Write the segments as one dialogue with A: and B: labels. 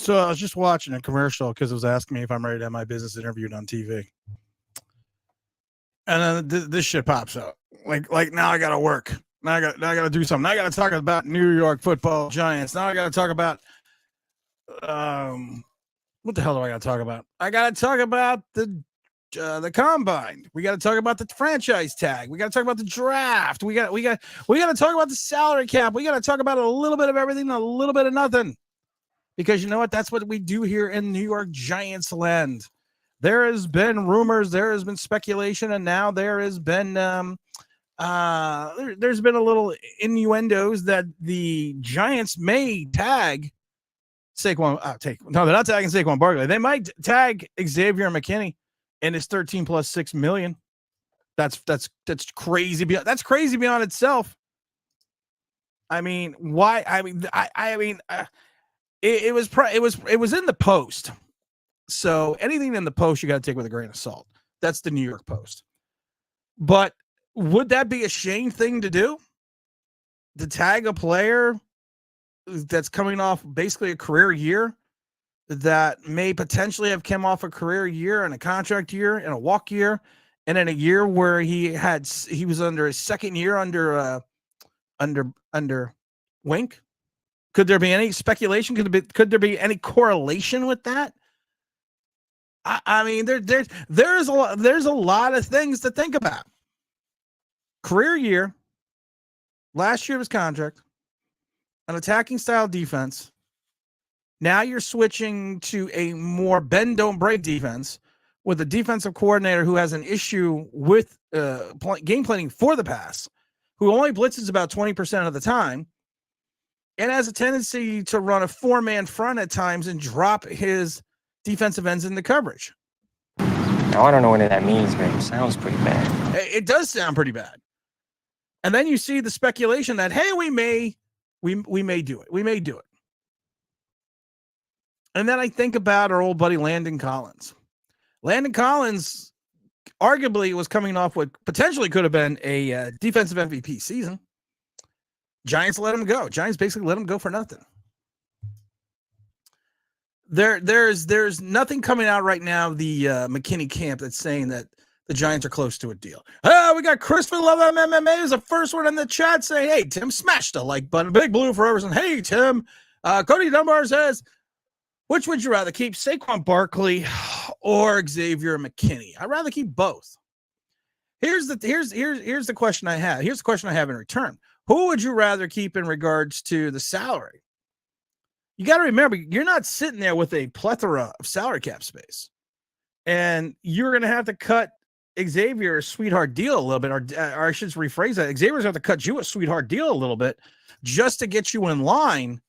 A: So I was just watching a commercial because it was asking me if I'm ready to have my business interviewed on TV, and then this shit pops up. Like now I gotta work. Now I gotta do something. Now I gotta talk about New York Football Giants. Now I gotta talk about what the hell do I gotta talk about? I gotta talk about the combine. We gotta talk about the franchise tag. We gotta talk about the draft. We gotta talk about the salary cap. We gotta talk about a little bit of everything, and a little bit of nothing. Because you know what? That's what we do here in New York Giants land. There has been rumors, there has been speculation, and now there has been there's been a little innuendos that the Giants may tag Saquon. No, they're not tagging Saquon Barkley. They might tag Xavier McKinney and his 13 plus $6 million. That's crazy. That's crazy beyond itself. I mean, why? It was in the Post. So anything in the Post you got to take with a grain of salt. That's the New York Post. But would that be a Shane thing to do? To tag a player that's coming off basically a career year that may potentially have come off a career year and a contract year and a walk year, and in a year where he was under his second year under Wink? Could there be any speculation? Could there be any correlation with that? I mean, there's a lot of things to think about. Career year, last year of his contract, an attacking style defense. Now you're switching to a more bend don't break defense with a defensive coordinator who has an issue with game planning for the pass, who only blitzes about 20% of the time, and has a tendency to run a four-man front at times and drop his defensive ends into coverage.
B: Now, I don't know what that means, but it sounds pretty bad.
A: It does sound pretty bad. And then you see the speculation that, hey, we may do it. We may do it. And then I think about our old buddy Landon Collins. Landon Collins arguably was coming off what potentially could have been a defensive MVP season. Giants let him go. Giants basically let him go for nothing. There's nothing coming out right now, the McKinney camp, that's saying that the Giants are close to a deal. We got Christopher Love MMA is the first one in the chat saying, hey, Tim, smash the like button. Big Blue Forever saying, hey, Tim. Cody Dunbar says, which would you rather keep, Saquon Barkley or Xavier McKinney? I'd rather keep both. Here's the question I have. Here's the question I have in return. Who would you rather keep in regards to the salary? You got to remember, you're not sitting there with a plethora of salary cap space. And you're going to have to cut Xavier a sweetheart deal a little bit, or I should rephrase that. Xavier's going to have to cut you a sweetheart deal a little bit just to get you in line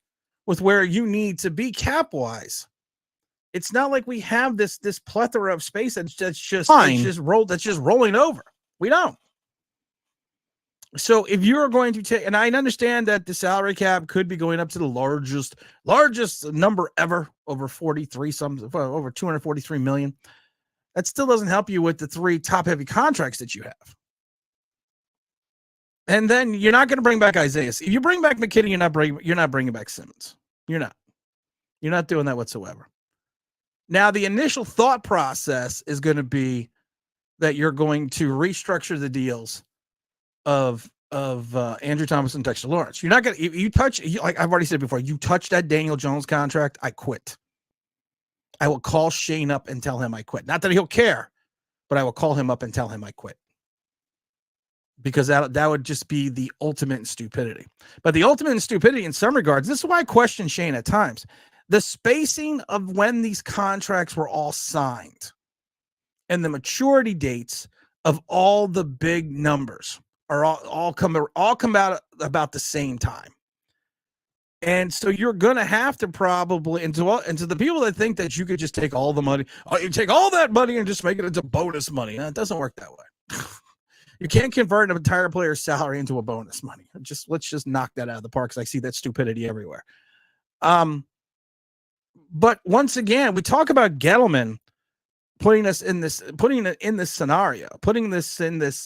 A: with where you need to be cap-wise. It's not like we have this plethora of space that's just rolling over. We don't. So if you're going to take, and I understand that the salary cap could be going up to the largest number ever, over 243 million. That still doesn't help you with the three top heavy contracts that you have. And then you're not going to bring back Isaiah. If you bring back McKinney, you're not bringing back Simmons. You're not doing that whatsoever. Now, the initial thought process is going to be that you're going to restructure the deals of Andrew Thomas and Dexter Lawrence. You're not going to, like I've already said before, you touch that Daniel Jones contract, I quit. I will call Shane up and tell him I quit. Not that he'll care, but I will call him up and tell him I quit. Because that would just be the ultimate stupidity. But the ultimate stupidity in some regards, this is why I question Shane at times. The spacing of when these contracts were all signed and the maturity dates of all the big numbers are all come out about the same time. And so you're going to have to probably, and to the people that think that you could just take all the money, you take all that money and just make it into bonus money. It doesn't work that way. You can't convert an entire player's salary into a bonus money. Let's just knock that out of the park, because I see that stupidity everywhere. But once again, we talk about Gettleman putting it in this scenario, putting this in this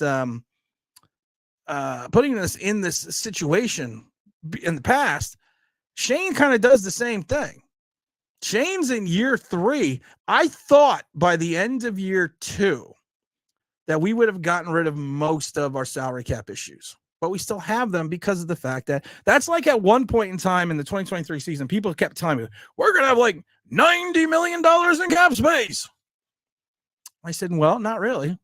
A: situation in the past. Shane kind of does the same thing. Shane's in year 3. I thought by the end of year 2 that we would have gotten rid of most of our salary cap issues, but we still have them because of the fact that that's like at one point in time in the 2023 season, people kept telling me, we're going to have like $90 million in cap space. I said, well, not really,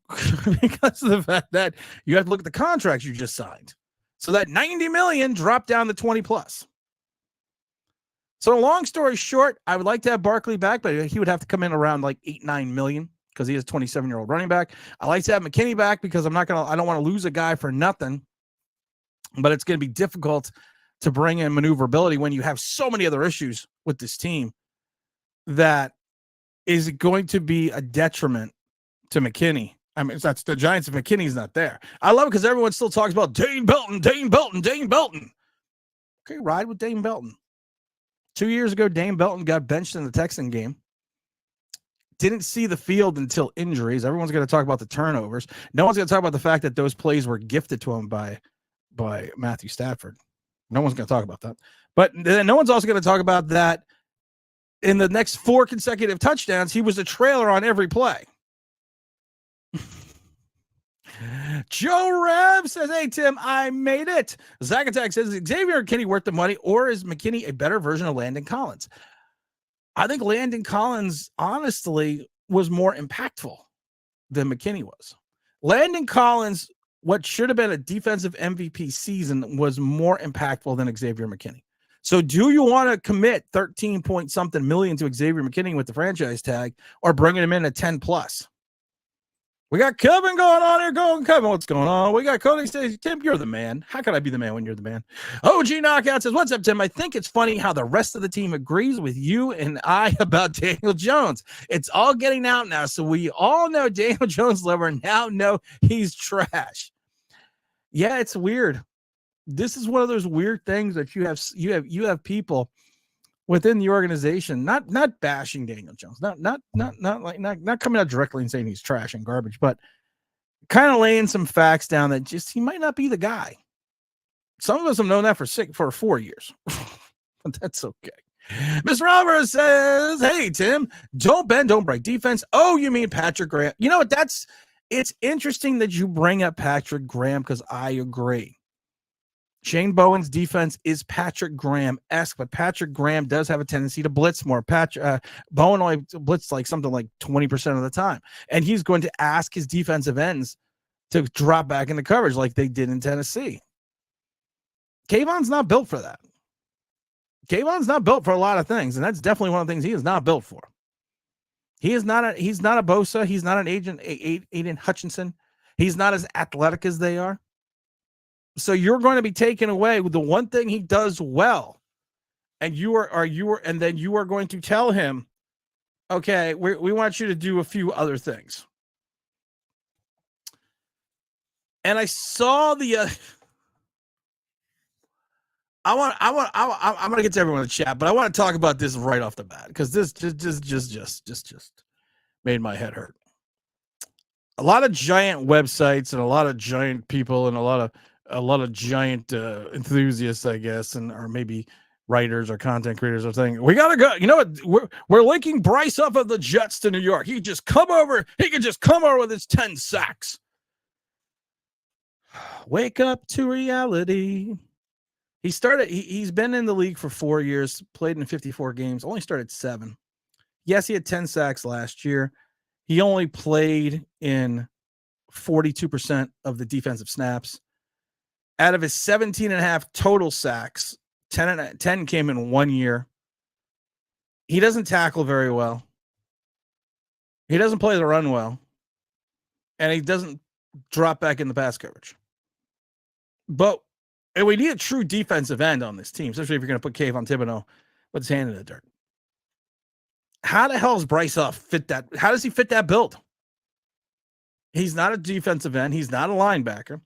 A: because of the fact that you have to look at the contracts you just signed. So that 90 million dropped down to 20 plus. So long story short, I would like to have Barkley back, but he would have to come in around like 8-9 million because he is a 27-year-old running back. I like to have McKinney back because I don't want to lose a guy for nothing, but it's going to be difficult to bring in maneuverability when you have so many other issues with this team that is going to be a detriment to McKinney. I mean, that's the Giants if McKinney's not there. I love it because everyone still talks about Dane Belton. Okay, ride with Dane Belton. 2 years ago, Dane Belton got benched in the Texan game. Didn't see the field until injuries. Everyone's going to talk about the turnovers. No one's going to talk about the fact that those plays were gifted to him by Matthew Stafford. No one's going to talk about that. But then no one's also going to talk about that in the next 4 consecutive touchdowns, he was a trailer on every play. Joe Rev says, hey, Tim, I made it. Zach Attack says, is Xavier McKinney worth the money, or is McKinney a better version of Landon Collins? I think Landon Collins, honestly, was more impactful than McKinney was. Landon Collins, what should have been a defensive MVP season, was more impactful than Xavier McKinney. So do you want to commit 13 point something million to Xavier McKinney with the franchise tag, or bringing him in at 10 plus? We got Kevin going on here. Kevin, what's going on? We got Cody says, Tim, you're the man. How can I be the man when you're the man? OG Knockout says, what's up, Tim? I think it's funny how the rest of the team agrees with you and I about Daniel Jones. It's all getting out now, so we all know Daniel Jones lover now know he's trash. Yeah, it's weird. This is one of those weird things that you have people within the organization, not bashing Daniel Jones, not coming out directly and saying he's trash and garbage, but kind of laying some facts down that just he might not be the guy. Some of us have known that for 4 years, but that's okay. Mr. Alvarez says, hey, Tim, don't bend, don't break defense. Oh, you mean Patrick Graham? You know what? It's interesting that you bring up Patrick Graham because I agree. Shane Bowen's defense is Patrick Graham-esque, but Patrick Graham does have a tendency to blitz more. Bowen only blitzed like something like 20% of the time, and he's going to ask his defensive ends to drop back into coverage like they did in Tennessee. Kayvon's not built for that. Kayvon's not built for a lot of things, and that's definitely one of the things he is not built for. He's not a Bosa. He's not an Aiden Hutchinson. He's not as athletic as they are. So you're going to be taken away with the one thing he does well, and then you are going to tell him, okay, we want you to do a few other things. And I saw the. I'm going to get to everyone in the chat, but I want to talk about this right off the bat because this just made my head hurt. A lot of giant websites and a lot of giant people and a lot of giant enthusiasts, I guess, or maybe writers or content creators are saying, we got to go. You know what? We're linking Bryce up of the Jets to New York. He can just come over with his 10 sacks. Wake up to reality. He's been in the league for 4 years, played in 54 games, only started 7. Yes, he had 10 sacks last year. He only played in 42% of the defensive snaps. Out of his 17.5 total sacks, 10 came in 1 year. He doesn't tackle very well. He doesn't play the run well. And he doesn't drop back in the pass coverage. But we need a true defensive end on this team, especially if you're going to put Kayvon Thibodeau with his hand in the dirt. How the hell does Bryce Huff fit that? How does he fit that build? He's not a defensive end. He's not a linebacker.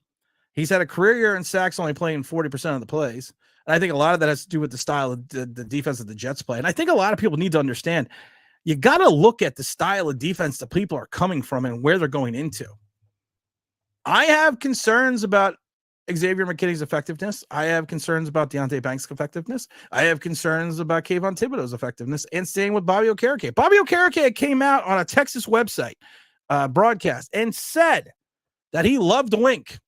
A: He's had a career year in sacks, only playing 40% of the plays. And I think a lot of that has to do with the style of the defense that the Jets play. And I think a lot of people need to understand, you got to look at the style of defense that people are coming from and where they're going into. I have concerns about Xavier McKinney's effectiveness. I have concerns about Deontay Banks' effectiveness. I have concerns about Kayvon Thibodeau's effectiveness, and staying with Bobby Okereke. Bobby Okereke came out on a Texas website broadcast and said that he loved Wink.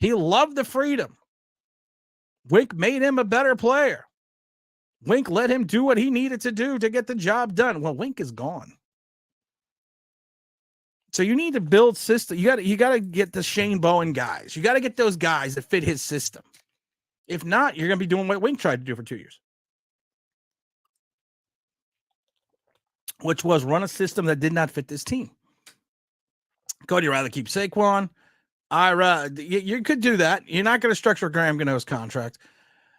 A: He loved the freedom. Wink made him a better player. Wink let him do what he needed to do to get the job done. Well, Wink is gone. So you need to build system. You got to get the Shane Bowen guys. You got to get those guys that fit his system. If not, you're going to be doing what Wink tried to do for 2 years, which was run a system that did not fit this team. Cody, you'd rather keep Saquon. You could do that. You're not going to structure Graham Gano's contract.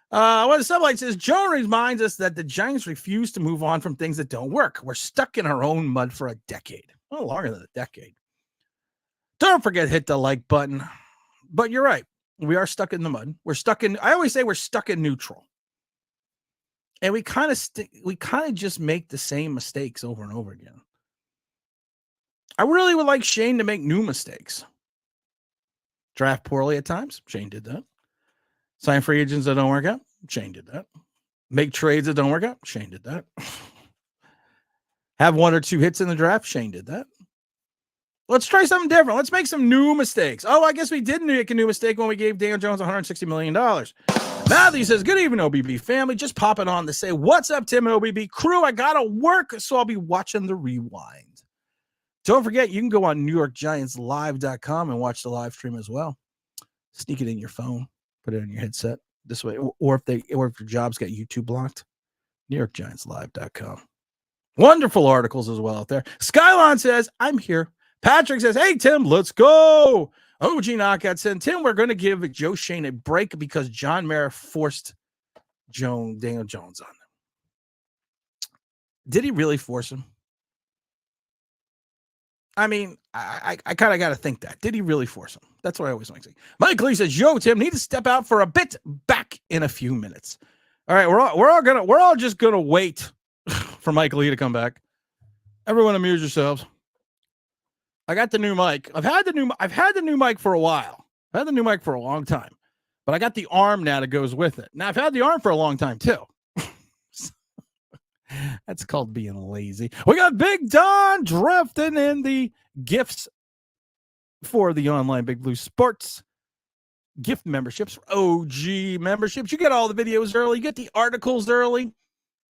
A: What the sublight says, Joan reminds us that the Giants refuse to move on from things that don't work. We're stuck in our own mud for a decade. Well, longer than a decade. Don't forget, hit the like button. But you're right. We are stuck in the mud. I always say we're stuck in neutral. And we kind of just make the same mistakes over and over again. I really would like Shane to make new mistakes. Draft poorly at times. Shane did that. Sign free agents that don't work out. Shane did that. Make trades that don't work out. Shane did that. Have 1 or 2 hits in the draft. Shane did that. Let's try something different. Let's make some new mistakes. Oh, I guess we didn't make a new mistake when we gave Daniel Jones $160 million. Matthew says, good evening, OBB family. Just popping on to say, what's up, Tim and OBB crew? I got to work, so I'll be watching the rewind. Don't forget, you can go on NewYorkGiantsLive.com and watch the live stream as well. Sneak it in your phone. Put it in your headset this way. Or if your job's got YouTube blocked, NewYorkGiantsLive.com. Wonderful articles as well out there. Skylon says, I'm here. Patrick says, hey, Tim, let's go. OG Knockout said, Tim, we're going to give Joe Shane a break because John Mara forced Daniel Jones on them. Did he really force him? I mean, I kind of got to think that. Did he really force him? That's what I always want to say. Mike Lee says, yo, Tim, need to step out for a bit. Back in a few minutes. All right, we're all just gonna wait for Mike Lee to come back. Everyone amuse yourselves. I got the new mic. I've had the new mic for a while. I've had the new mic for a long time. But I got the arm now that goes with it. Now I've had the arm for a long time too. That's called being lazy. We got Big Don drafting in the gifts for the online Big Blue Sports gift memberships, OG memberships. You get all the videos early. You get the articles early,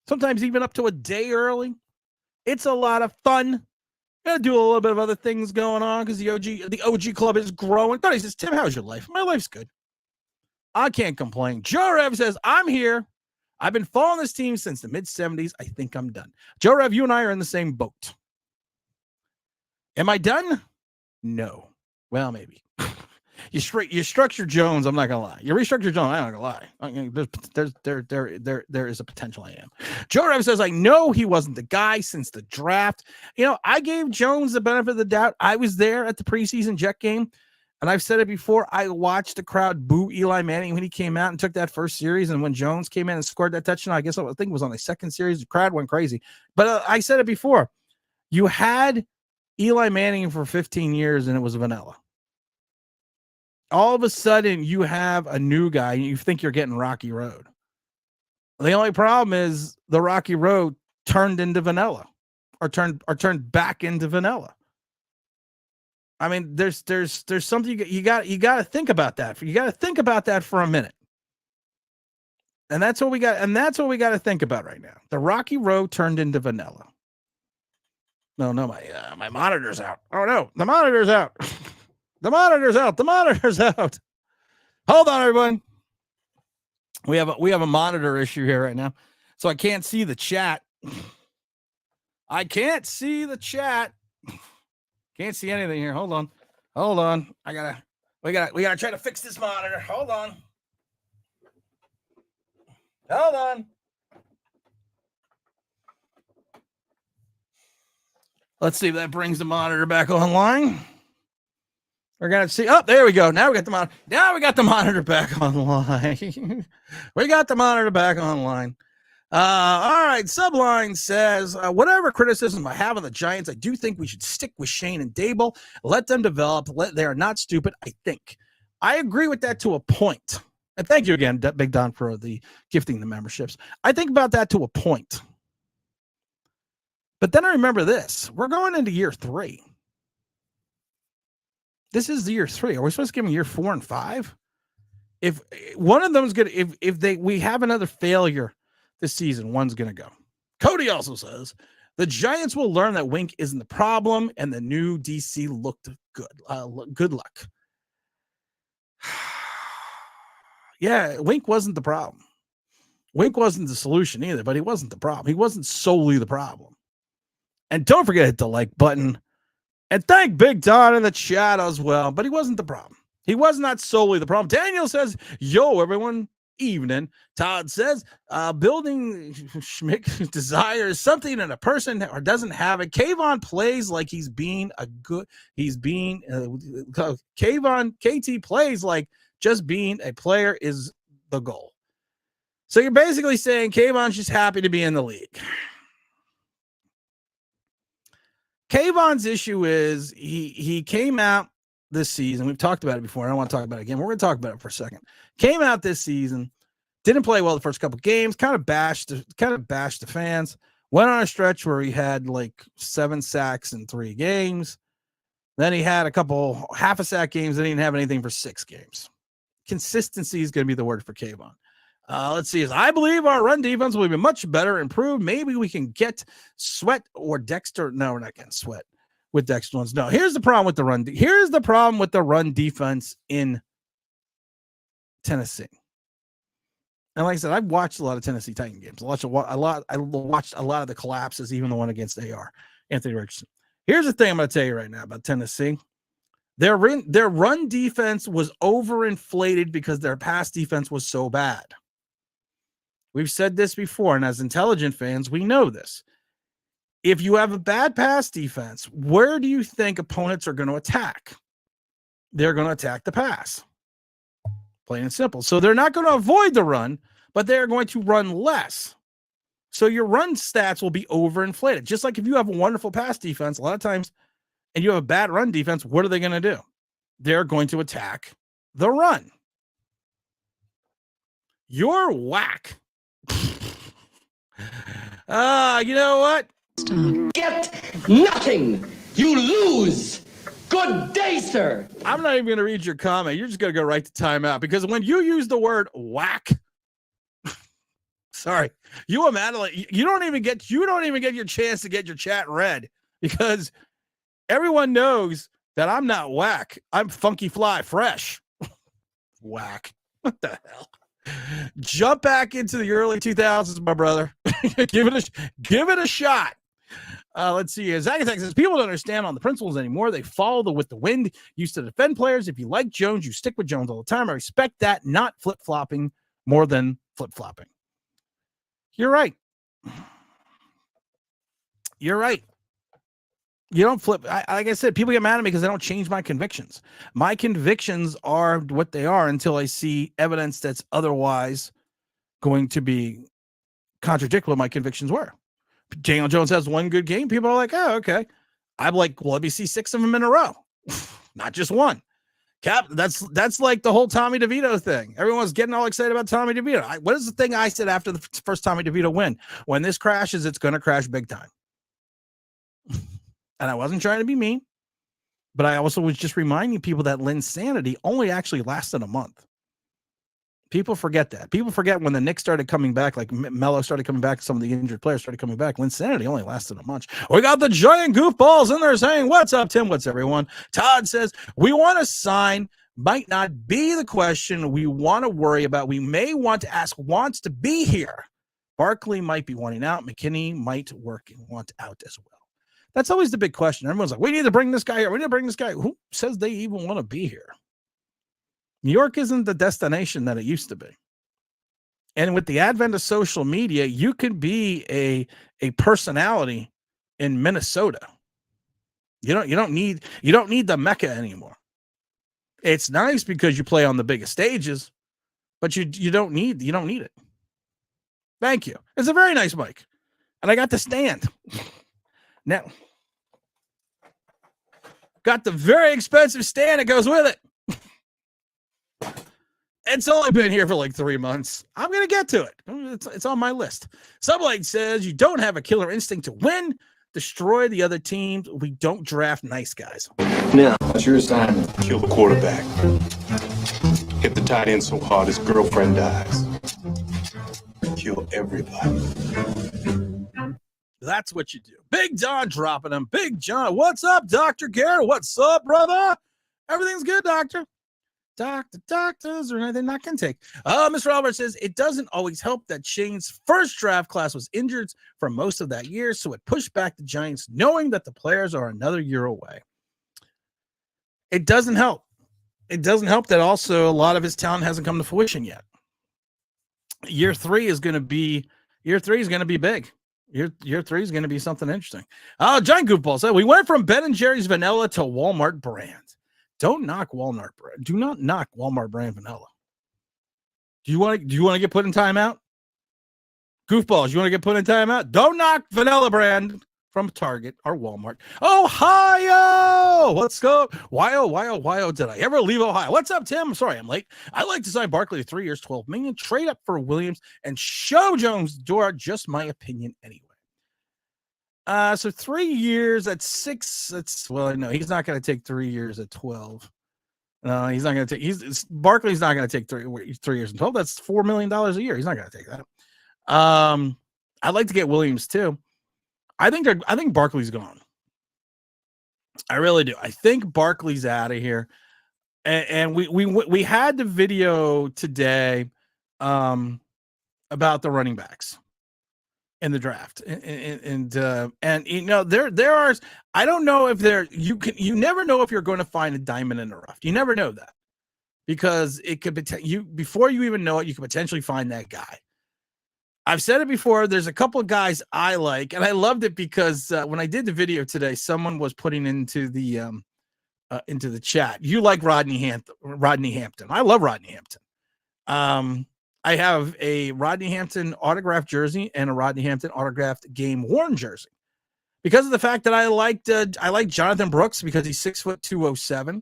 A: sometimes even up to a day early. It's a lot of fun. Gotta do a little bit of other things going on because the OG club is growing. He says, Tim, how's your life? My life's good. I can't complain. Joe Rev says, I'm here. I've been following this team since the mid-'70s. I think I'm done. Joe Rev, you and I are in the same boat. Am I done? No. Well, maybe. You structure Jones. I'm not gonna lie. You restructure Jones. I'm not gonna lie. There is a potential I am. Joe Rev says, I know he wasn't the guy since the draft. I gave Jones the benefit of the doubt. I was there at the preseason Jet game, and I've said it before. I watched the crowd boo Eli Manning when he came out and took that first series, and when Jones came in and scored that touchdown, I think it was on the second series. The crowd went crazy. But I said it before. You had Eli Manning for 15 years, and it was vanilla. All of a sudden, you have a new guy, and you think you're getting Rocky Road. The only problem is the Rocky Road turned into vanilla, or turned back into vanilla. I mean, there's something you got to think about that. You got to think about that for a minute, and that's what we got. And that's what we got to think about right now. The Rocky Road turned into vanilla. No, my monitor's out. Oh no, the monitor's out. The monitor's out. The monitor's out. Hold on, everyone. We have a monitor issue here right now, so I can't see the chat. I can't see the chat. Can't see anything here. Hold on. We gotta try to fix this monitor. Hold on. Let's see if that brings the monitor back online. We're going to see. Oh, there we go. Now we got the monitor. Now we got the monitor back online. We got the monitor back online. All right. Subline says, whatever criticism I have on the Giants, I do think we should stick with Shane and Dable. Let them develop. They are not stupid, I think. I agree with that to a point. And thank you again, Big Don, for the gifting the memberships. I think about that to a point. But then I remember this. We're going into year 3. This is year 3. Are we supposed to give them year 4 and 5? If one of them is going to, if we have another failure this season, one's going to go. Cody also says the Giants will learn that Wink isn't the problem, and the new DC looked good. Good luck. Yeah, Wink wasn't the problem. Wink wasn't the solution either, but he wasn't the problem. He wasn't solely the problem. And don't forget to hit the like button. And thank Big Don in the chat as well. But he wasn't the problem. He was not solely the problem. Daniel says, yo, everyone, evening. Todd says, building Schmick desires something in a person or doesn't have it. Kayvon plays like Kayvon, KT plays like just being a player is the goal. So you're basically saying Kayvon's just happy to be in the league. Kayvon's issue is he came out this season. We've talked about it before. I don't want to talk about it again. We're going to talk about it for a second. Came out this season, didn't play well the first couple games, kind of bashed the fans. Went on a stretch where he had like 7 sacks in 3 games. Then he had a couple half a sack games. Then he didn't have anything for 6 games. Consistency is going to be the word for Kayvon. Let's see. I believe our run defense will be much better, improved. Maybe we can get Sweat or Dexter. No, we're not getting Sweat with Dexter ones. No, here's the problem with the run. Here's the problem with the run defense in Tennessee. And like I said, I've watched a lot of Tennessee Titan games. I watched a lot of the collapses, even the one against AR, Anthony Richardson. Here's the thing I'm going to tell you right now about Tennessee. Their run defense was overinflated because their pass defense was so bad. We've said this before, and as intelligent fans, we know this. If you have a bad pass defense, where do you think opponents are going to attack? They're going to attack the pass. Plain and simple. So they're not going to avoid the run, but they're going to run less. So your run stats will be overinflated. Just like if you have a wonderful pass defense, a lot of times, and you have a bad run defense, what are they going to do? They're going to attack the run. You're whack. You know what?
C: Get nothing. You lose. Good day, sir.
A: I'm not even going to read your comment. You're just going to go right to timeout because when you use the word whack, sorry, you don't even get your chance to get your chat read because everyone knows that I'm not whack. I'm funky fly fresh. Whack. What the hell? Jump back into the early 2000s, my brother. give it a shot. Let's see. Zach says people don't understand on the principles anymore. They follow with the wind. Used to defend players. If you like Jones, you stick with Jones all the time. I respect that. Not flip-flopping more than flip-flopping. You're right. You're right. You don't flip. Like I said, people get mad at me because I don't change my convictions. My convictions are what they are until I see evidence that's otherwise going to be contradict what my convictions were. Daniel Jones has one good game. People are like, oh, okay. I'm like, well, let me see 6 of them in a row. Not just one. Cap, that's like the whole Tommy DeVito thing. Everyone's getting all excited about Tommy DeVito. What is the thing I said after the first Tommy DeVito win? When this crashes, it's going to crash big time. And I wasn't trying to be mean, but I also was just reminding people that Linsanity only actually lasted a month. People forget that. People forget when the Knicks started coming back, like Melo started coming back, some of the injured players started coming back. Linsanity only lasted a month. We got the giant goofballs in there saying, what's up, Tim? What's everyone? Todd says, we want to sign, might not be the question we want to worry about. We may want to ask, wants to be here. Barkley might be wanting out. McKinney might work and want out as well. That's always the big question. Everyone's like, we need to bring this guy here. We need to bring this guy. Who says they even want to be here? New York isn't the destination that it used to be. And with the advent of social media, you can be a personality in Minnesota. You don't need the Mecca anymore. It's nice because you play on the biggest stages, but you don't need it. Thank you. It's a very nice mic. And I got the stand. Now, got the very expensive stand that goes with it. It's only been here for like 3 months. I'm going to get to it. It's on my list. Sublight says you don't have a killer instinct to win. Destroy the other teams. We don't draft nice guys.
D: No. That's your assignment.
E: Kill the quarterback. Hit the tight end so hard his girlfriend dies. Kill everybody.
A: That's what you do. Big John dropping them. Big John. What's up, Dr. Garrett? What's up, brother? Everything's good, doctor. Doctors, or anything not can take. Mr. Albert says it doesn't always help that Shane's first draft class was injured for most of that year, so it pushed back the Giants, knowing that the players are another year away. It doesn't help. It doesn't help that also a lot of his talent hasn't come to fruition yet. Year three is going to be big. Year three is going to be something interesting. Giant Goofball said we went from Ben & Jerry's vanilla to Walmart brand. Don't knock Walmart brand. Do not knock Walmart brand vanilla. Do you want to get put in timeout? Goofballs, you want to get put in timeout? Don't knock vanilla brand from Target or Walmart. Ohio! Let's go. Why, did I ever leave Ohio? What's up, Tim? I'm sorry I'm late. I'd like to sign Barkley to 3 years, $12 million, trade up for Williams, and show Jones door. Just my opinion anyway. So 3 years at 6. No, he's not going to take 3 years at 12. No, he's not going to take. Barkley's not going to take 3 years and 12. That's $4 million a year. He's not going to take that. I'd like to get Williams too. I think Barkley's gone. I really do. I think Barkley's out of here. And we had the video today about the running backs in the draft, and you know there are. I don't know if you never know if you're going to find a diamond in the rough. You never know that, because it could before you even know it, you could potentially find that guy. I've said it before. There's a couple of guys I like, and I loved it because when I did the video today, someone was putting into the chat, you like Rodney Hampton. I love Rodney Hampton. I have a Rodney Hampton autographed jersey and a Rodney Hampton autographed game worn jersey because of the fact that I like Jonathan Brooks because he's 6'2", 207.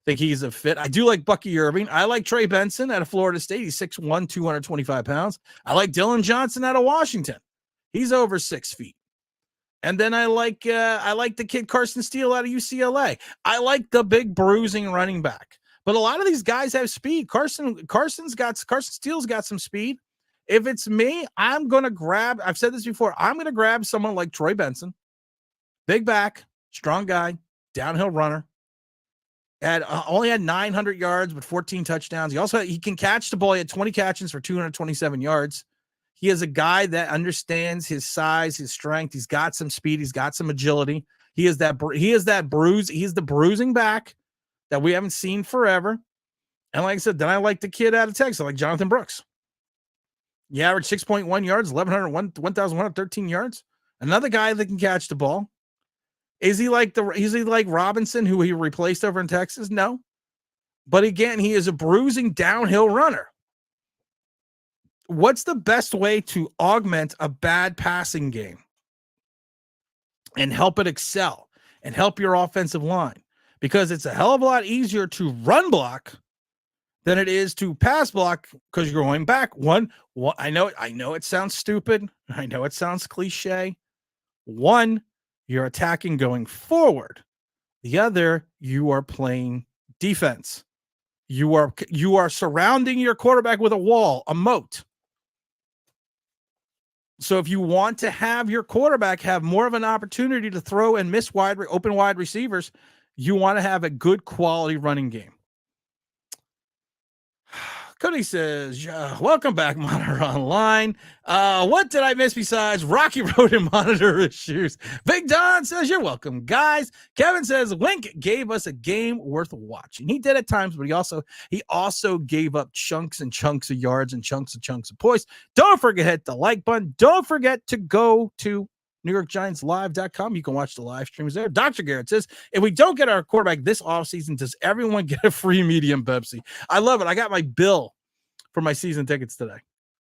A: Think he's a fit. I do like Bucky Irving. I like Trey Benson out of Florida State. He's 6'1", 225 pounds. I like Dylan Johnson out of Washington. He's over 6 feet. And then I like the kid Carson Steele out of UCLA. I like the big bruising running back. But a lot of these guys have speed. Carson Steele's got some speed. If it's me, I'm going to grab, I've said this before, I'm going to grab someone like Troy Benson. Big back, strong guy, downhill runner. Only had 900 yards, but 14 touchdowns. He can catch the ball. He had 20 catches for 227 yards. He is a guy that understands his size, his strength. He's got some speed. He's got some agility. He is that bruise. He's the bruising back that we haven't seen forever. And like I said, then I like the kid out of Texas, I like Jonathan Brooks. He averaged 6.1 yards, 1,113 yards. Another guy that can catch the ball. Is he like Robinson, who he replaced over in Texas? No. But again, he is a bruising downhill runner. What's the best way to augment a bad passing game and help it excel and help your offensive line? Because it's a hell of a lot easier to run block than it is to pass block because you're going back. One, I know it sounds stupid. I know it sounds cliche. One, you're attacking going forward. The other, you are playing defense. You are surrounding your quarterback with a wall, a moat. So if you want to have your quarterback have more of an opportunity to throw and miss open wide receivers, you want to have a good quality running game. Cody says, welcome back, Monitor Online. What did I miss besides Rocky Road and monitor issues? Big Don says, you're welcome, guys. Kevin says, Wink gave us a game worth watching. He did at times, but he also gave up chunks and chunks of yards and chunks of points. Don't forget to hit the like button. Don't forget to go to NewYorkGiantsLive.com. You can watch the live streams there. Dr. Garrett says, if we don't get our quarterback this offseason, does everyone get a free medium Pepsi? I love it. I got my bill for my season tickets today.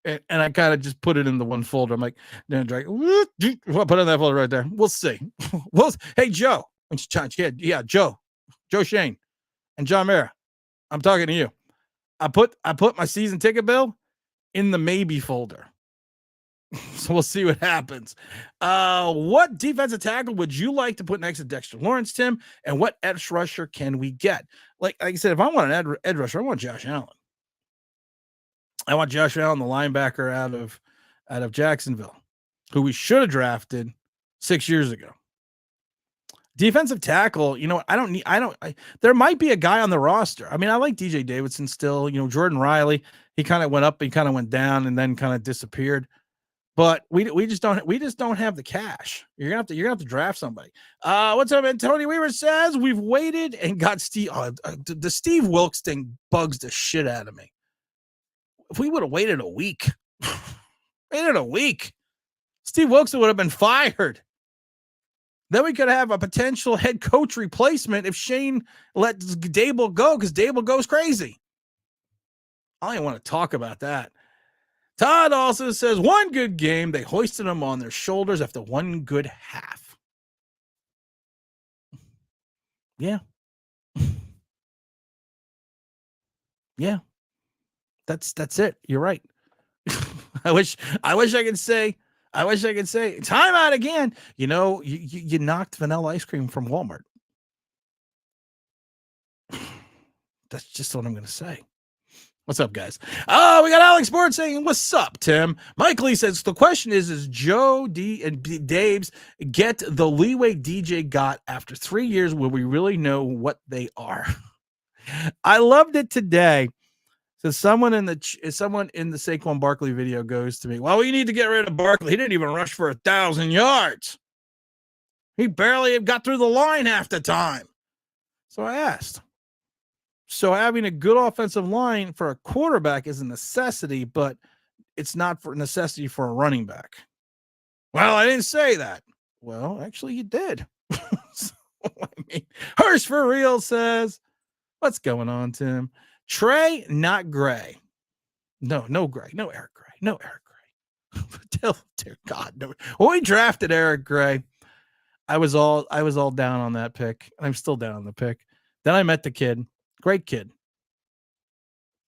A: And I kind of just put it in the one folder. I'm like, I'll put it in that folder right there. We'll see. Hey, Joe. Yeah, Joe Shane and John Mara. I'm talking to you. I put my season ticket bill in the maybe folder. So we'll see what happens. What defensive tackle would you like to put next to Dexter Lawrence, Tim? And what edge rusher can we get? Like I said, if I want an edge rusher, I want Josh Allen. I want Josh Allen, the linebacker out of Jacksonville, who we should have drafted 6 years ago. Defensive tackle, you know, there might be a guy on the roster. I mean, I like DJ Davidson still, you know, Jordan Riley, he kind of went up, he kind of went down and then kind of disappeared. But we just don't have the cash. You're gonna have to draft somebody. What's up, man? Tony Weaver says we've waited and got Steve. The Steve Wilkes thing bugs the shit out of me. If we would have waited a week, Steve Wilkes would have been fired. Then we could have a potential head coach replacement if Shane lets Dable go because Dable goes crazy. I don't even want to talk about that. Todd also says one good game. They hoisted them on their shoulders after one good half. Yeah. Yeah. That's it. You're right. I wish I could say timeout again. You know, you knocked vanilla ice cream from Walmart. That's just what I'm going to say. What's up, guys? Oh, we got Alex Sports saying, what's up, Tim? Mike Lee says, the question is Joe D and Daves get the leeway DJ got after 3 years? Will we really know what they are? I loved it today. So someone in the Saquon Barkley video goes to me, well, we need to get rid of Barkley. He didn't even rush for 1,000 yards. He barely got through the line half the time. So I asked. So having a good offensive line for a quarterback is a necessity, but it's not for necessity for a running back. Well, I didn't say that. Well, actually, you did. So, I mean, Hurst for real says, what's going on, Tim? Trey, not Gray. No Gray. No Eric Gray. No Eric Gray. Dear God, no. When we drafted Eric Gray, I was all down on that pick. I'm still down on the pick. Then I met the kid. Great kid.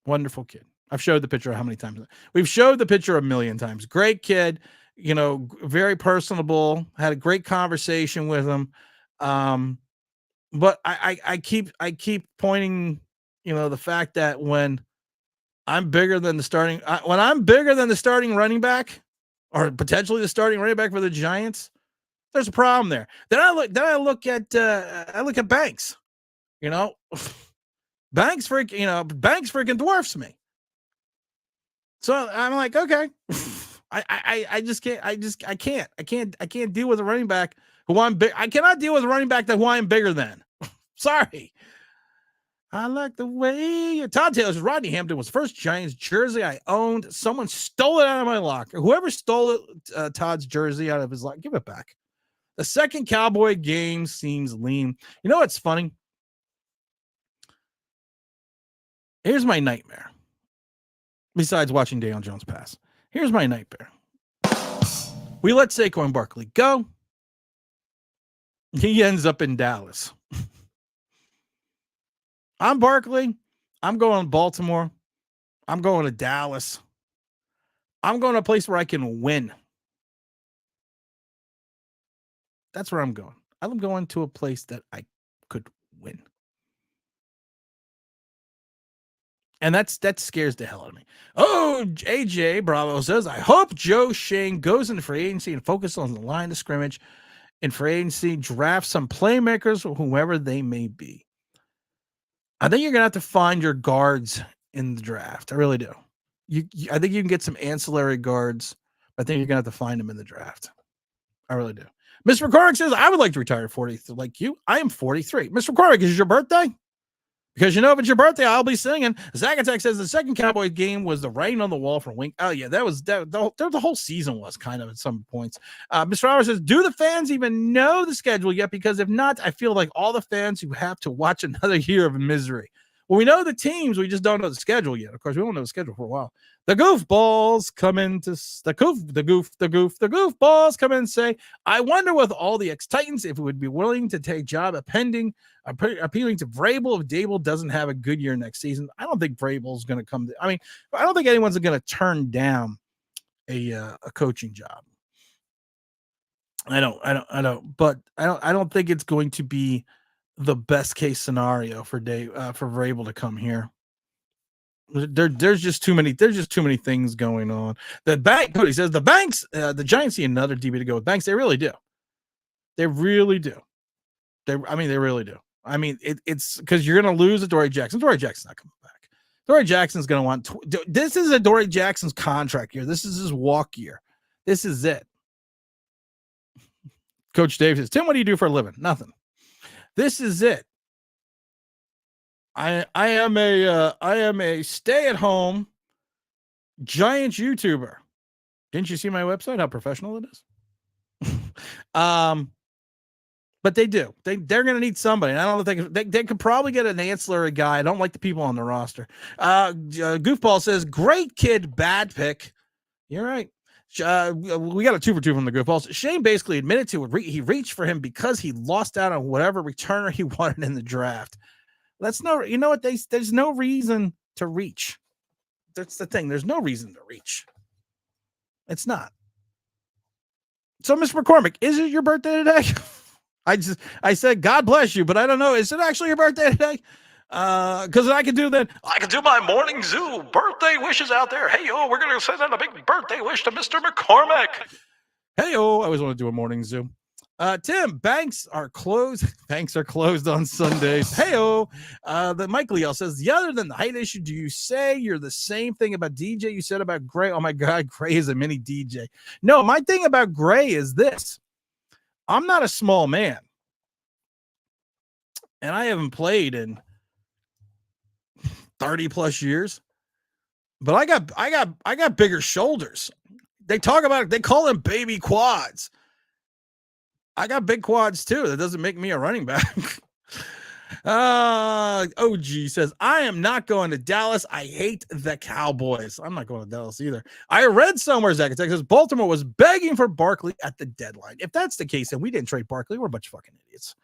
A: Wonderful kid. I've showed the picture how many times? We've showed the picture 1,000,000 times. Great kid, you know, very personable, had a great conversation with him. But I keep pointing, you know, the fact that when I'm bigger than the starting running back or potentially the starting running back for the Giants, there's a problem there. Then I look at Banks, you know. Banks freaking dwarfs me. So I'm like, okay, I can't deal with a running back who I'm big. I cannot deal with a running back that who I'm bigger than. Sorry. I like the way Todd Taylor says Rodney Hampton was the first Giants jersey I owned. Someone stole it out of my locker. Whoever stole it, Todd's jersey out of his locker, give it back. The second Cowboy game seems lean. You know what's funny? Here's my nightmare. Besides watching Daniel Jones pass. Here's my nightmare. We let Saquon Barkley go. He ends up in Dallas. I'm Barkley. I'm going to Baltimore. I'm going to Dallas. I'm going to a place where I can win. That's where I'm going. I'm going to a place that I could win. And that scares the hell out of me. Oh, AJ Bravo says, I hope Joe Shane goes into free agency and focuses on the line of scrimmage. In free agency, draft some playmakers, whoever they may be. I think you're going to have to find your guards in the draft. I really do. I think you can get some ancillary guards. But I think you're going to have to find them in the draft. I really do. Mr. McCormick says, I would like to retire at 43 like you. I am 43. Mr. McCormick, is it your birthday? Because you know, if it's your birthday, I'll be singing. Zacatech says the second Cowboys game was the writing on the wall for Wink. Oh, yeah, the whole season was kind of at some points. Mr. Robert says, do the fans even know the schedule yet? Because if not, I feel like all the fans who have to watch another year of misery. Well, we know the teams. We just don't know the schedule yet. Of course, we won't know the schedule for a while. The goofballs come in to the goofballs come in and say, I wonder with all the ex-Titans if it would be willing to take job appealing to Vrabel if Dable doesn't have a good year next season. I don't think Vrabel's going to come. I don't think anyone's going to turn down a coaching job. I don't think it's going to be the best case scenario for Vrabel to come here. There's just too many things going on. Cody says the Giants see another DB to go with Banks. They really do. They really do. They really do. It's because you're going to lose a Dory Jackson. Dory Jackson's not coming back. Dory Jackson's going to want. This is a Dory Jackson's contract year. This is his walk year. This is it. Coach Dave says, Tim, what do you do for a living? Nothing. This is it. I am a stay-at-home Giants YouTuber. Didn't you see my website? How professional it is. But they do. They're going to need somebody. And I don't think they could probably get an ancillary guy. I don't like the people on the roster. Goofball says, great kid, bad pick. You're right. We got a 2 for 2 from the Goofballs. Shane basically admitted to it. He reached for him because he lost out on whatever returner he wanted in the draft. You know what? There's no reason to reach. That's the thing. There's no reason to reach. It's not. So, Mr. McCormick, is it your birthday today? I said, God bless you, but I don't know. Is it actually your birthday today? Because I can do my morning zoo birthday wishes out there. Hey, we're going to send out a big birthday wish to Mr. McCormick. Hey, I always want to do a morning zoo. Tim, banks are closed. Banks are closed on Sundays. Hey, the Mike Leal says, other than the height issue, do you say you're the same thing about DJ you said about Gray? Oh my God, Gray is a mini DJ. No, my thing about Gray is this. I'm not a small man. And I haven't played in 30 plus years. But I got bigger shoulders. They talk about it, they call them baby quads. I got big quads too. That doesn't make me a running back. OG says, I am not going to Dallas. I hate the Cowboys. I'm not going to Dallas either. I read somewhere, Zach says Baltimore was begging for Barkley at the deadline. If that's the case, then we didn't trade Barkley. We're a bunch of fucking idiots.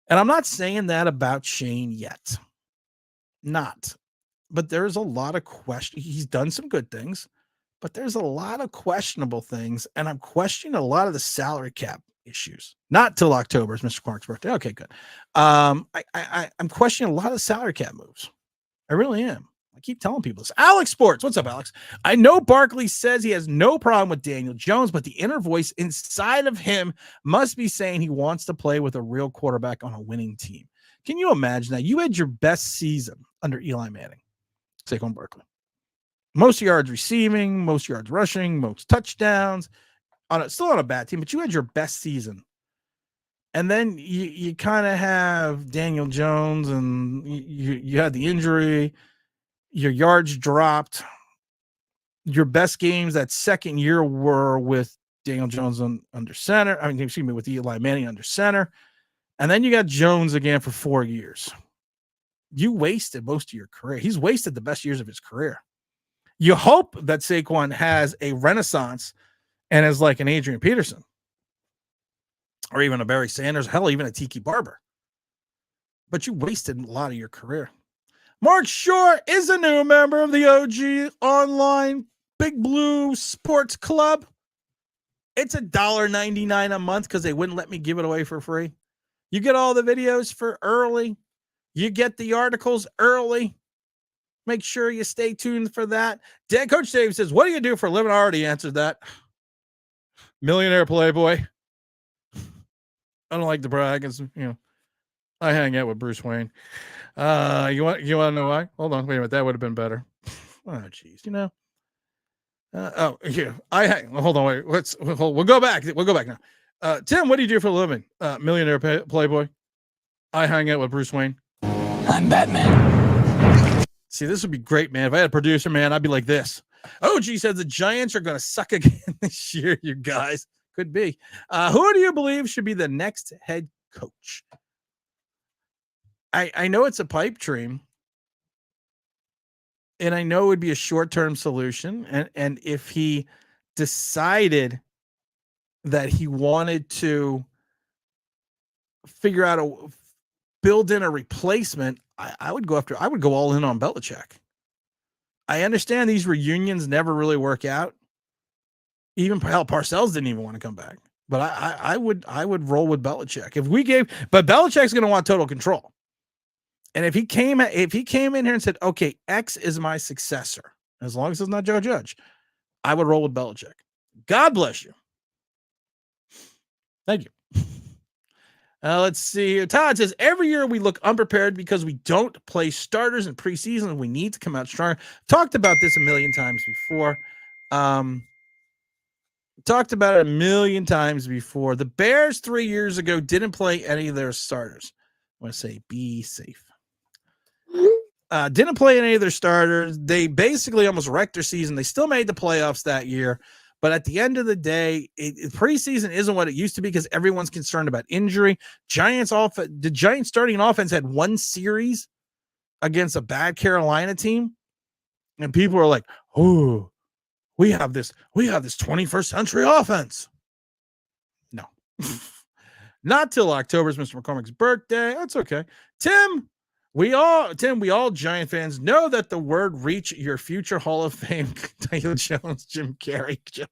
A: And I'm not saying that about Shane yet. Not. But there's a lot of questions. He's done some good things, but there's a lot of questionable things. And I'm questioning a lot of the salary cap issues. Not till October is Mr. Clark's birthday. Okay, good. I'm questioning a lot of salary cap moves. I really am. I keep telling people this. Alex Sports. What's up, Alex? I know Barkley says he has no problem with Daniel Jones, but the inner voice inside of him must be saying he wants to play with a real quarterback on a winning team. Can you imagine that? You had your best season under Eli Manning, Saquon Barkley. Most yards receiving, most yards rushing, most touchdowns. Still on a bad team, but you had your best season. And then you kind of have Daniel Jones, and you had the injury. Your yards dropped. Your best games that second year were with Daniel Jones under center. With Eli Manning under center. And then you got Jones again for 4 years. You wasted most of your career. He's wasted the best years of his career. You hope that Saquon has a renaissance and is like an Adrian Peterson or even a Barry Sanders, hell, even a Tiki Barber. But you wasted a lot of your career. Mark Shore is a new member of the OG Online Big Blue Sports Club. It's $1.99 a month because they wouldn't let me give it away for free. You get all the videos for early. You get the articles early. Make sure you stay tuned for that. Coach Dave says, what do you do for a living? I already answered that. Millionaire playboy. I don't like to brag. I hang out with Bruce Wayne. You want to know why? Hold on, wait a minute. That would have been better. Oh, geez, yeah. Hold on, wait. We'll go back. We'll go back now. Tim, what do you do for a living? Millionaire playboy. I hang out with Bruce Wayne.
D: I'm Batman.
A: See, this would be great, man. If I had a producer, man, I'd be like this. OG said the Giants are going to suck again this year, you guys. Could be. Who do you believe should be the next head coach? I know it's a pipe dream, and I know it would be a short-term solution. And if he decided that he wanted to figure out build in a replacement, I would go all in on Belichick. I understand these reunions never really work out. Even Parcells didn't even want to come back. But I would roll with Belichick. But Belichick's going to want total control. And if he came in here and said, okay, X is my successor, as long as it's not Joe Judge, I would roll with Belichick. God bless you. Thank you. Let's see here. Todd says, every year we look unprepared because we don't play starters in preseason. We need to come out stronger. Talked about this a million times before. The Bears 3 years ago didn't play any of their starters. I want to say be safe. Didn't play any of their starters. They basically almost wrecked their season. They still made the playoffs that year. But at the end of the day, preseason isn't what it used to be because everyone's concerned about injury. The Giants starting offense had one series against a bad Carolina team. And people are like, oh, we have this 21st century offense. No. Not till October is Mr. McCormick's birthday. That's okay. Tim, we all Giant fans know that the word reach your future Hall of Fame. Daniel Jones, Jim Carrey Jones.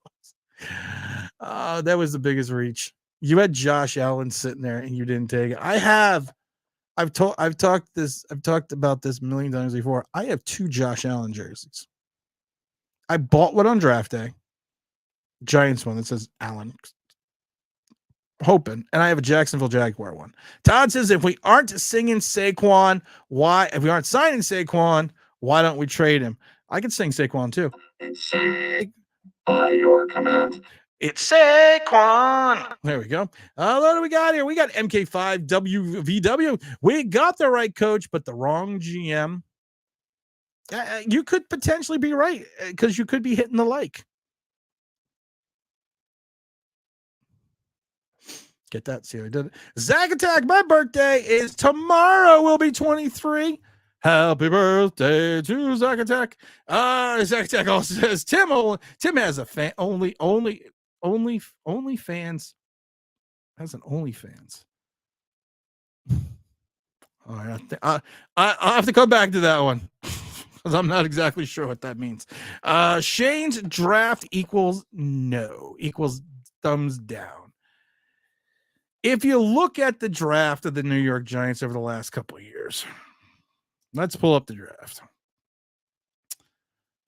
A: That was the biggest reach. You had Josh Allen sitting there and you didn't take it. I've talked about this a million times before. I have 2 Josh Allen jerseys. I bought one on draft day. Giants one that says Allen. Hoping, and I have a Jacksonville Jaguar one. Todd says, if we aren't singing Saquon, if we aren't signing Saquon, why don't we trade him? I can sing Saquon too.
F: It's by your command.
A: It's Saquon. There we go. What do we got here? We got MK5 WVW. We got the right coach, but the wrong GM. You could potentially be right because you could be hitting the like. Get that? See how I did it? Zach Attack, my birthday is tomorrow. Will be 23. Happy birthday to Zach Attack. Zach Attack also says Tim has a fan only fans. Has an OnlyFans. All right, I'll have to come back to that one because I'm not exactly sure what that means. Shane's draft equals thumbs down. If you look at the draft of the New York Giants over the last couple of years, let's pull up the draft.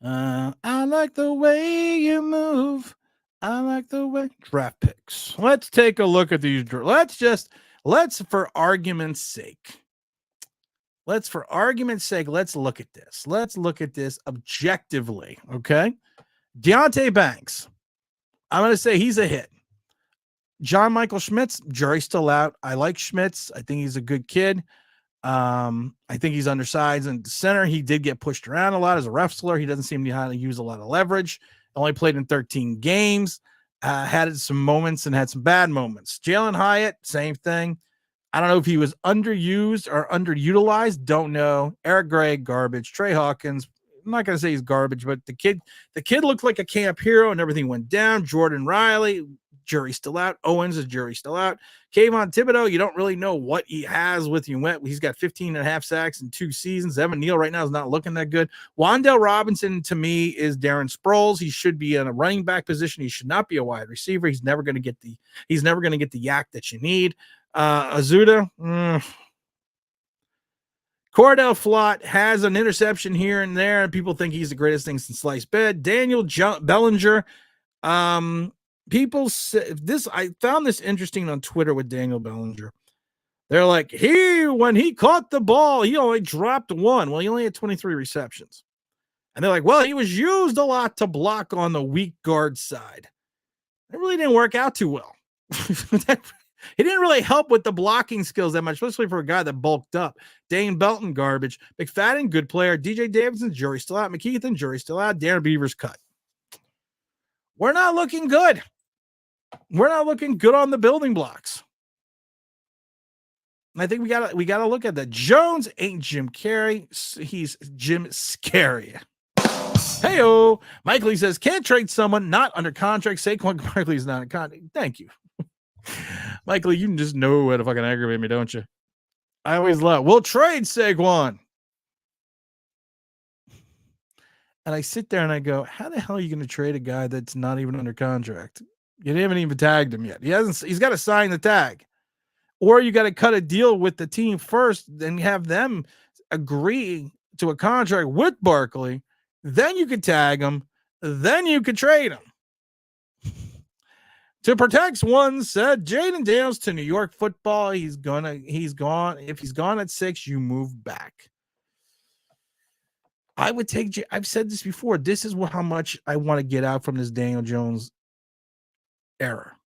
A: I like the way you move. I like the way draft picks. Let's take a look at these. Let's for argument's sake. Let's look at this. Let's look at this objectively. Okay. Deontay Banks. I'm going to say he's a hit. John Michael Schmitz, jury's still out. I like Schmitz. I think he's a good kid. I think he's undersized in the center. He did get pushed around a lot as a wrestler. He doesn't seem to know how to use a lot of leverage. Only played in 13 games. Had some moments and had some bad moments. Jalen Hyatt, same thing. I don't know if he was underused or underutilized. Don't know. Eric Gray, garbage. Trey Hawkins, I'm not going to say he's garbage, but the kid looked like a camp hero and everything went down. Jordan Riley, jury's still out. Owens is jury still out. Kayvon Thibodeau, you don't really know what he has with you. He's got 15 and a half sacks in 2 seasons. Evan Neal right now is not looking that good. Wan'Dale Robinson to me is Darren Sproles. He should be in a running back position. He should not be a wide receiver. He's never going to get the yak that you need. Azuda, Cordell Flott has an interception here and there, and people think he's the greatest thing since sliced bread. Daniel Bellinger, people say this. I found this interesting on Twitter with Daniel Bellinger. They're like, when he caught the ball, he only dropped 1. Well, he only had 23 receptions. And they're like, well, he was used a lot to block on the weak guard side. It really didn't work out too well. He didn't really help with the blocking skills that much, especially for a guy that bulked up. Dane Belton, garbage. McFadden, good player. DJ Davidson, jury still out. McKeithen, jury still out. Darren Beavers, cut. We're not looking good. We're not looking good on the building blocks. I think we gotta look at that. Jones ain't Jim Carrey. He's Jim Scary. Heyo, Mike Lee says can't trade someone not under contract. Saquon Barkley's not in contract. Thank you, Mike Lee. You can just know how to fucking aggravate me, don't you? I always love. We'll trade Saquon. And I sit there and I go, how the hell are you going to trade a guy that's not even under contract? You haven't even tagged him yet. He's got to sign the tag. Or you got to cut a deal with the team first, then have them agree to a contract with Barkley. Then you could tag him. Then you could trade him. To protect one said Jaden Daniels to New York football. He's gone. If he's gone at 6, you move back. I would take. I've said this before. This is how much I want to get out from this Daniel Jones era.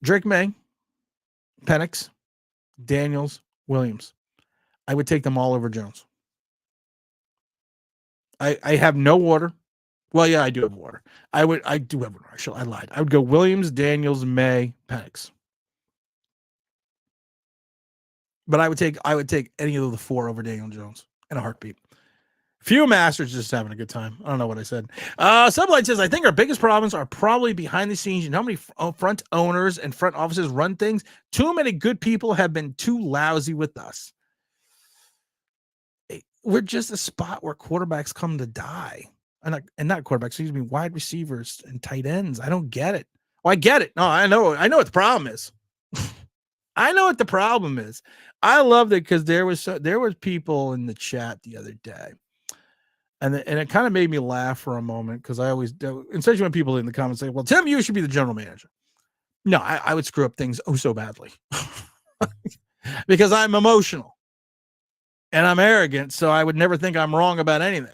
A: Drake May, Penix, Daniels, Williams. I would take them all over Jones. I have no order. Well, yeah, I do have order. I do have order. Actually, I lied. I would go Williams, Daniels, May, Penix. But I would take any of the 4 over Daniel Jones in a heartbeat. Few Masters just having a good time. I don't know what I said. Sublight says, I think our biggest problems are probably behind the scenes. You know how many front owners and front offices run things? Too many good people have been too lousy with us. We're just a spot where quarterbacks come to die. And not quarterbacks, excuse me, wide receivers and tight ends. I don't get it. Oh, I get it. No, I know what the problem is. I know what the problem is. I loved it because there was people in the chat the other day, and it kind of made me laugh for a moment because I always do, especially when people in the comments say, "Well, Tim, you should be the general manager." No, I would screw up things so badly because I'm emotional and I'm arrogant, so I would never think I'm wrong about anything.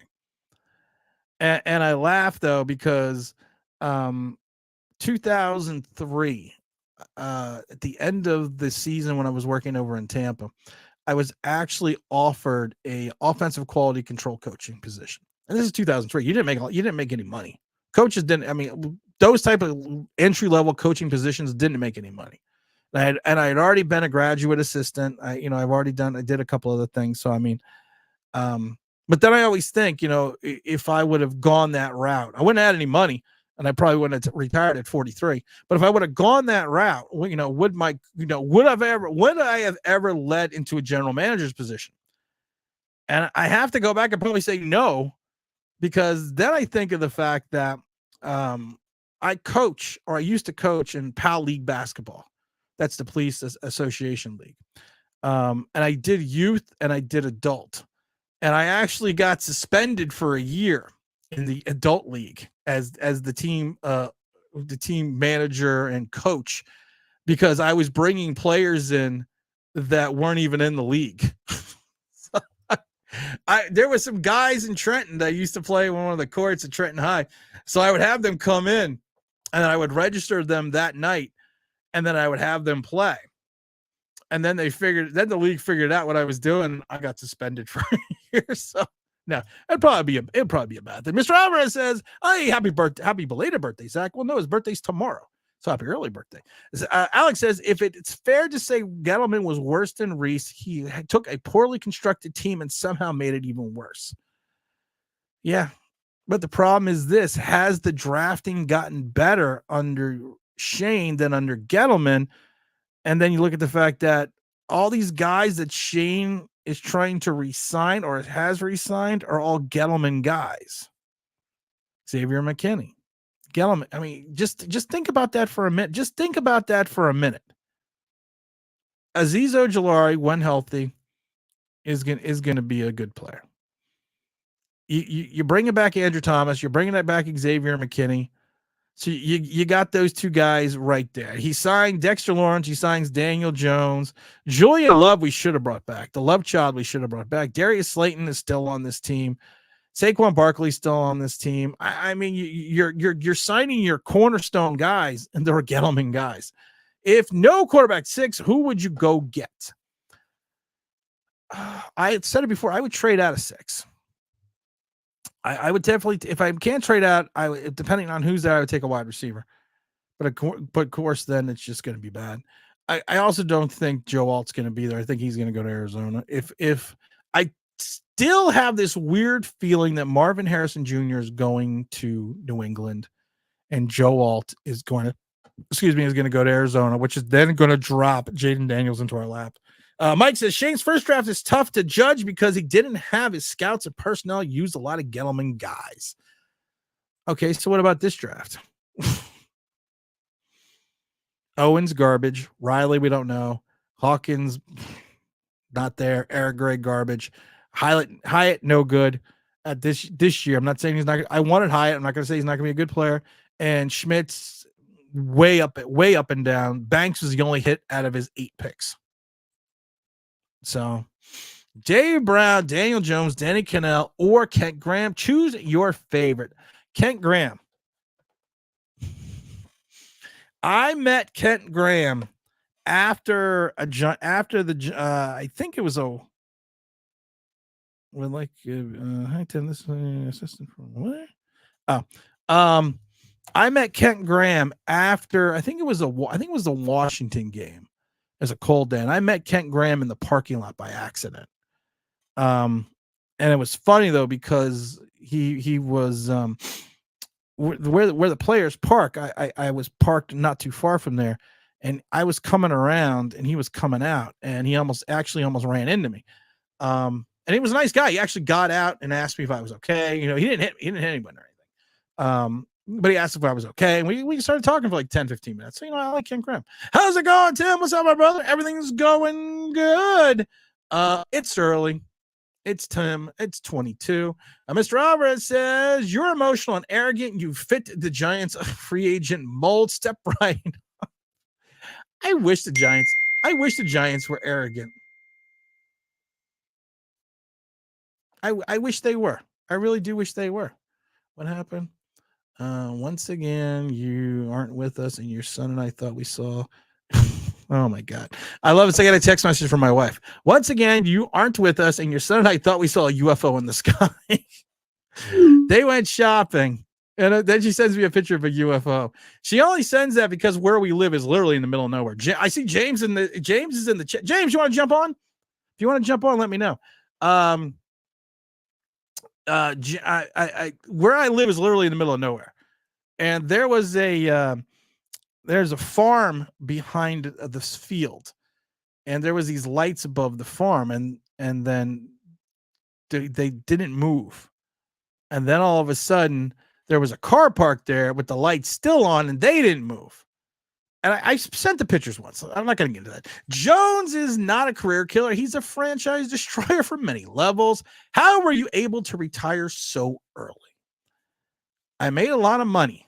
A: And I laugh though because 2003. At the end of the season when I was working over in Tampa, I was actually offered a offensive quality control coaching position. And this is 2003. You didn't make any money. Coaches didn't. I mean, those type of entry level coaching positions didn't make any money. And I had already been a graduate assistant. I did a couple other things. So I mean, but then I always think, if I would have gone that route, I wouldn't have had any money. And I probably wouldn't have retired at 43. But if I would have gone that route, would I have ever led into a general manager's position? And I have to go back and probably say no, because then I think of the fact that I used to coach in PAL League basketball. That's the Police Association League. And I did youth and I did adult. And I actually got suspended for a year in the adult league as the team manager and coach, because I was bringing players in that weren't even in the league. So there was some guys in Trenton that used to play one of the courts at Trenton High. So I would have them come in and I would register them that night and then I would have them play. And then the league figured out what I was doing. I got suspended for a year. So no, it'd probably be a bad thing. Mr. Alvarez says, "Hey, happy belated birthday, Zach." Well, no, his birthday's tomorrow, so happy early birthday. Alex says, "If it's fair to say Gettleman was worse than Reese, he took a poorly constructed team and somehow made it even worse." Yeah, but the problem is this: has the drafting gotten better under Shane than under Gettleman? And then you look at the fact that all these guys that Shane is trying to re-sign or has re-signed are all Gettleman guys. Xavier McKinney, Gettleman. I mean, just think about that for a minute. Just think about that for a minute. Azeez Ojulari, when healthy, is going to be a good player. You're bringing back Andrew Thomas. You're bringing back Xavier McKinney. So you got those two guys right there. He signed Dexter Lawrence. He signs Daniel Jones. Julian Love we should have brought back. The Love child we should have brought back. Darius Slayton is still on this team. Saquon Barkley's still on this team. I mean, you're signing your cornerstone guys, and they're Gettleman guys. If no quarterback 6, who would you go get? I had said it before. I would trade out of 6. I would definitely, if I can't trade out, depending on who's there, I would take a wide receiver. But of course, then it's just going to be bad. I also don't think Joe Alt's going to be there. I think he's going to go to Arizona. If I still have this weird feeling that Marvin Harrison Jr. is going to New England, and Joe Alt is going to go to Arizona, which is then going to drop Jaden Daniels into our lap. Mike says Shane's first draft is tough to judge because he didn't have his scouts and personnel use a lot of Gettleman guys. Okay, so what about this draft? Owens, garbage. Riley, we don't know. Hawkins, not there. Eric Gray, garbage. Hyatt, no good at this year. I'm not saying he's not. I wanted Hyatt. I'm not going to say he's not going to be a good player. And Schmidt's way up and down. Banks was the only hit out of his 8 picks. So, Dave Brown, Daniel Jones, Danny Cannell, or Kent Graham. Choose your favorite. Kent Graham. I met Kent Graham after the I think it was hi Tim, this assistant from where? I met Kent Graham after I think it was the Washington game. It was a cold day, and I met Kent Graham in the parking lot by accident. And it was funny though because he was where the players park. I was parked not too far from there, and I was coming around and he was coming out, and he almost ran into me. And he was a nice guy. He actually got out and asked me if I was okay. You know, he didn't hit anyone or anything. But he asked if I was okay, and we started talking for like 10-15 minutes. So, you know, I like Ken Graham. How's it going, Tim? What's up, my brother? Everything's going good. It's early. It's Tim. It's 22. Mr. Alvarez says, you're emotional and arrogant. You fit the Giants free agent mold. Step right. I wish the Giants were arrogant. I wish they were. I really do wish they were. What happened? Once again, you aren't with us, and your son and I thought we saw. Oh my God. I love it. So I got a text message from my wife. Once again, you aren't with us, and your son and I thought we saw a UFO in the sky. They went shopping, and then she sends me a picture of a UFO. She only sends that because where we live is literally in the middle of nowhere. I see James is in the chat. James, you want to jump on? If you want to jump on, let me know. Where I live is literally in the middle of nowhere, and there was there's a farm behind this field, and there was these lights above the farm, and then they didn't move, and then all of a sudden there was a car parked there with the lights still on, and they didn't move. And I sent the pictures once. I'm not going to get into that. Jones is not a career killer. He's a franchise destroyer for many levels. How were you able to retire so early? I made a lot of money.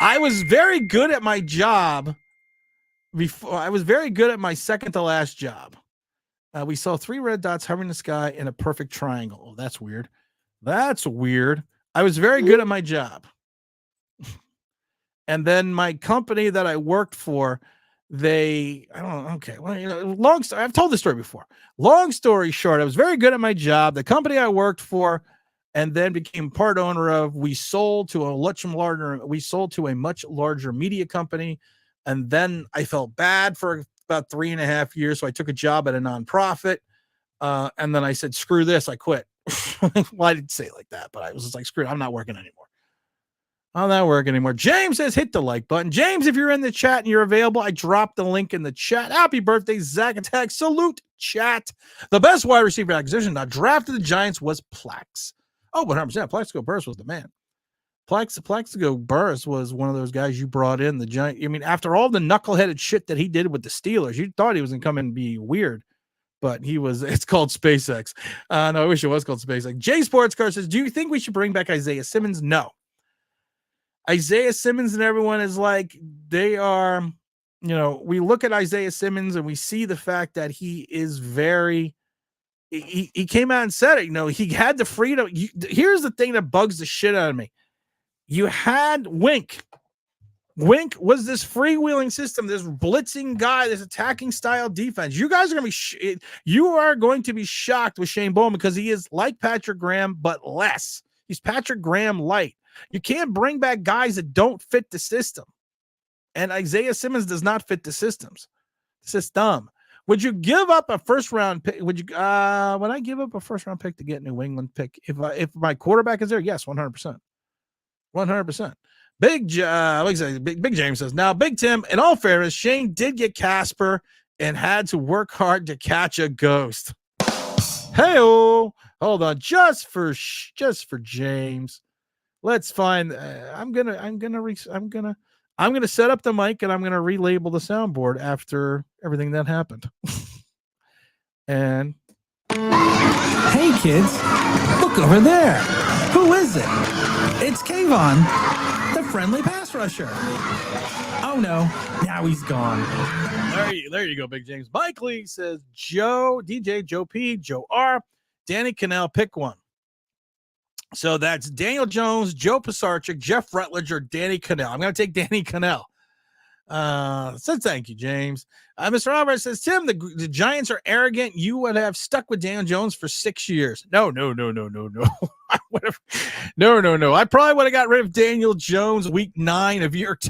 A: I was very good at my job. I was very good at my second to last job. We saw 3 red dots hovering in the sky in a perfect triangle. Oh, that's weird. That's weird. I was very good at my job. And then my company that I worked for, I've told this story before. Long story short, I was very good at my job. The company I worked for and then became part owner of, we sold to a much larger media company. And then I felt bad for about 3.5 years. So I took a job at a nonprofit. And then I said, screw this. I quit. Well, I didn't say it like that, but I was just like, screw it. I'm not working anymore. I'm not working anymore. James says, hit the like button. James, if you're in the chat and you're available, I dropped the link in the chat. Happy birthday, Zach Attack. Salute, chat. The best wide receiver acquisition that drafted the Giants was Plax. Oh, 100%. Plaxico Burress was the man. Plaxico Burress was one of those guys you brought in. The Giant. I mean, after all the knuckleheaded shit that he did with the Steelers, you thought he was going to come in and be weird. But it's called SpaceX. No, I wish it was called SpaceX. Jay Sports Car says, do you think we should bring back Isaiah Simmons? No. Isaiah Simmons and everyone is like, they are, we look at Isaiah Simmons and we see the fact that he is he came out and said it, he had the freedom. Here's the thing that bugs the shit out of me. You had Wink. Wink was this freewheeling system, this blitzing guy, this attacking style defense. You guys are going to be shocked with Shane Bowman because he is like Patrick Graham, but less. He's Patrick Graham light. You can't bring back guys that don't fit the system. And Isaiah Simmons does not fit the system. Would you give up a first round pick? Would I give up a first round pick to get New England pick? If my quarterback is there, yes, 100%. 100%. Big James says, now, Big Tim, in all fairness, Shane did get Casper and had to work hard to catch a ghost. Hey-oh, hold on, just for James. Let's find. I'm gonna set up the mic and I'm gonna relabel the soundboard after everything that happened. And
D: Hey kids, look over there. Who is it? It's Kayvon, the friendly pass rusher. Oh no, now he's gone.
A: there you go, Big James. Mike Lee says Joe, DJ, Joe P, Joe R, Danny Cannell, pick one. So that's Daniel Jones, Joe Pisarcik, Jeff Rutledge, or Danny Cannell. I'm going to take Danny Cannell. So thank you, James. Mr. Roberts says, Tim, the Giants are arrogant. You would have stuck with Daniel Jones for 6 years. No. I would have. No. I probably would have got rid of Daniel Jones week 9 of year 2.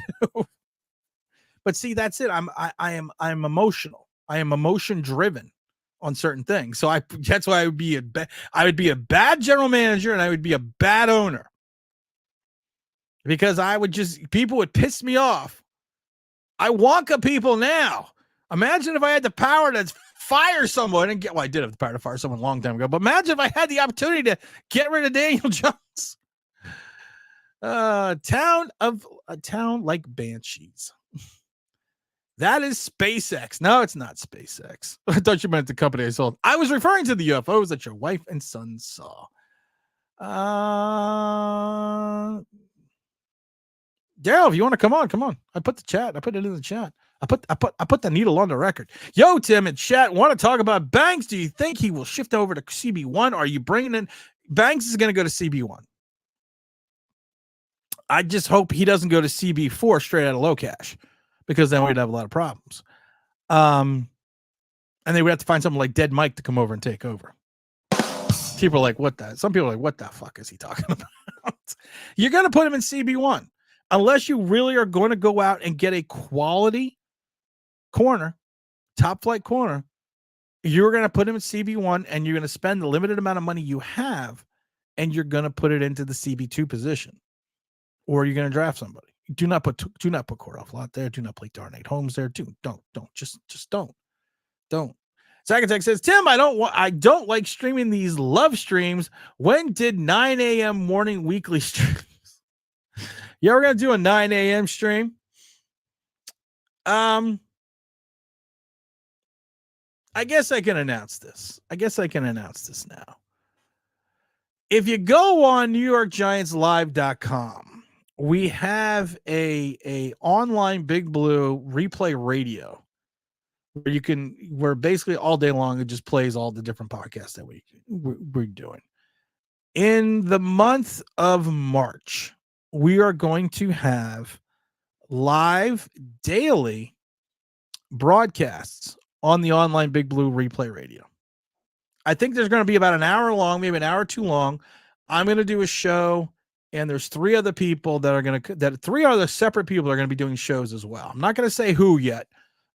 A: But see, that's it. I'm emotional. I am emotion driven on certain things. So that's why I would be a bad general manager and I would be a bad owner. Because people would piss me off. I Wonka people now. Imagine if I had the power to fire someone and I did have the power to fire someone a long time ago, but imagine if I had the opportunity to get rid of Daniel Jones. A town like Banshees. That is SpaceX. No, it's not SpaceX. I thought you meant the company I sold. I was referring to the UFOs that your wife and son saw. Daryl, if you want to come on. I put it in the chat. I put the needle on the record. Yo, Tim in chat, want to talk about Banks? Do you think he will shift over to CB1? Are you bringing in Banks? Is going to go to CB1. I just hope he doesn't go to CB4 straight out of low cash, because then we'd have a lot of problems. And they would have to find something like Dead Mike to come over and take over. People are like, some people are like, what the fuck is he talking about? You're going to put him in CB1 unless you really are going to go out and get a quality corner, top flight corner. You're going to put him in CB1 and you're going to spend the limited amount of money you have and you're going to put it into the CB2 position, or you're going to draft somebody. Do not put Cordell Flott there. Do not play Darnate Holmes there. Don't. Just don't. Zacatech says, Tim, I don't like streaming these love streams. When did 9 a.m. morning weekly streams? Yeah, we're gonna do a 9 a.m. stream. I guess I can announce this. Now. If you go on NewYorkGiantsLive.com, we have a online Big Blue replay radio where basically all day long it just plays all the different podcasts that we're doing. In the month of March, we are going to have live daily broadcasts on the online Big Blue replay radio. I think there's going to be about an hour long, maybe an hour too long. I'm going to do a show, and there's three other separate people that are going to be doing shows as well. I'm not going to say who yet,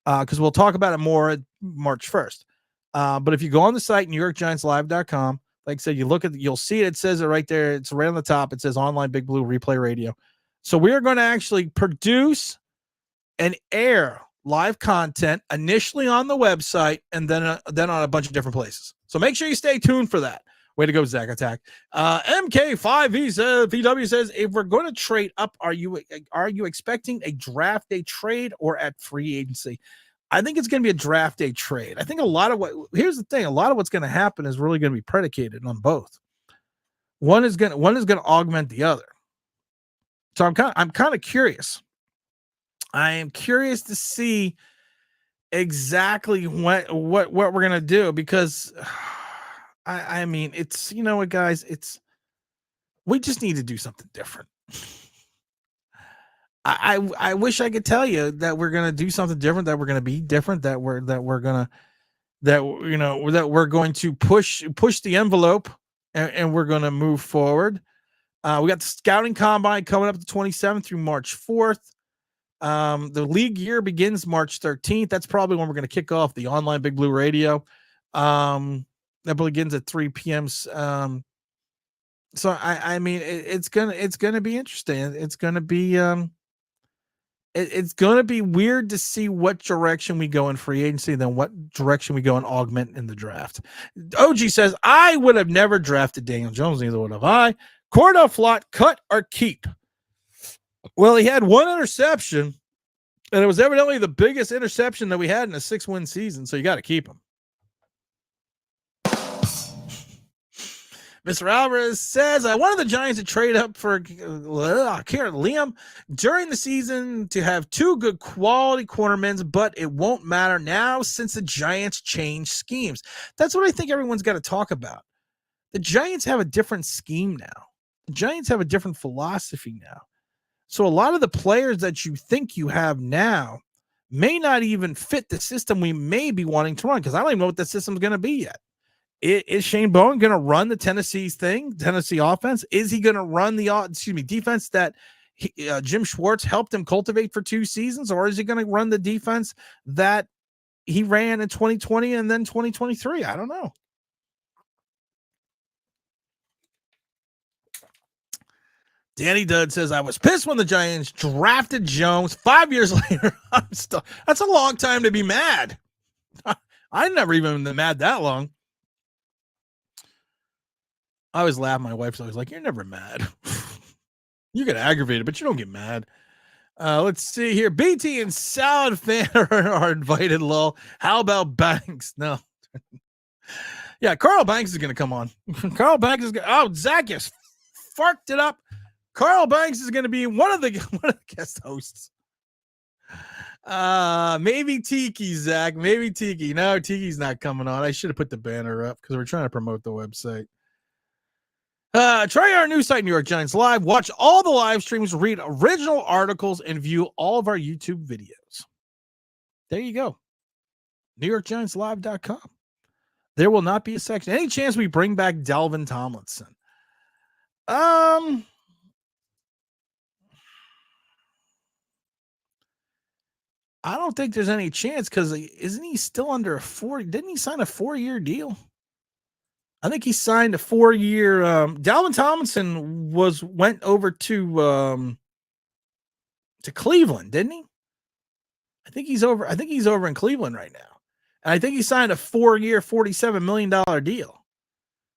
A: because we'll talk about it more March 1st. But if you go on the site, NewYorkGiantsLive.com, like I said, you'll see it. It says it right there. It's right on the top. It says online Big Blue replay radio. So we are going to actually produce and air live content initially on the website and then on a bunch of different places. So make sure you stay tuned for that. Way to go, Zach Attack. MK5VW says, if we're going to trade up, are you expecting a draft day trade or at free agency? I think it's going to be a draft day trade. I think here's the thing. A lot of what's going to happen is really going to be predicated on both. One is going to augment the other. So I'm kind of curious. I am curious to see exactly what we're going to do, because I mean, it's, you know what, guys, we just need to do something different. I wish I could tell you that we're going to do something different, that we're going to be different, that we're going to push the envelope and we're going to move forward. We got the scouting combine coming up the 27th through March 4th. The league year begins March 13th. That's probably when we're going to kick off the online Big Blue Radio. That begins at 3 p.m. So I mean, it's gonna be interesting. It's gonna be it's gonna be weird to see what direction we go in free agency, then what direction we go in augment in the draft. OG says I would have never drafted Daniel Jones, neither would have I. Cordell Flott, cut or keep. Well, he had one interception, and it was evidently the biggest interception that we had in a 6-win season, so you got to keep him. Mr. Alvarez says, I wanted the Giants to trade up for Liam during the season to have 2 good quality cornermen, but it won't matter now since the Giants changed schemes. That's what I think everyone's got to talk about. The Giants have a different scheme now. The Giants have a different philosophy now. So a lot of the players that you think you have now may not even fit the system we may be wanting to run, because I don't even know what the system's going to be yet. Is Shane Bowen going to run the Tennessee offense? Is he going to run the defense that Jim Schwartz helped him cultivate for 2 seasons? Or is he going to run the defense that he ran in 2020 and then 2023? I don't know. Danny Dudd says, I was pissed when the Giants drafted Jones. 5 years later, that's a long time to be mad. I never even been mad that long. I always laugh. My wife's always like, you're never mad. You get aggravated, but you don't get mad. Let's see here. BT and Salad Fan are invited, lol. How about Banks? No. Yeah, Carl Banks is going to come on. Carl Banks is going to... Oh, Zach just farked it up. Carl Banks is going to be one of the guest hosts. Maybe Tiki, Zach. Maybe Tiki. No, Tiki's not coming on. I should have put the banner up because we're trying to promote the website. Try our new site, New York Giants Live. Watch all the live streams, read original articles, and view all of our YouTube videos. There you go. NewYorkGiantsLive.com. There will not be a section. Any chance we bring back Dalvin Tomlinson? I don't think there's any chance because isn't he still under didn't he sign a 4-year deal? I think he signed a 4-year. Dalvin Tomlinson went over to Cleveland, didn't he? I think he's over in Cleveland right now. And I think he signed a 4-year, $47 million deal.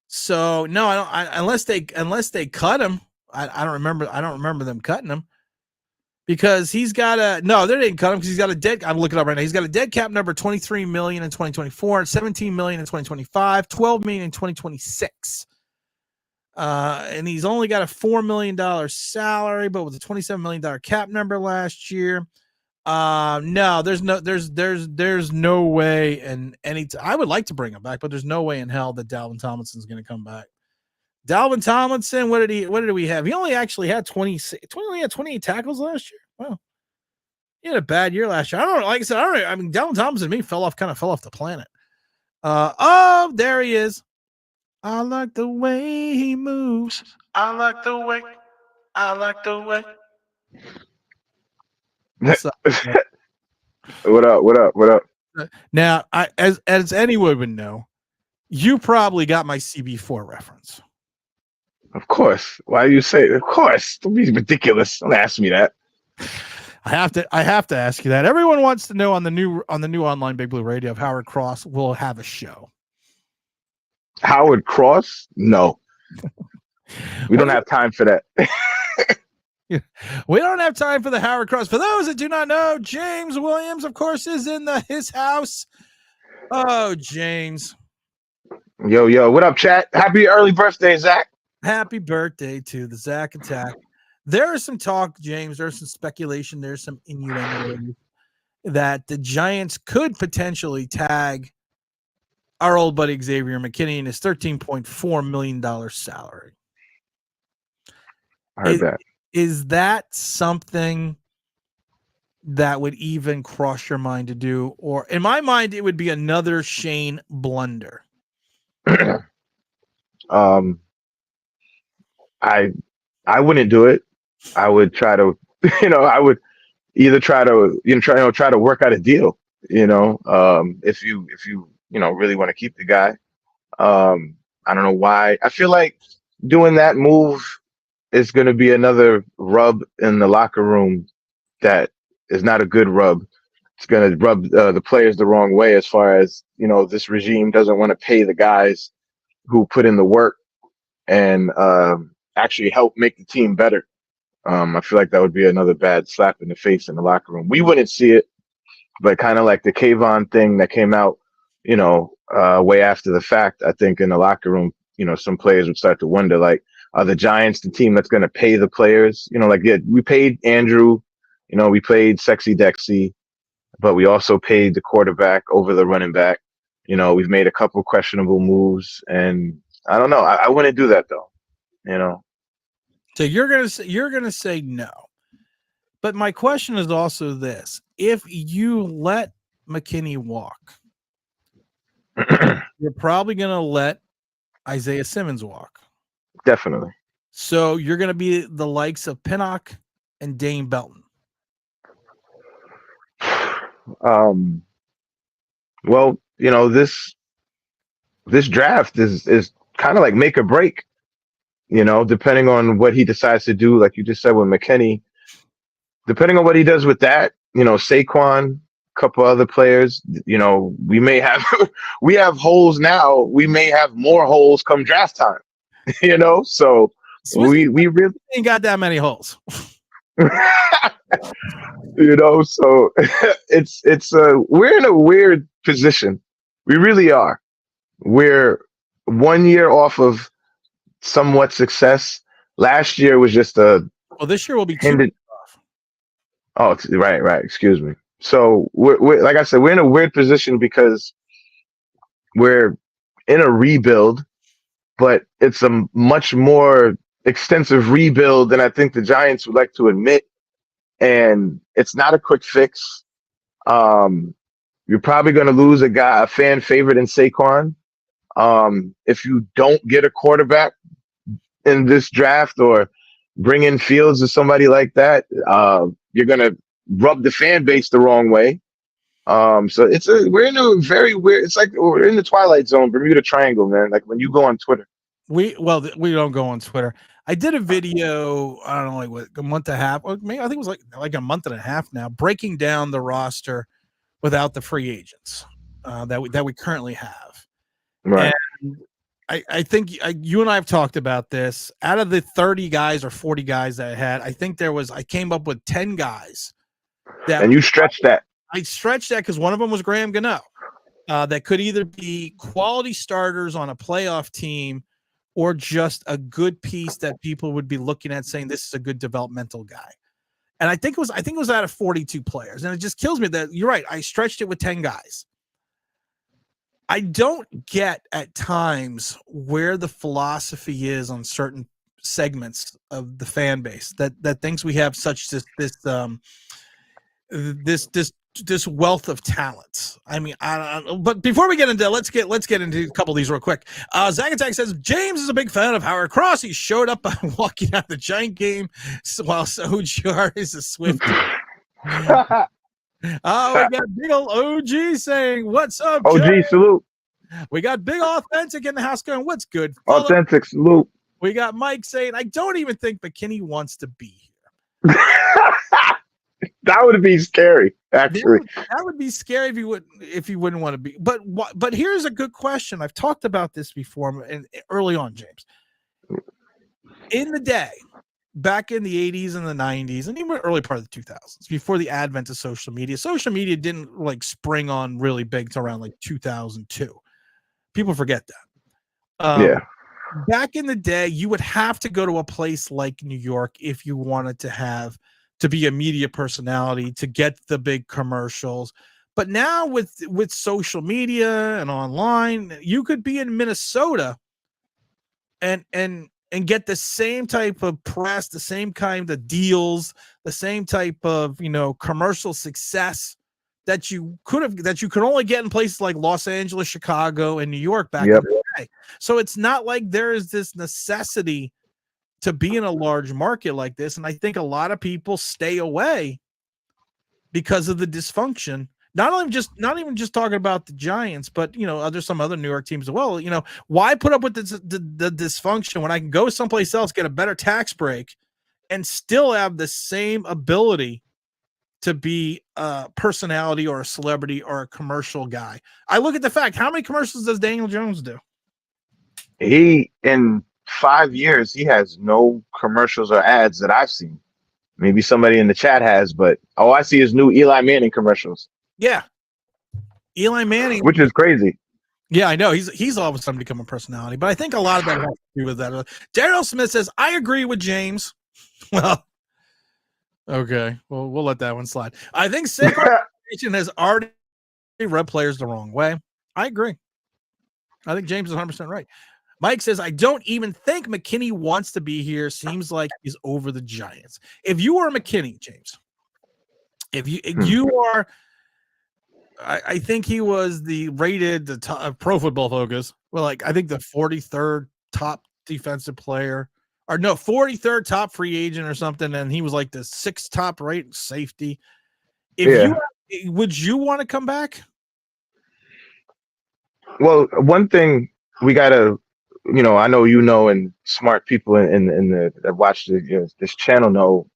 A: So no, I don't. Unless they cut him, I don't remember. I don't remember them cutting him because he's got they didn't cut him because he's got a dead. I'm looking up right now. He's got a dead cap number $23 million in 2024, $17 million in 2025, $12 million in 2026. And he's only got a $4 million salary, but with a $27 million cap number last year. No, there's no way in I would like to bring him back, but there's no way in hell that Dalvin Tomlinson's going to come back. Dalvin Tomlinson, what did we have? He only actually had 28 tackles last year. Wow. He had a bad year last year. I mean, Dalvin Tomlinson to me fell off the planet. There he is. I like the way he moves. I like the way.
G: What up?
A: Now, as anyone would know, you probably got my CB4 reference.
G: Of course. Why do you say? Of course. Don't be ridiculous. Don't ask me that.
A: I have to ask you that. Everyone wants to know on the new online Big Blue Radio if Howard Cross will have a show.
G: Howard Cross? No. We don't have time for that.
A: We don't have time for the Howard Cross. For those that do not know, James Williams, of course, is in his house. Oh, James.
G: Yo, what up, chat? Happy early birthday, Zach.
A: Happy birthday to the Zach Attack. There is some talk, James. There's some speculation. There's some innuendo that the Giants could potentially tag our old buddy Xavier McKinney in his $13.4 million salary.
G: I heard that.
A: Is that something that would even cross your mind to do? Or in my mind, it would be another Shane blunder.
G: I I wouldn't do it. I would try to, I would either try to, try to work out a deal. If you really want to keep the guy. I don't know why. I feel like doing that move is going to be another rub in the locker room that is not a good rub. It's going to rub the players the wrong way as far as, this regime doesn't want to pay the guys who put in the work and actually help make the team better. I feel like that would be another bad slap in the face in the locker room. We wouldn't see it, but kind of like the Kayvon thing that came out, way after the fact, I think in the locker room, some players would start to wonder, like, are the Giants the team that's going to pay the players? Yeah, we paid Andrew, we paid Sexy Dexy, but we also paid the quarterback over the running back. We've made a couple questionable moves, and I don't know. I wouldn't do that though.
A: So you're gonna say no. But my question is also this: if you let McKinney walk, you're probably gonna let Isaiah Simmons walk.
G: Definitely.
A: So you're gonna be the likes of Pinnock and Dane Belton.
G: Well, this draft is kind of like make or break, depending on what he decides to do. Like you just said with McKinney, depending on what he does with that, Saquon, a couple other players, we may have we have holes now. We may have more holes come draft time, So we really
A: ain't got that many holes.
G: So it's we're in a weird position. We really are. We're 1 year off of somewhat success. Last year was just
A: well, this year will be 2 years off.
G: Oh, right. Excuse me. So we're like I said, we're in a weird position because we're in a rebuild, but it's a much more extensive rebuild than I think the Giants would like to admit. And it's not a quick fix. You're probably going to lose a fan favorite in Saquon. If you don't get a quarterback in this draft or bring in Fields or somebody like that, you're going to rub the fan base the wrong way. So we're in a very weird. It's like we're in the Twilight Zone, Bermuda Triangle, man. Like when you go on Twitter.
A: We don't go on Twitter. I did a video, I don't know, like a month and a half, or maybe I think it was like a month and a half now, breaking down the roster without the free agents that we currently have.
G: Right.
A: And I think you and I have talked about this. Out of the 30 guys or 40 guys that I had, I think I came up with 10 guys.
G: And you stretched that.
A: I stretched that because one of them was Graham Gano. That could either be quality starters on a playoff team or just a good piece that people would be looking at saying this is a good developmental guy. And I think it was out of 42 players. And it just kills me that you're right. I stretched it with 10 guys. I don't get at times where the philosophy is on certain segments of the fan base that thinks we have such this wealth of talent. I mean, I don't know. But before we get into let's get into a couple of these real quick. Zach Attack says James is a big fan of Howard Cross. He showed up walking out the Giant game while OGR is a Swift. We got big old OG saying, "What's up,
G: OG?
A: James?"
G: Salute.
A: We got Big Authentic in the house going, "What's good,
G: fella?" Authentic salute.
A: We got Mike saying, "I don't even think McKinney wants to be here."
G: That would be scary, actually.
A: That would be scary if you wouldn't want to be. But here's a good question. I've talked about this before and early on, James. In the day, back in the 80s and the 90s, and even early part of the 2000s, before the advent of social media didn't like spring on really big till around like 2002. People forget that.
G: Yeah.
A: Back in the day, you would have to go to a place like New York if you wanted to be a media personality, to get the big commercials. But now with social media and online, you could be in Minnesota and get the same type of press, the same kind of deals, the same type of, commercial success that you could only get in places like Los Angeles, Chicago, and New York back in the day. So it's not like there is this necessity to be in a large market like this. And I think a lot of people stay away because of the dysfunction. Not even just talking about the Giants, but there's some other New York teams as well. Why put up with the dysfunction when I can go someplace else, get a better tax break, and still have the same ability to be a personality or a celebrity or a commercial guy? I look at the fact, how many commercials does Daniel Jones do?
G: He, in 5 years, he has no commercials or ads that I've seen. Maybe somebody in the chat has, but all I see is new Eli Manning commercials.
A: Yeah. Eli Manning.
G: Which is crazy.
A: Yeah, I know. He's all of a sudden become a personality, but I think a lot of that has to do with that. Daryl Smith says, I agree with James. Well, okay. Well, we'll let that one slide. I think Saquon has already rubbed players the wrong way. I agree. I think James is 100% right. Mike says, I don't even think McKinney wants to be here. Seems like he's over the Giants. If you are McKinney, James, if you are, I think he was rated the top Pro Football Focus. Well, I think the 43rd top defensive player, or no, 43rd top free agent or something. And he was like the 6th top rated safety. Would you want to come back?
G: Well, one thing we gotta, I know and smart people in the that watch this channel know.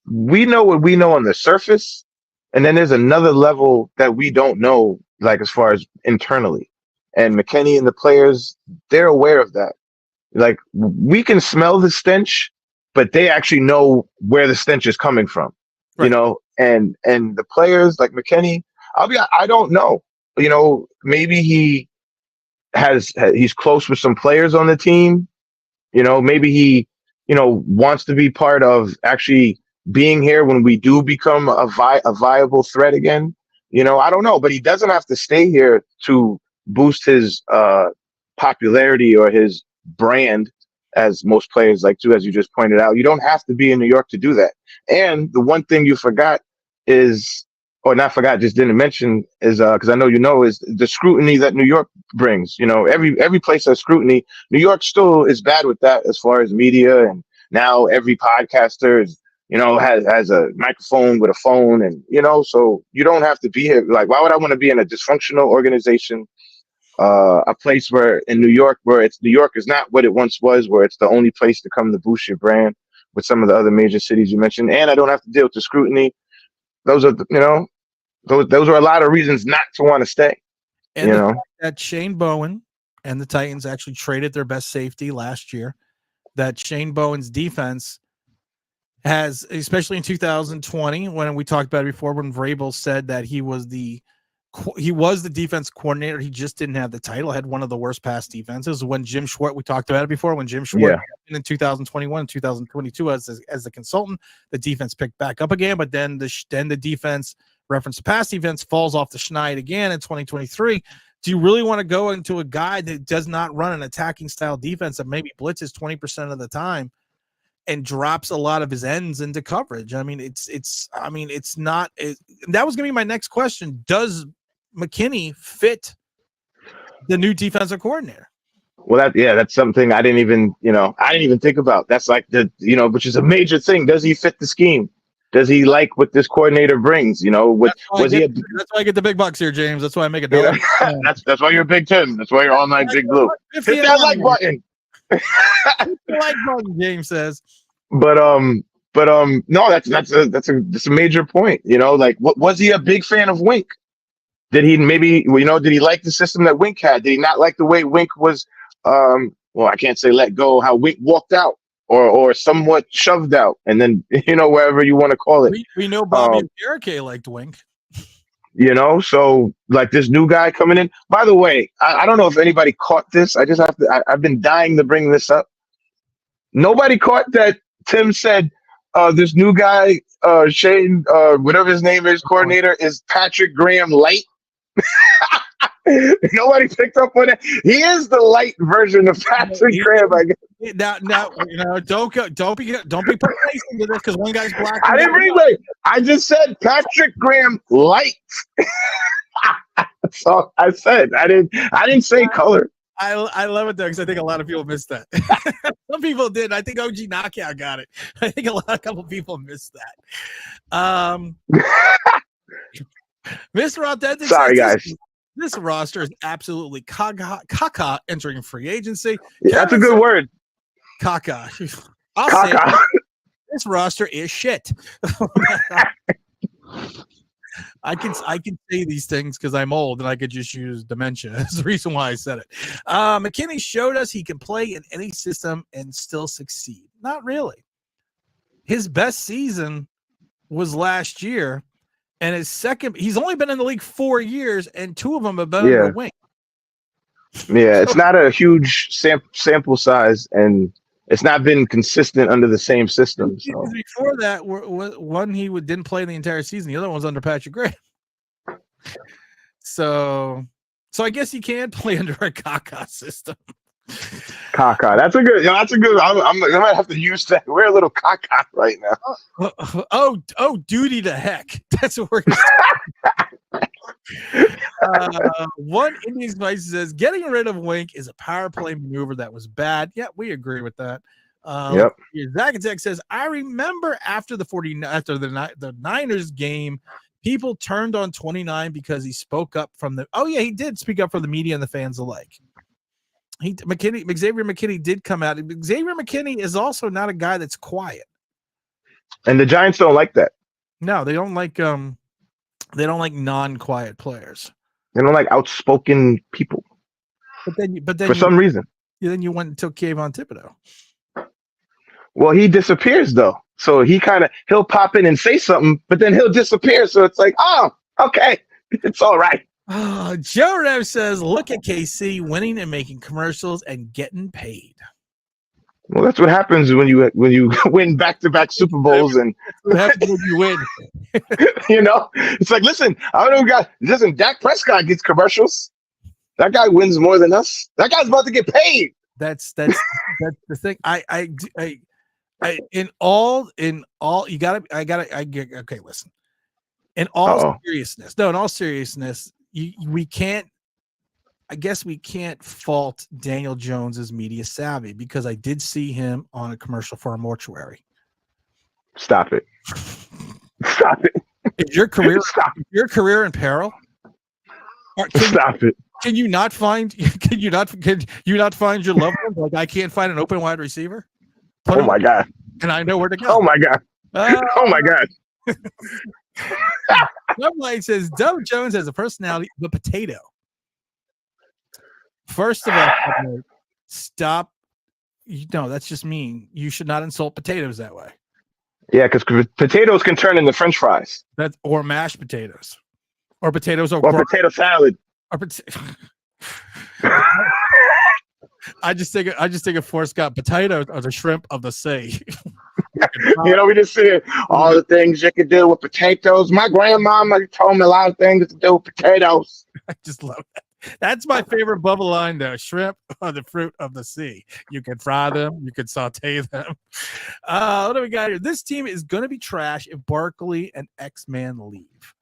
G: We know what we know on the surface, and then there's another level that we don't know, like as far as internally. And McKinney and the players, they're aware of that. Like, we can smell the stench, but they actually know where the stench is coming from. Right. And the players like McKinney, I don't know. Maybe he's close with some players on the team. Maybe he, wants to be part of actually being here when we do become a viable threat again. I don't know, but he doesn't have to stay here to boost his popularity or his brand, as most players like to, as you just pointed out. You don't have to be in New York to do that. And the one thing you forgot is, or not forgot, just didn't mention, is because I know is the scrutiny that New York brings. Every place has scrutiny. New York still is bad with that as far as media, and now every podcaster is, has a microphone with a phone, and so you don't have to be here. Like, why would I want to be in a dysfunctional organization, a place where in New York, where New York is not what it once was, where it's the only place to come to boost your brand with some of the other major cities you mentioned, and I don't have to deal with the scrutiny. Those are those are a lot of reasons not to want to stay.
A: And the fact that Shane Bowen and the Titans actually traded their best safety last year, that Shane Bowen's defense has, especially in 2020, when we talked about it before, when Vrabel said that he was the defense coordinator, he just didn't have the title, had one of the worst pass defenses. When Jim Schwartz, we talked about it before, when Jim Schwartz in 2021, 2022 as the consultant, the defense picked back up again, but then the defense, reference to pass defense, falls off the schneid again in 2023. Do you really want to go into a guy that does not run an attacking style defense that maybe blitzes 20% of the time and drops a lot of his ends into coverage? I mean, it's not. That was going to be my next question. Does McKinney fit the new defensive coordinator?
G: Well, that's something I didn't even think about. That's like which is a major thing. Does he fit the scheme? Does he like what this coordinator brings?
A: That's why I get the big bucks here, James. That's why I make a dollar.
G: That's why you're Big Tim. That's why you're all night Big Blue. Hit that like button.
A: Hit the like button, James says.
G: But no, that's a major point. Like, what was he a big fan of Wink? Did he did he like the system that Wink had? Did he not like the way Wink was? Well, I can't say let go. How Wink walked out. Or somewhat shoved out, and then wherever you want to call it.
A: We know Bobby Okereke liked Wink.
G: So like this new guy coming in. By the way, I don't know if anybody caught this. I've been dying to bring this up. Nobody caught that Tim said this new guy, Shane, whatever his name is, coordinator, is Patrick Graham light. Nobody picked up on it. He is the light version of Patrick Graham, I guess.
A: Now, don't be putting face into this because one guy's black.
G: I didn't bring light. I just said Patrick Graham light. That's all I said. I didn't say color.
A: I love it though because I think a lot of people missed that. Some people did. I think OG Knockout got it. I think a couple people missed that. Mr. Authentic.
G: Sorry,
A: says,
G: guys.
A: This roster is absolutely caca entering free agency.
G: Yeah, that's a
A: Kevin
G: good word.
A: Caca. I'll say it.
G: Caca.
A: This roster is shit. I can say these things because I'm old and I could just use dementia. That's the reason why I said it. McKinney showed us he can play in any system and still succeed. Not really. His best season was last year, and his second. He's only been in the league 4 years, and 2 of them have been on the wing.
G: Yeah, it's not a huge sample size, and it's not been consistent under the same system. So
A: before that, one didn't play the entire season. The other one was under Patrick Gray. So I guess he can play under a Kaká system.
G: Kaká, that's a good. I might have to use that. We're a little Kaká right now.
A: Oh, duty to heck. That's what we're going to one Indian Spice says getting rid of Wink is a power play maneuver that was bad. Yeah, we agree with that.
G: Yep.
A: Zach Attack says, I remember after the Niners game, people turned on 29 because he spoke up he did speak up for the media and the fans alike. Xavier McKinney did come out. Xavier McKinney is also not a guy that's quiet. And
G: the Giants don't like that.
A: No, they don't like non-quiet players.
G: They don't like outspoken people.
A: But then
G: for some reason.
A: Then you went and took Kayvon Thibodeau.
G: Well, he disappears though. So he'll pop in and say something, but then he'll disappear. So it's like, oh, okay. It's all right.
A: Joe Rev says, look at KC winning and making commercials and getting paid.
G: Well, that's what happens when you win back-to-back Super Bowls and
A: what happens when you win.
G: It's like, listen, I don't know, Dak Prescott gets commercials. That guy wins more than us. That guy's about to get paid.
A: That's the thing. Okay, listen. In all seriousness, we can't fault Daniel Jones's media savvy because I did see him on a commercial for a mortuary.
G: Stop it. Stop it.
A: Is your career in peril?
G: Stop it.
A: Can you not find your loved one? Like, I can't find an open wide receiver.
G: Oh my God.
A: And I know where to go.
G: Oh my God. Oh my God.
A: Somebody says Doug Jones has a personality, the potato. First of all, stop. No, that's just mean. You should not insult potatoes that way.
G: Yeah, because potatoes can turn into French fries.
A: Or mashed potatoes, or potatoes,
G: or potato salad.
A: I just think of Forrest Gump. Potatoes are the shrimp of the sea.
G: We just see all the things you could do with potatoes. My grandmama told me a lot of things to do with potatoes.
A: I just love that. That's my favorite bubble line, though. Shrimp are the fruit of the sea. You can fry them. You can saute them. What do we got here? This team is going to be trash if Barkley and X-Man leave.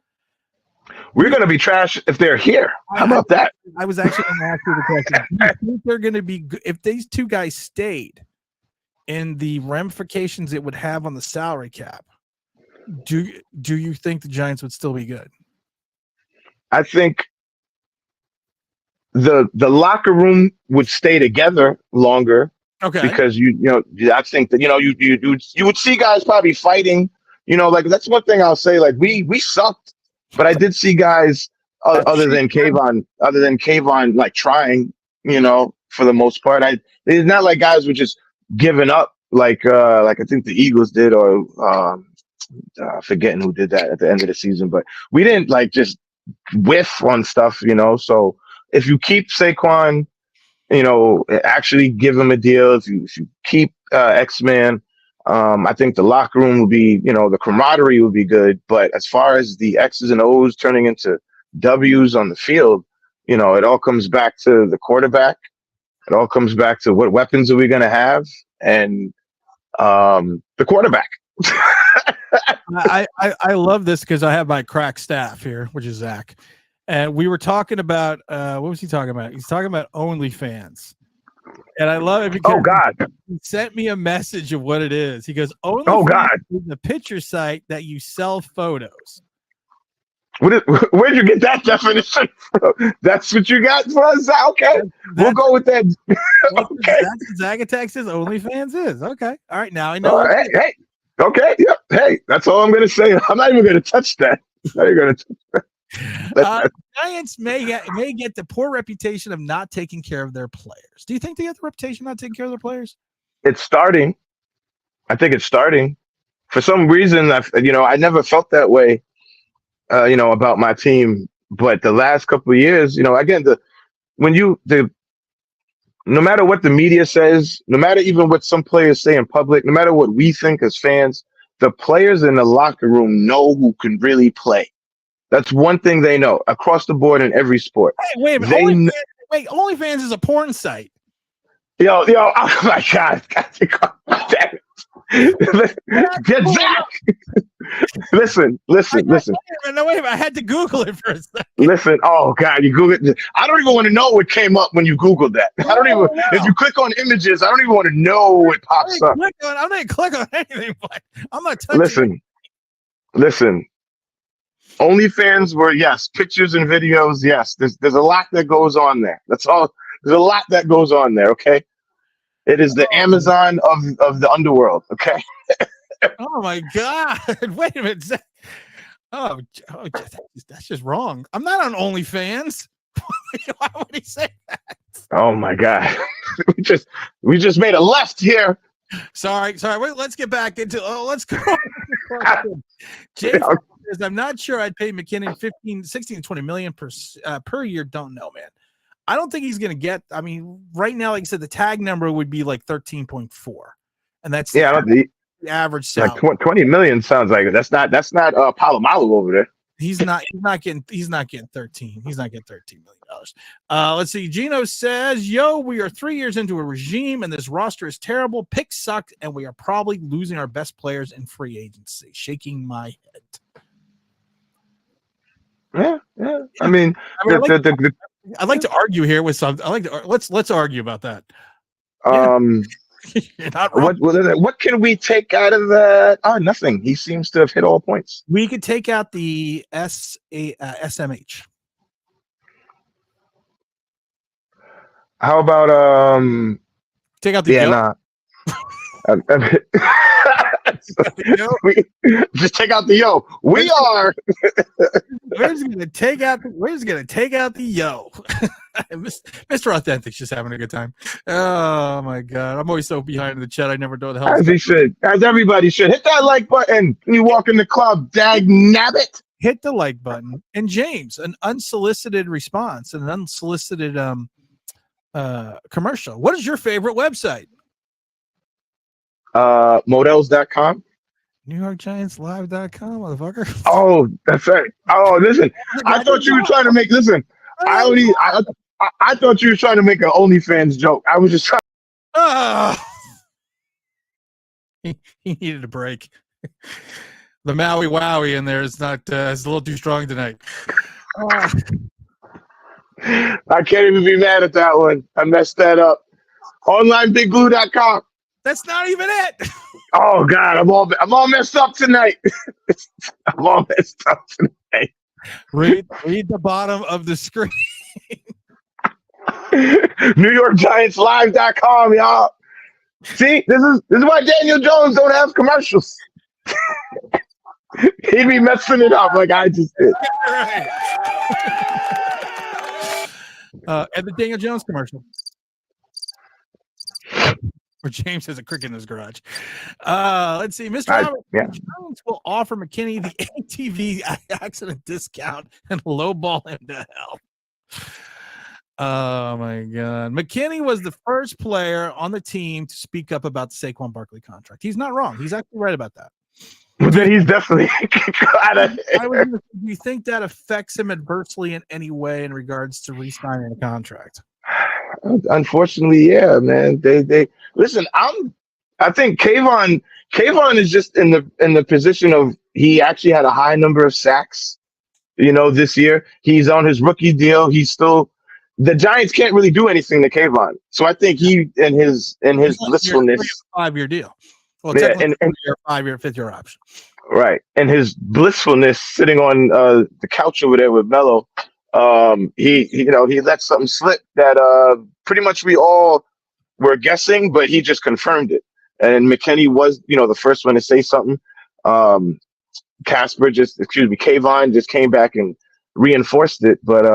G: We're going to be trash if they're here. How about that?
A: I was actually going to ask you the question. Do you think they're going to be good if these two guys stayed and the ramifications it would have on the salary cap? Do you think the Giants would still be good?
G: I think the locker room would stay together longer.
A: Okay.
G: Because I think that you would see guys probably fighting. Like that's one thing I'll say. Like we sucked, but I did see guys other than Kayvon like trying. For the most part, it's not like guys were just giving up like I think the Eagles did, or forgetting who did that at the end of the season. But we didn't like just whiff on stuff. So if you keep Saquon, actually give him a deal. If you keep X-Man, I think the locker room will be, the camaraderie will be good. But as far as the X's and O's turning into W's on the field, it all comes back to the quarterback. It all comes back to what weapons are we going to have, and the quarterback.
A: I love this because I have my crack staff here, which is Zach. And we were talking about what was he talking about? He's talking about OnlyFans. And I love it because
G: Oh God.
A: he sent me a message of what it is. He goes,
G: Oh
A: OnlyFans
G: God.
A: is a picture site that you sell photos.
G: Where'd you get that definition from? That's what you got for us? Okay. We'll go with that. Okay.
A: That's what Zagatex says OnlyFans is. Okay. All right. Now I know.
G: Hey. Okay. Yep. Hey, that's all I'm going to say. I'm not even going to touch that. Not even going to touch that.
A: Giants may get the poor reputation of not taking care of their players. Do you think they get the reputation of not taking care of their players?
G: It's starting. I think it's starting. For some reason, I never felt that way, about my team. But the last couple of years, again, no matter what the media says, no matter even what some players say in public, no matter what we think as fans, the players in the locker room know who can really play. That's one thing they know across the board in every sport.
A: Hey, wait a minute. OnlyFans is a porn site.
G: Yo, oh my God. Damn it. Get Zach. Listen.
A: No, wait a minute. I had to Google it for a second.
G: Listen, oh God, you Google it. I don't even want to know what came up when you Googled that. I don't even, if you click on images, I don't even want to know what pops up.
A: I'm not click on anything, but I'm not touching.
G: Listen. OnlyFans were, yes, pictures and videos, yes. There's a lot that goes on there. That's all. There's a lot that goes on there, okay? It is the Amazon of the underworld, okay?
A: Oh my God. Wait a minute. Oh, that's just wrong. I'm not on OnlyFans. Why would he say that?
G: Oh my God. we just made a left here.
A: Sorry. Wait, let's get back into let's go. James says, I'm not sure I'd pay McKinnon 16 to 20 million per year. Don't know, man. I don't think he's going to get. I mean, right now, like I said, the tag number would be like 13.4, and that's the average salary.
G: Like 20 million sounds like it. That's not Palomalu over there.
A: He's not getting 13. He's not getting $13 million. Let's see. Gino says, "Yo, we are 3 years into a regime, and this roster is terrible. Picks suck, and we are probably losing our best players in free agency." Shaking my head.
G: Yeah. I mean,
A: I'd like to argue here with some. Let's argue about that.
G: You're not wrong. What can we take out of that? Oh, nothing. He seems to have hit all points.
A: We could take out the SMH.
G: How about
A: take out the
G: just take out the yo. We are.
A: We're just gonna take out the yo. Mr. Authentic's just having a good time. Oh my God, I'm always so behind in the chat. I never know the hell.
G: As he should, as everybody should. Hit that like button when you walk in the club. Dag nabbit.
A: Hit the like button. And James, an unsolicited response, an unsolicited commercial. What is your favorite website?
G: Models.com.
A: NewYorkGiantsLive.com, motherfucker.
G: Oh, that's right. Oh, listen. I thought you were trying to make. Listen, I thought you were trying to make an OnlyFans joke. I was just trying.
A: He needed a break. The Maui Wowie in there is not. It's a little too strong tonight.
G: I can't even be mad at that one. I messed that up. OnlineBigBlue.com.
A: That's not even it.
G: Oh God, I'm all messed up tonight. I'm all messed up tonight.
A: Read the bottom of the screen.
G: NewYorkGiantsLive.com, y'all. See, this is why Daniel Jones don't have commercials. He'd be messing it up like I just did.
A: And the Daniel Jones commercial. Where James has a cricket in his garage. Let's see. Mr. Jones will offer McKinney the ATV accident discount and lowball him to hell. Oh, my God. McKinney was the first player on the team to speak up about the Saquon Barkley contract. He's not wrong. He's actually right about that.
G: Then he's definitely out of here.
A: Do you think that affects him adversely in any way in regards to re-signing a contract?
G: Unfortunately, yeah, man. They listen. I think Kayvon is just in the position of he actually had a high number of sacks this year. He's on his rookie deal. The Giants can't really do anything to Kayvon. So I think he and his blissfulness,
A: 5-year deal. Well,
G: yeah,
A: technically,
G: and
A: 5-year, 5th-year option.
G: right, and his blissfulness sitting on the couch over there with Melo, he let something slip that pretty much we all were guessing, but he just confirmed it. And McKinney was, the first one to say something. Kayvon just came back and reinforced it. But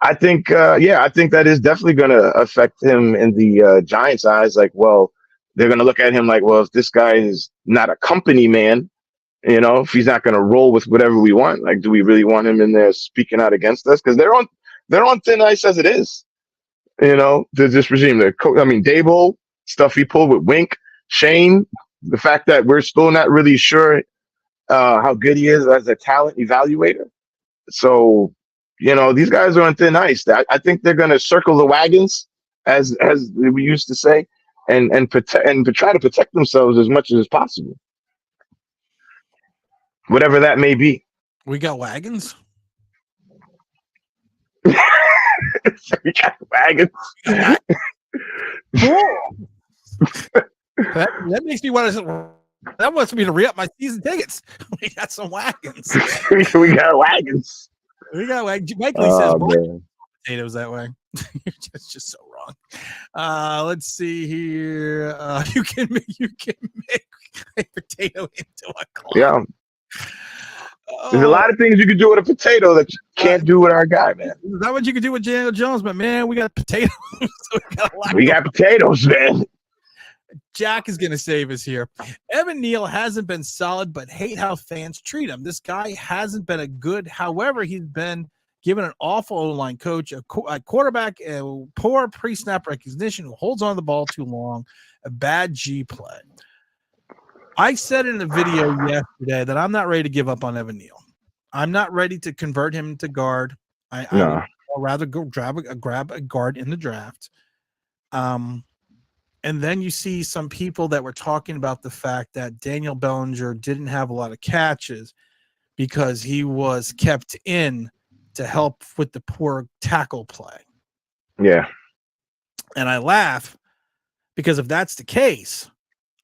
G: I think that is definitely going to affect him in the Giants' eyes. Like, well, they're going to look at him like, well, if this guy is not a company man, if he's not going to roll with whatever we want, like, do we really want him in there speaking out against us? Because they're on thin ice as it is. This regime. Dable, stuff he pulled with Wink, Shane, the fact that we're still not really sure how good he is as a talent evaluator. So, these guys are on thin ice. I think they're going to circle the wagons, as we used to say, and try to protect themselves as much as possible, whatever that may be.
A: We got wagons.
G: We got wagons.
A: Cool. that makes me want to. That wants me to re-up my season tickets. We got some wagons.
G: We got wagons.
A: We got wagons. Mike Lee says
G: man.
A: potatoes that way. You're just so wrong. Let's see here. You can make a potato into a club.
G: Yeah. There's a lot of things you can do with a potato that you can't do with our guy, man.
A: Is that what you can do with Daniel Jones? But man, we got potatoes. So
G: we got potatoes, man.
A: Jack is going to save us here. Evan Neal hasn't been solid, but hate how fans treat him. This guy hasn't been a good. However, he's been given an awful O-line coach, a quarterback, a poor pre-snap recognition, who holds on to the ball too long, a bad G play. I said in a video yesterday that I'm not ready to give up on Evan Neal. I'm not ready to convert him to guard. I would rather go grab a guard in the draft. And then you see some people that were talking about the fact that Daniel Bellinger didn't have a lot of catches because he was kept in to help with the poor tackle play.
G: Yeah. And
A: I laugh because if that's the case,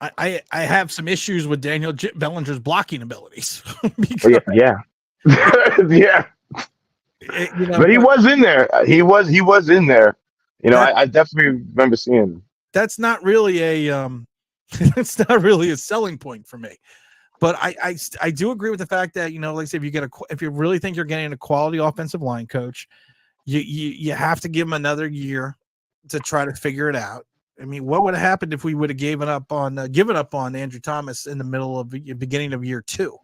A: I have some issues with Daniel Bellinger's blocking abilities.
G: Yeah. Yeah. But he was in there. He was in there. I definitely remember seeing him.
A: That's not really that's not really a selling point for me. But I do agree with the fact that, like I said, if you really think you're getting a quality offensive line coach, you have to give him another year to try to figure it out. I mean, what would have happened if we would have given up on Andrew Thomas in the beginning of year 2?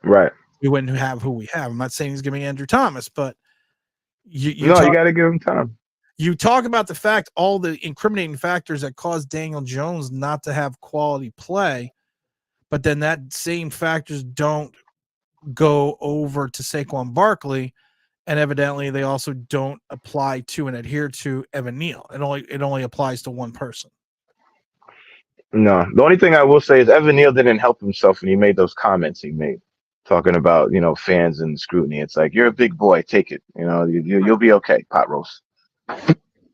G: Right.
A: We wouldn't have who we have. I'm not saying he's giving Andrew Thomas, but you
G: got to give him time.
A: You talk about the fact, all the incriminating factors that caused Daniel Jones not to have quality play, but then that same factors don't go over to Saquon Barkley, and evidently they also don't apply to and adhere to Evan Neal. It only applies to one person.
G: No, the only thing I will say is Evan Neal didn't help himself when he made those comments he made, talking about fans and scrutiny. It's like, you're a big boy, take it. You'll be okay, pot roast.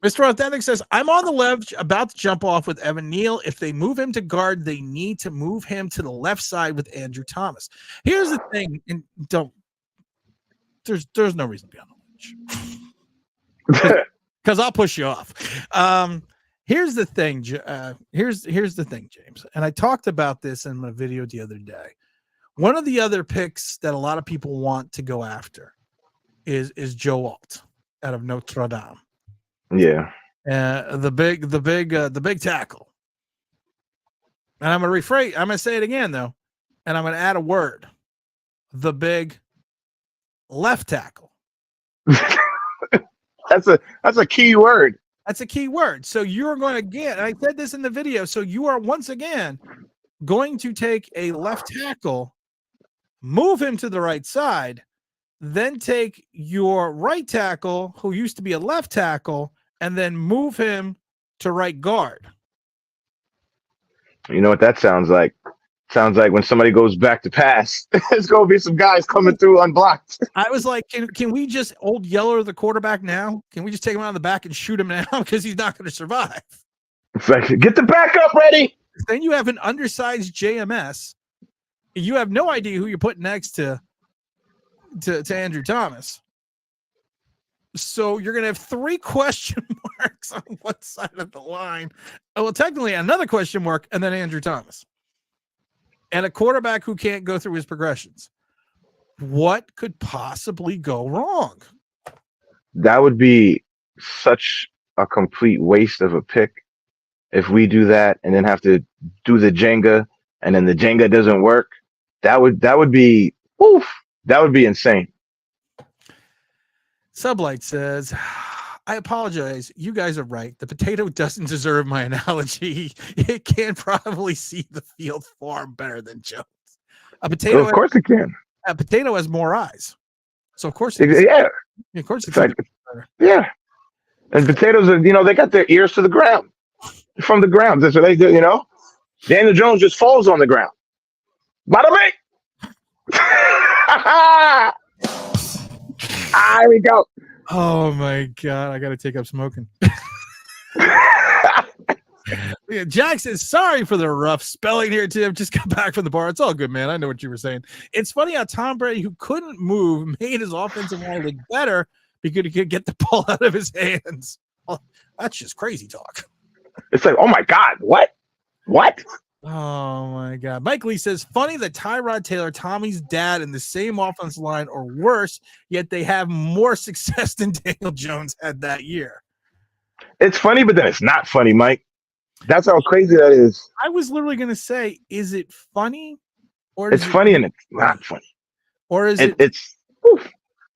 A: Mr. Authentic says, I'm on the ledge about to jump off with Evan Neal. If they move him to guard, they need to move him to the left side with Andrew Thomas. Here's the thing, and there's no reason to be on the ledge. Because I'll push you off. Here's the thing. Here's the thing, James. And I talked about this in my video the other day. One of the other picks that a lot of people want to go after is Joe Alt out of Notre Dame.
G: Yeah.
A: The big tackle. And I'm going to say it again though. And I'm going to add a word. The big left tackle.
G: That's a key word.
A: That's a key word. So you're going to get, and I said this in the video, so you are once again going to take a left tackle, move him to the right side, then take your right tackle, who used to be a left tackle, and then move him to right guard.
G: You know what that sounds like? Sounds like when somebody goes back to pass, there's gonna be some guys coming through unblocked.
A: I was like, can we just old Yeller the quarterback now? Can we just take him out of the back and shoot him now because he's not going to survive?
G: It's like, get the backup ready.
A: Then you have an undersized JMS. You have no idea who you're putting next to Andrew Thomas. So you're going to have 3 question marks on one side of the line. Well, technically another question mark and then Andrew Thomas. And a quarterback who can't go through his progressions. What could possibly go wrong?
G: That would be such a complete waste of a pick if we do that and then have to do the Jenga and then the Jenga doesn't work. That would be that would be insane.
A: Sublight says, I apologize. You guys are right. The potato doesn't deserve my analogy. It can probably see the field far better than Jones. A potato,
G: Of course it can.
A: A potato has more eyes, so of course,
G: Yeah,
A: of course,
G: it's like, yeah. And potatoes are, they got their ears to the ground, from the ground. That's what they do. Daniel Jones just falls on the ground. Bada bing. Here we go.
A: Oh my God, I got to take up smoking. Yeah, Jack says, sorry for the rough spelling here, Tim. Just got back from the bar. It's all good, man. I know what you were saying. It's funny how Tom Brady, who couldn't move, made his offensive line look better because he could get the ball out of his hands. Well, that's just crazy talk.
G: It's like, oh my God, what?
A: Oh my God. Mike Lee says, funny that Tyrod Taylor, Tommy's dad, in the same offensive line or worse, yet they have more success than Daniel Jones had that year.
G: It's funny, but then it's not funny, Mike. That's how crazy that is.
A: I was literally going to say, is it funny? Or
G: it's funny and it's not funny.
A: Or is
G: it's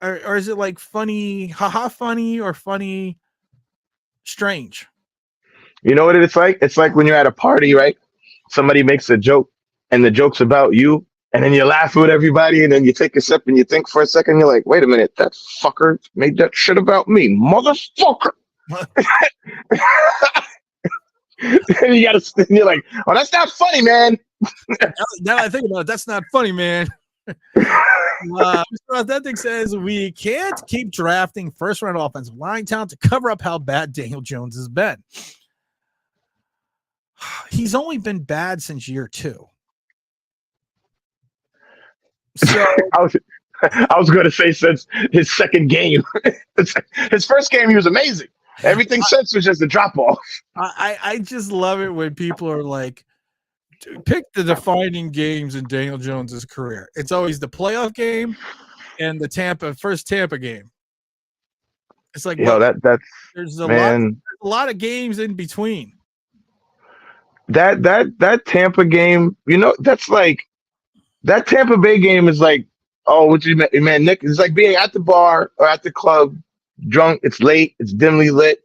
A: or is it like funny, haha funny, or funny strange?
G: You know what it's like? It's like when you're at a party, right? Somebody makes a joke and the joke's about you, and then you laugh with everybody, and then you take a sip and you think for a second, you're like, wait a minute, that fucker made that shit about me, motherfucker. And you're like, oh, that's not funny, man.
A: Now I think about it, that's not funny, man. Mr. Authentic says we can't keep drafting first-round offensive line talent to cover up how bad Daniel Jones has been. He's only been bad since year 2. So
G: I was going to say since his second game. His first game, he was amazing. Everything since was just a drop off.
A: I just love it when people are like, pick the defining games in Daniel Jones's career. It's always the playoff game and the first Tampa game. It's like,
G: there's
A: a lot of games in between.
G: That Tampa game, that's like, that Tampa Bay game is like, oh, what you man, Nick? It's like being at the bar or at the club, drunk. It's late. It's dimly lit.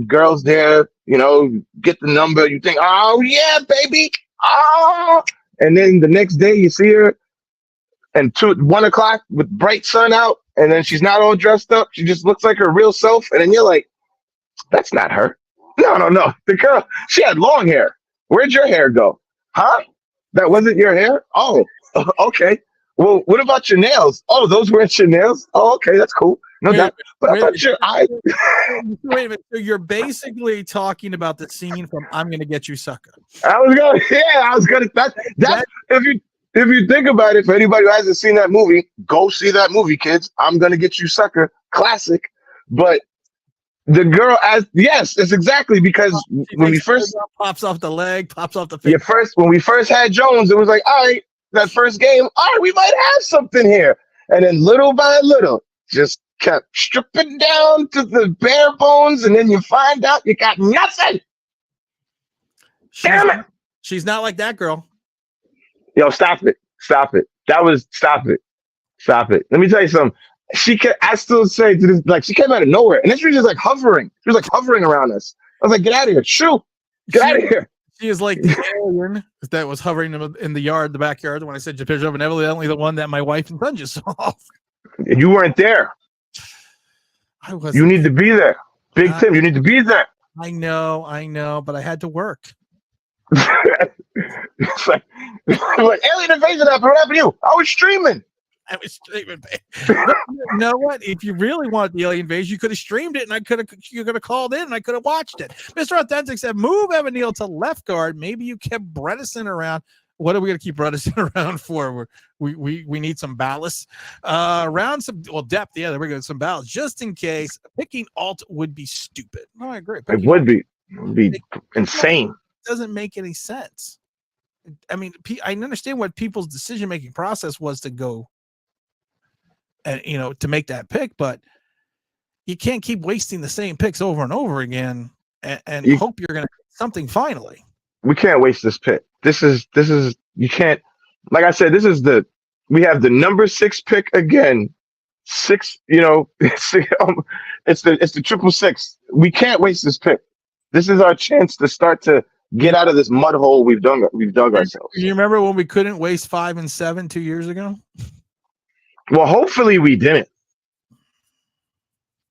G: Girls there. Get the number. You think, oh yeah, baby. Oh, and then the next day you see her, and 1 o'clock with bright sun out, and then she's not all dressed up. She just looks like her real self, and then you're like, that's not her. No. The girl, she had long hair. Where'd your hair go? Huh? That wasn't your hair? Oh, okay. Well, what about your nails? Oh, those weren't your nails? Oh, okay, that's cool. No doubt. But I thought your eye.
A: Wait a minute. So you're basically talking about the scene from I'm Gonna Get You, Sucker.
G: I was gonna that if you think about it, for anybody who hasn't seen that movie, go see that movie, kids. I'm Gonna Get You, Sucker. Classic. But the girl yes, it's exactly because when we first
A: pops off the leg, pops off the face.
G: When we first had Jones, it was like, all right, that first game, all right, we might have something here. And then little by little, just kept stripping down to the bare bones, and then you find out you got nothing. Damn it.
A: She's not like that girl.
G: Yo, stop it. Stop it. Stop it. Let me tell you something. I still say to this, like, she came out of nowhere, and then she was just like hovering. She was like hovering around us. I was like, get out of here. Shoo. Get out of here.
A: She is like the alien that was hovering in the backyard when I said picture of, and evidently the one that my wife and son just saw.
G: You weren't there.
A: I was.
G: You need to be there. Big Tim, you need to be there.
A: I know, but I had to work.
G: It's like alien invasion happened. What happened to you? I was streaming.
A: I was streaming. You know what? If you really wanted the alien invasion, you could have streamed it, and you could have called in, and I could have watched it. Mr. Authentic said, "Move Evan Neal to left guard. Maybe you kept Bredesen around. What are we going to keep Bredesen around for? We need some ballast, around some depth. Yeah, there we go. Some ballast just in case. Picking alt would be stupid. No, I agree.
G: It would be insane.
A: It doesn't make any sense. I mean, I understand what people's decision-making process was to go and, to make that pick, but you can't keep wasting the same picks over and over again and hope you're going to get something finally.
G: We can't waste this pick. This is, you can't, like I said, we have the number 6 pick again. 6, it's the 666. We can't waste this pick. This is our chance to start to get out of this mud hole we've dug ourselves.
A: You remember when we couldn't waste 5 and 7 2 years ago?
G: Well, hopefully we didn't.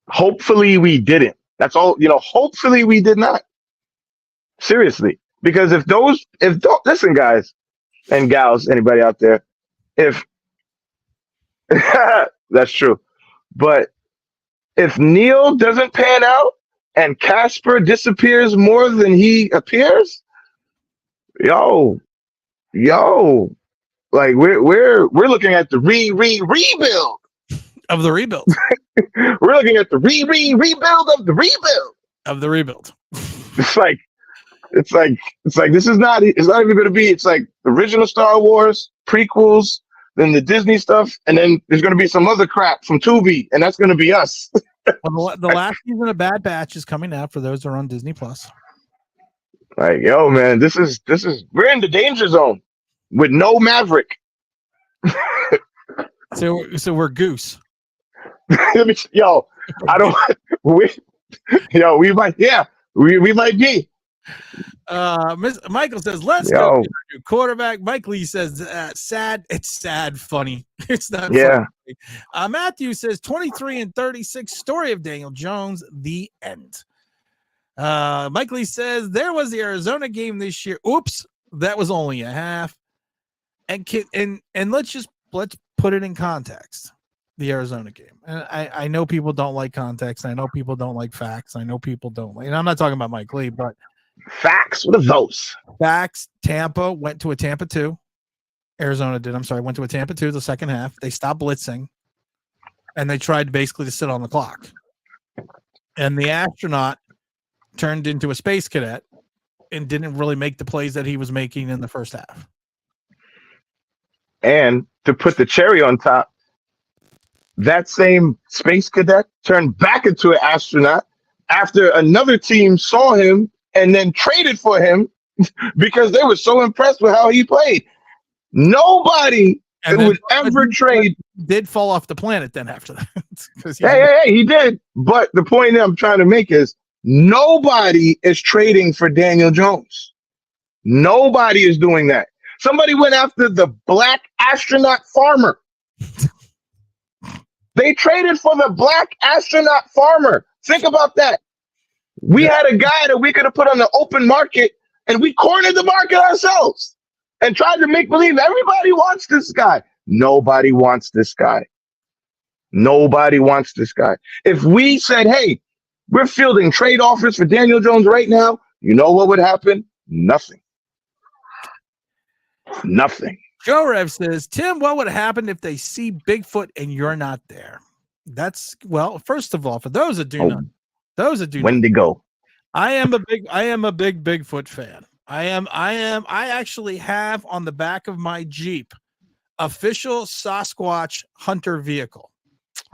G: Hopefully we didn't. That's all, hopefully we did not. Seriously. Because listen, guys and gals, anybody out there, if that's true. But if Neil doesn't pan out and Casper disappears more than he appears, yo, like we're looking at the rebuild
A: of the rebuild.
G: We're looking at the rebuild of the rebuild
A: of the rebuild.
G: It's like this is not. It's not even going to be. It's like original Star Wars prequels, then the Disney stuff, and then there's going to be some other crap from Tubi, and that's going to be us.
A: Well, the last season of Bad Batch is coming out for those that are on Disney Plus.
G: Like, yo, man, this is we're in the danger zone with no Maverick.
A: So we're Goose.
G: Yo, I don't. We might. Yeah, we might be.
A: Michael says, "Let's go quarterback." Mike Lee says, "Sad. It's sad. Funny. It's not."
G: Yeah.
A: Funny. Matthew says, 23 and 36. Story of Daniel Jones. The end. Mike Lee says there was the Arizona game this year. Oops, that was only a half. And let's put it in context. The Arizona game. And I know people don't like context. I know people don't like facts. I know people don't like. And I'm not talking about Mike Lee, but.
G: Facts. What are those?
A: Facts. Tampa went to a Tampa 2. Arizona did. I'm sorry. Went to a Tampa 2 the second half. They stopped blitzing, and they tried basically to sit on the clock. And the astronaut turned into a space cadet and didn't really make the plays that he was making in the first half.
G: And to put the cherry on top, that same space cadet turned back into an astronaut after another team saw him and then traded for him because they were so impressed with how he played. Nobody would ever trade.
A: Did fall off the planet then after that.
G: Yeah, he did. But the point that I'm trying to make is nobody is trading for Daniel Jones. Nobody is doing that. Somebody went after the black astronaut farmer. They traded for the black astronaut farmer. Think about that. We had a guy that we could have put on the open market, and we cornered the market ourselves and tried to make believe everybody wants this guy. Nobody wants this guy. Nobody wants this guy. If we said, hey, we're fielding trade offers for Daniel Jones right now, you know what would happen? Nothing. Nothing.
A: Joe Rev says, Tim, what would happen if they see Bigfoot and you're not there? First of all, for those that do not.
G: Wendigo.
A: I am a big Bigfoot fan. I actually have on the back of my Jeep official Sasquatch hunter vehicle.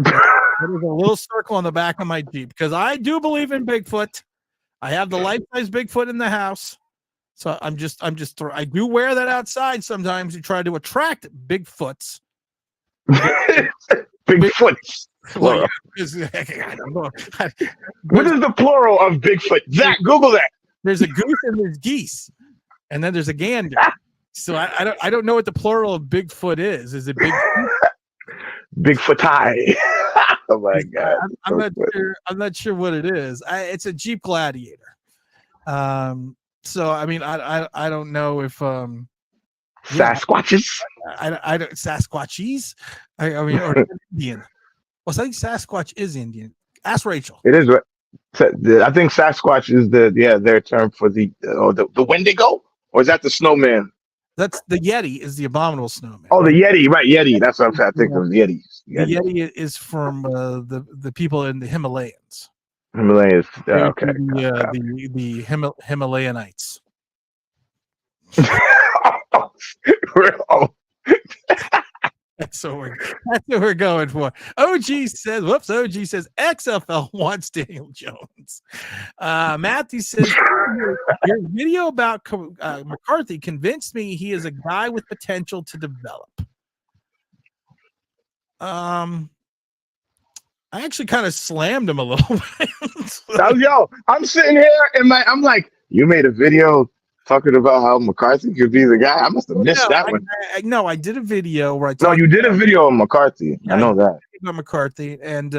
A: There's a little circle on the back of my Jeep because I do believe in Bigfoot. I have the life-size Bigfoot in the house. So I do wear that outside sometimes to try to attract Bigfoots.
G: Bigfoots.
A: Well, I don't know.
G: What is the plural of Bigfoot? Zach, Google that.
A: There's a goose and there's geese, and then there's a gander. So I don't know what the plural of Bigfoot is. Is it big?
G: Bigfootai. Oh my god!
A: I'm not sure what it is. It's a Jeep Gladiator. So I mean, I don't know if yeah,
G: Sasquatches.
A: I don't Sasquatchies. I mean, or Indian. Well, I think Sasquatch is Indian. Ask Rachel.
G: It is. I think Sasquatch is their term for the Wendigo, or is that the snowman?
A: That's the Yeti is the abominable snowman.
G: Oh, the Yeti, right? Yeti. That's what I'm trying to think of. Yeti.
A: The Yeti is from the people in the Himalayas.
G: Himalayas. Okay.
A: The Himalayanites. That's what we're going for. OG says XFL wants Daniel Jones. Matthew says your video about McCarthy convinced me he is a guy with potential to develop. I actually kind of slammed him a little bit.
G: I'm sitting here and I'm like, you made a video talking about how McCarthy could be the guy. I must have missed that one.
A: No, I did a video where I
G: No, you did a video on McCarthy. I know that.
A: About McCarthy, and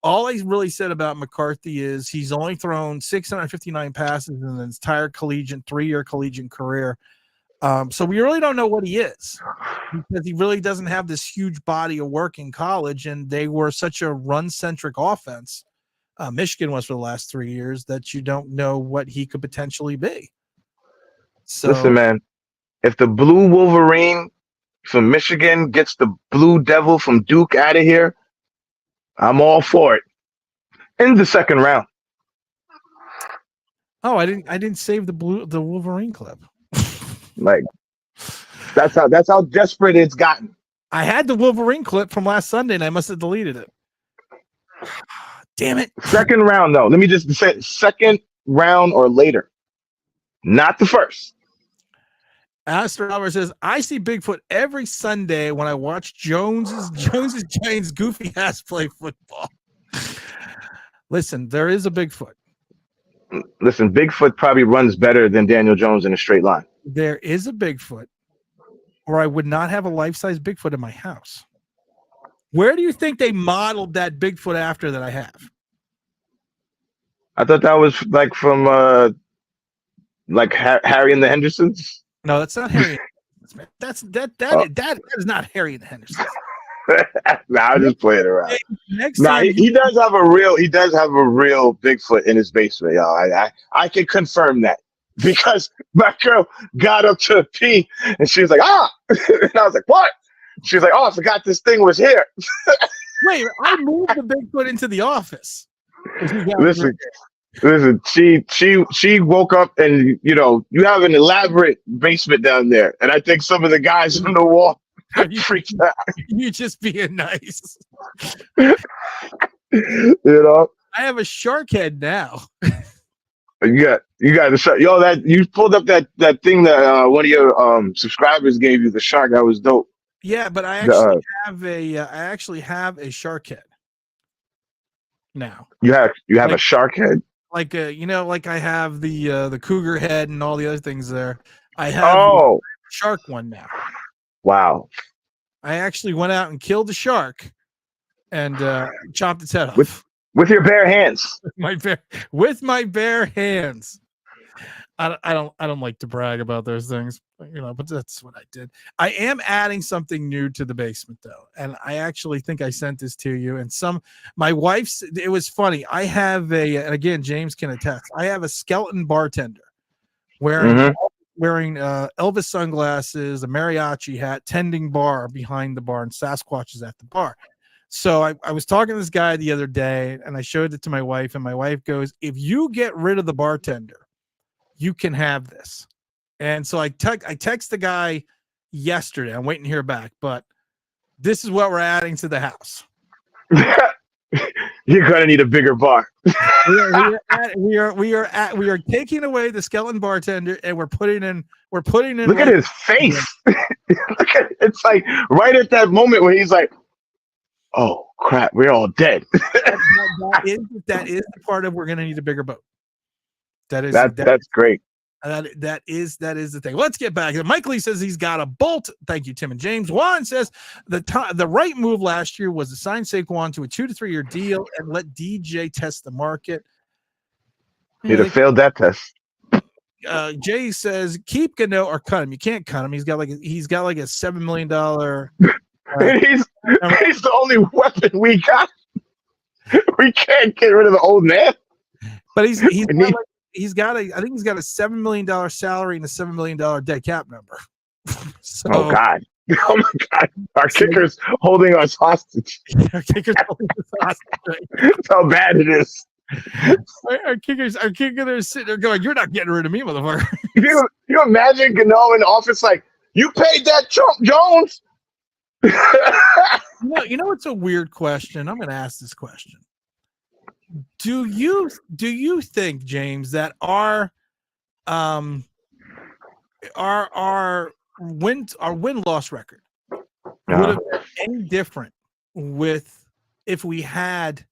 A: all I really said about McCarthy is he's only thrown 659 passes in his entire three-year collegiate career. So we really don't know what he is because he really doesn't have this huge body of work in college, and they were such a run-centric offense. Michigan was for the last 3 years that you don't know what he could potentially be. So,
G: listen, man, if the blue Wolverine from Michigan gets the blue devil from Duke out of here, I'm all for it. In the second round.
A: Oh, I didn't save the Wolverine clip.
G: Like that's how desperate it's gotten.
A: I had the Wolverine clip from last Sunday and I must have deleted it. Damn it.
G: Second round though. Let me just say second round or later. Not the first.
A: Astor Albert says, I see Bigfoot every Sunday when I watch Jones's Giants goofy ass play football. Listen, there is a Bigfoot.
G: Listen, Bigfoot probably runs better than Daniel Jones in a straight line.
A: There is a Bigfoot, or I would not have a life-size Bigfoot in my house. Where do you think they modeled that Bigfoot after that I have?
G: I thought that was like from like Harry and the Hendersons.
A: No, that's not Harry. That is not Harry and the Hendersons.
G: Nah, I'm just playing around.
A: Next
G: nah,
A: time
G: he does have a real Bigfoot in his basement, y'all. I can confirm that because my girl got up to pee and she was like, and I was like, what? She was like, oh, I forgot this thing was here.
A: Wait, I moved the Bigfoot into the office.
G: Listen, she woke up and you have an elaborate basement down there, and I think some of the guys on the wall freaked out.
A: You just being nice.
G: I
A: have a shark head now.
G: You got the shark. That you pulled up that thing that one of your subscribers gave you, the shark. That was dope.
A: Yeah, but I actually have a shark head now.
G: You have a shark head.
A: Like like I have the cougar head and all the other things there. I have a shark one now.
G: Wow.
A: I actually went out and killed the shark and chopped its head off.
G: With your bare hands.
A: With my bare hands. I don't like to brag about those things, but that's what I did. I am adding something new to the basement though, and I actually think I sent this to you. And my wife's. It was funny. I have and again, James can attest. I have a skeleton bartender wearing Elvis sunglasses, a mariachi hat, tending bar behind the bar, and Sasquatch is at the bar. So I was talking to this guy the other day, and I showed it to my wife, and my wife goes, "If you get rid of the bartender, you can have this." And so I text the guy yesterday. I'm waiting to hear back, but this is what we're adding to the house.
G: You're gonna need a bigger bar.
A: we are taking away the skeleton bartender and we're putting in.
G: Look at his face. Look at it's like right at that moment where he's like, "Oh crap, we're all dead."
A: that is the part of we're gonna need a bigger boat.
G: That's great.
A: That is the thing. Let's get back. Mike Lee says he's got a bolt. Thank you, Tim and James. Juan says the right move last year was to sign Saquon to a 2 to 3 year deal and let DJ test the market.
G: He'd have failed that test.
A: Jay says keep Gano or cut him. You can't cut him. He's got like a $7 million.
G: He's the only weapon we got. We can't get rid of the old man.
A: But I think he's got a $7 million salary and a $7 million dead cap number. So,
G: oh God. Oh my God. Our kicker's holding us hostage.
A: Our kicker's holding us hostage. Right?
G: That's how bad it is.
A: Our kickers are sitting there going, "You're not getting rid of me, motherfucker."
G: You imagine Gano in the office like, you paid that Trump Jones?
A: You know it's a weird question. I'm gonna ask this question. Do you think, James, that our win-loss record would have been any different if we had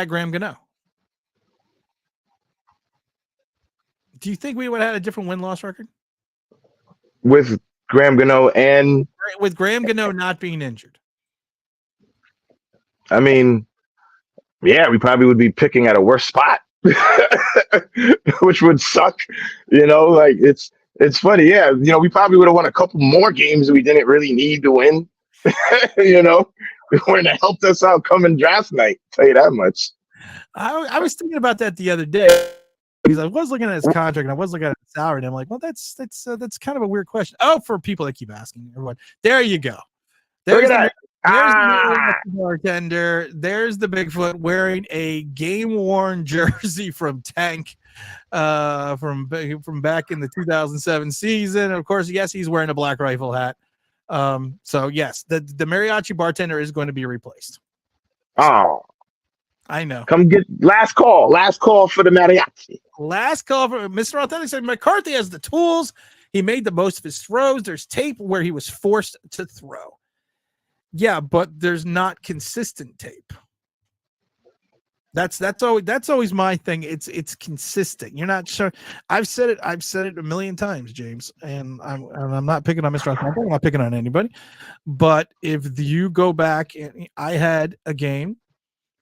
A: Graham Gano? Do you think we would have had a different win-loss record
G: with Graham Gano and
A: with Graham Gano not being injured?
G: I mean, yeah, we probably would be picking at a worse spot, which would suck. Like it's funny. Yeah, we probably would have won a couple more games we didn't really need to win. It wouldn't have helped us out coming draft night. Tell you that much.
A: I was thinking about that the other day because I was looking at his contract and I was looking at his salary, and I'm like, well, that's kind of a weird question. Oh, for people that keep asking everyone, there you go.
G: Look at that.
A: There's the bartender. There's the Bigfoot wearing a game-worn jersey from Tank, from back in the 2007 season. Of course, yes, he's wearing a Black Rifle hat. So yes, the mariachi bartender is going to be replaced.
G: Oh,
A: I know.
G: Come get last call for the mariachi.
A: Last call for Mr. Authentic said McCarthy has the tools. He made the most of his throws. There's tape where he was forced to throw. Yeah, but there's not consistent tape. That's always my thing. It's consistent. You're not sure. I've said it a million times, James, and I'm not picking on Mr. Authentic. I'm not picking on anybody. But if you go back, and I had a game,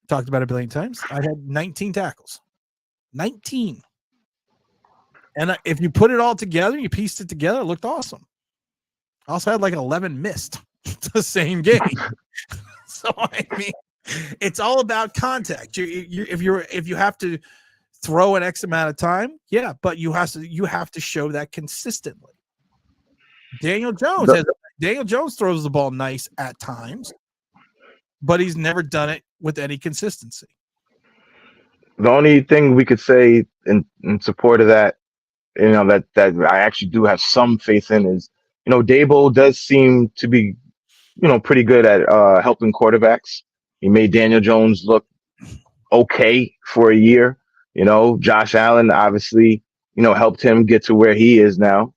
A: talked about it a billion times. I had 19 tackles. 19. And if you put it all together, you pieced it together, it looked awesome. I also had like 11 missed. The same game. So I mean, it's all about contact. If you have to throw an X amount of time, yeah, but you have to show that consistently. Daniel Jones throws the ball nice at times, but he's never done it with any consistency.
G: The only thing we could say in support of that, that I actually do have some faith in is, Dable does seem to be pretty good at helping quarterbacks. He made Daniel Jones look okay for a year. Josh Allen obviously, helped him get to where he is now.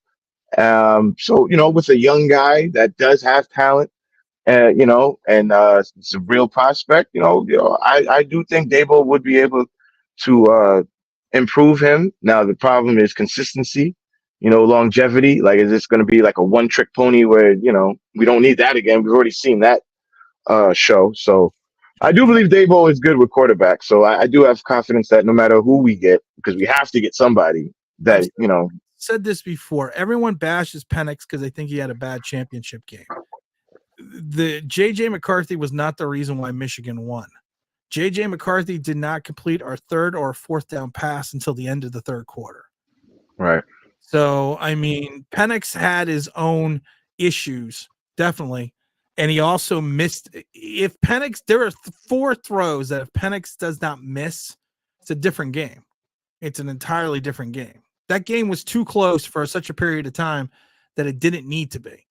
G: So, with a young guy that does have talent, and it's a real prospect, I do think Dable would be able to improve him. Now, the problem is consistency. Longevity. Like, is this going to be like a one-trick pony where, we don't need that again? We've already seen that show. So I do believe Dabo is good with quarterbacks. So I do have confidence that no matter who we get, because we have to get somebody that,
A: Said this before. Everyone bashes Penix because they think he had a bad championship game. The J.J. McCarthy was not the reason why Michigan won. J.J. McCarthy did not complete our third or fourth down pass until the end of the third quarter.
G: Right.
A: So, I mean, Penix had his own issues, definitely. And he also missed. If Penix, there are 4 throws that if Penix does not miss, it's a different game. It's an entirely different game. That game was too close for such a period of time that it didn't need to be.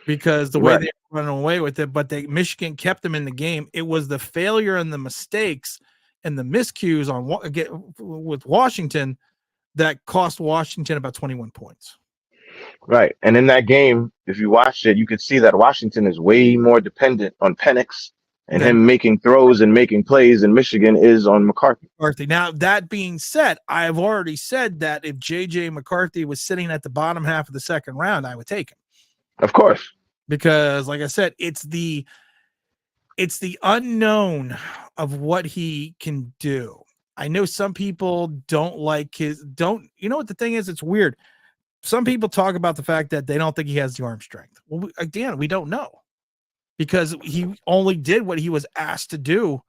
A: Because the way they were running away with it, but Michigan kept them in the game. It was the failure and the mistakes and the miscues with Washington that cost Washington about 21 points.
G: Right. And in that game, if you watched it, you could see that Washington is way more dependent on Penix and him making throws and making plays than Michigan is on McCarthy.
A: Now, that being said, I've already said that if J.J. McCarthy was sitting at the bottom half of the second round, I would take him.
G: Of course.
A: Because, like I said, it's the unknown of what he can do. I know some people don't like you know what the thing is? It's weird. Some people talk about the fact that they don't think he has the arm strength. Well, again, we don't know because he only did what he was asked to do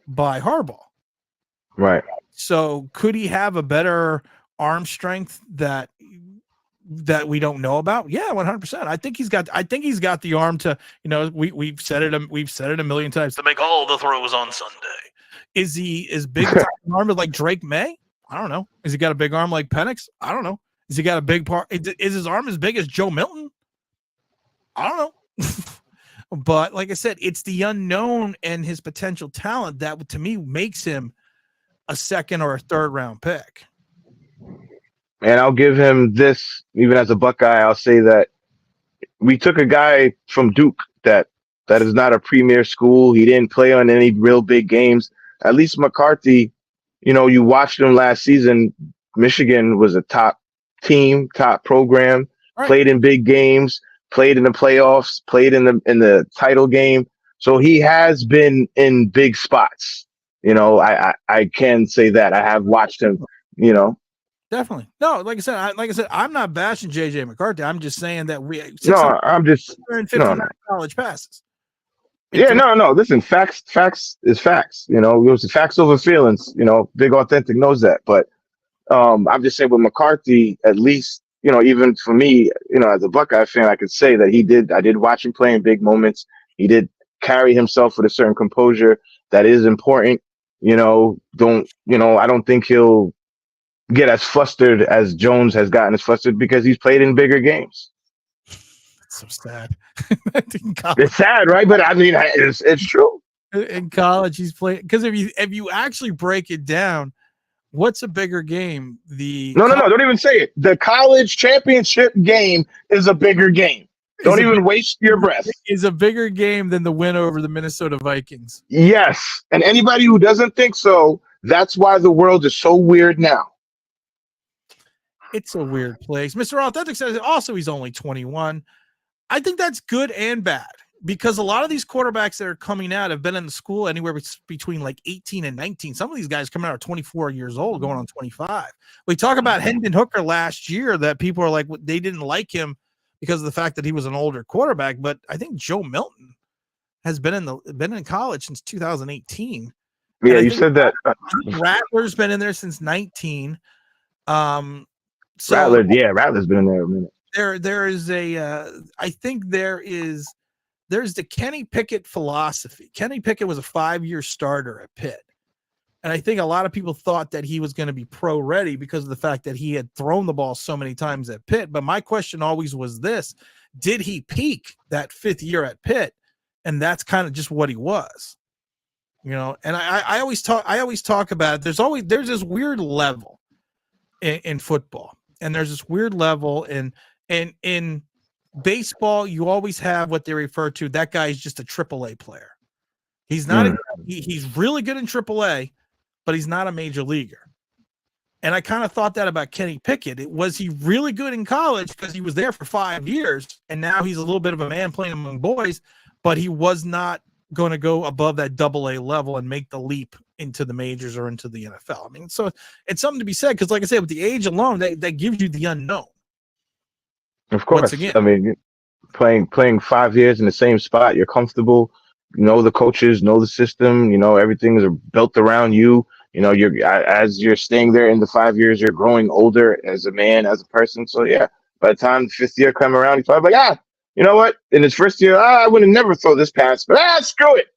A: by Harbaugh.
G: Right.
A: So could he have a better arm strength that we don't know about? Yeah, 100%. I think he's got the arm to, we've said it a million times, to make all the throws on Sunday. Is he as big an arm as like Drake May? I don't know. Has he got a big arm like Penix? I don't know. Has he got a big part? Is his arm as big as Joe Milton? I don't know. But like I said, it's the unknown and his potential talent that to me makes him a second or a third round pick.
G: And I'll give him this, even as a Buckeye, I'll say that we took a guy from Duke that is not a premier school. He didn't play on any real big games. At least McCarthy, you watched him last season. Michigan was a top team, top program,
A: right.
G: Played in big games, played in the playoffs, played in the title game. So he has been in big spots. I can say that. I have watched him,
A: Definitely. No, like I said, I'm not bashing JJ McCarthy. I'm just saying that
G: I'm just
A: 659 college passes.
G: Yeah, no. Listen, facts is facts. It was facts over feelings. Big Authentic knows that. But I'm just saying with McCarthy, at least, even for me, as a Buckeye fan, I could say that I did watch him play in big moments. He did carry himself with a certain composure that is important. I don't think he'll get as flustered as Jones has gotten as flustered because he's played in bigger games.
A: So sad.
G: It's sad, right? But I mean, it's true.
A: In college, he's played because if you actually break it down, what's a bigger game?
G: No, don't even say it. The college championship game is a bigger game. Don't even waste your breath.
A: Is a bigger game than the win over the Minnesota Vikings.
G: Yes, and anybody who doesn't think so, that's why the world is so weird now.
A: It's a weird place. Mr. Authentic says also he's only 21. I think that's good and bad because a lot of these quarterbacks that are coming out have been in the school anywhere between like 18 and 19. Some of these guys coming out are 24 years old, going on 25. We talk about Hendon Hooker last year that people are like, they didn't like him because of the fact that he was an older quarterback. But I think Joe Milton has been in college since 2018.
G: Yeah, you said that.
A: Rattler's been in there since 19.
G: Rattler's been in there a minute.
A: There's the Kenny Pickett philosophy. Kenny Pickett was a 5-year starter at Pitt. And I think a lot of people thought that he was going to be pro ready because of the fact that he had thrown the ball so many times at Pitt. But my question always was this: did he peak that 5th year at Pitt? And that's kind of just what he was, and I always talk about it. There's this weird level in football. And there's this weird level in baseball. You always have what they refer to. That guy is just a AAA player. He's not. He's really good in AAA, but he's not a major leaguer. And I kind of thought that about Kenny Pickett. Was he really good in college because he was there for 5 years, and now he's a little bit of a man playing among boys, but he was not going to go above that AA level and make the leap into the majors or into the NFL. I mean, so it's something to be said because, like I said, with the age alone, that gives you the unknown.
G: Of course, I mean, playing 5 years in the same spot, you're comfortable. The coaches, know the system. Everything is built around you. As you're staying there in the 5 years, you're growing older as a man, as a person. So yeah, by the time the 5th year come around, he's probably like, you know what? In his first year, I would have never throw this pass, but screw it.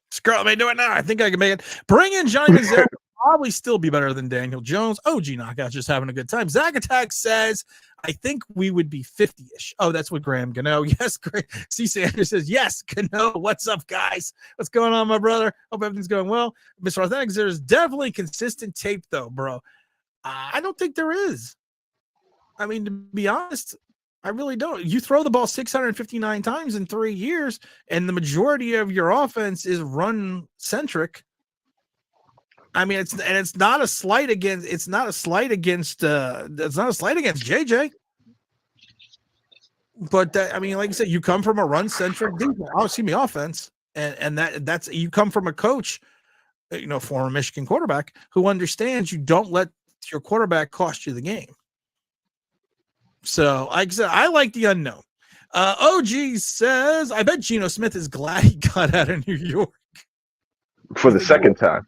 A: Screw it, I may do it now. I think I can make it. Bring in Johnny Manziel. Probably still be better than Daniel Jones. OG Knockout just having a good time. Zach Attack says, I think we would be 50-ish. Oh, that's what Graham Gano. Yes, great. C. Sanders says, yes, Gano. What's up, guys? What's going on, my brother? Hope everything's going well. Mr. Authentic, there's definitely consistent tape, though, bro. I don't think there is. I mean, to be honest, I really don't. You throw the ball 659 times in 3 years, and the majority of your offense is run centric. I mean, it's not a slight against JJ. But I mean, like I said, you come from a run centric defense. Offense, and that's you come from a coach former Michigan quarterback who understands you don't let your quarterback cost you the game. So like I said, I like the unknown. OG says, I bet Geno Smith is glad he got out of New York.
G: For the second time.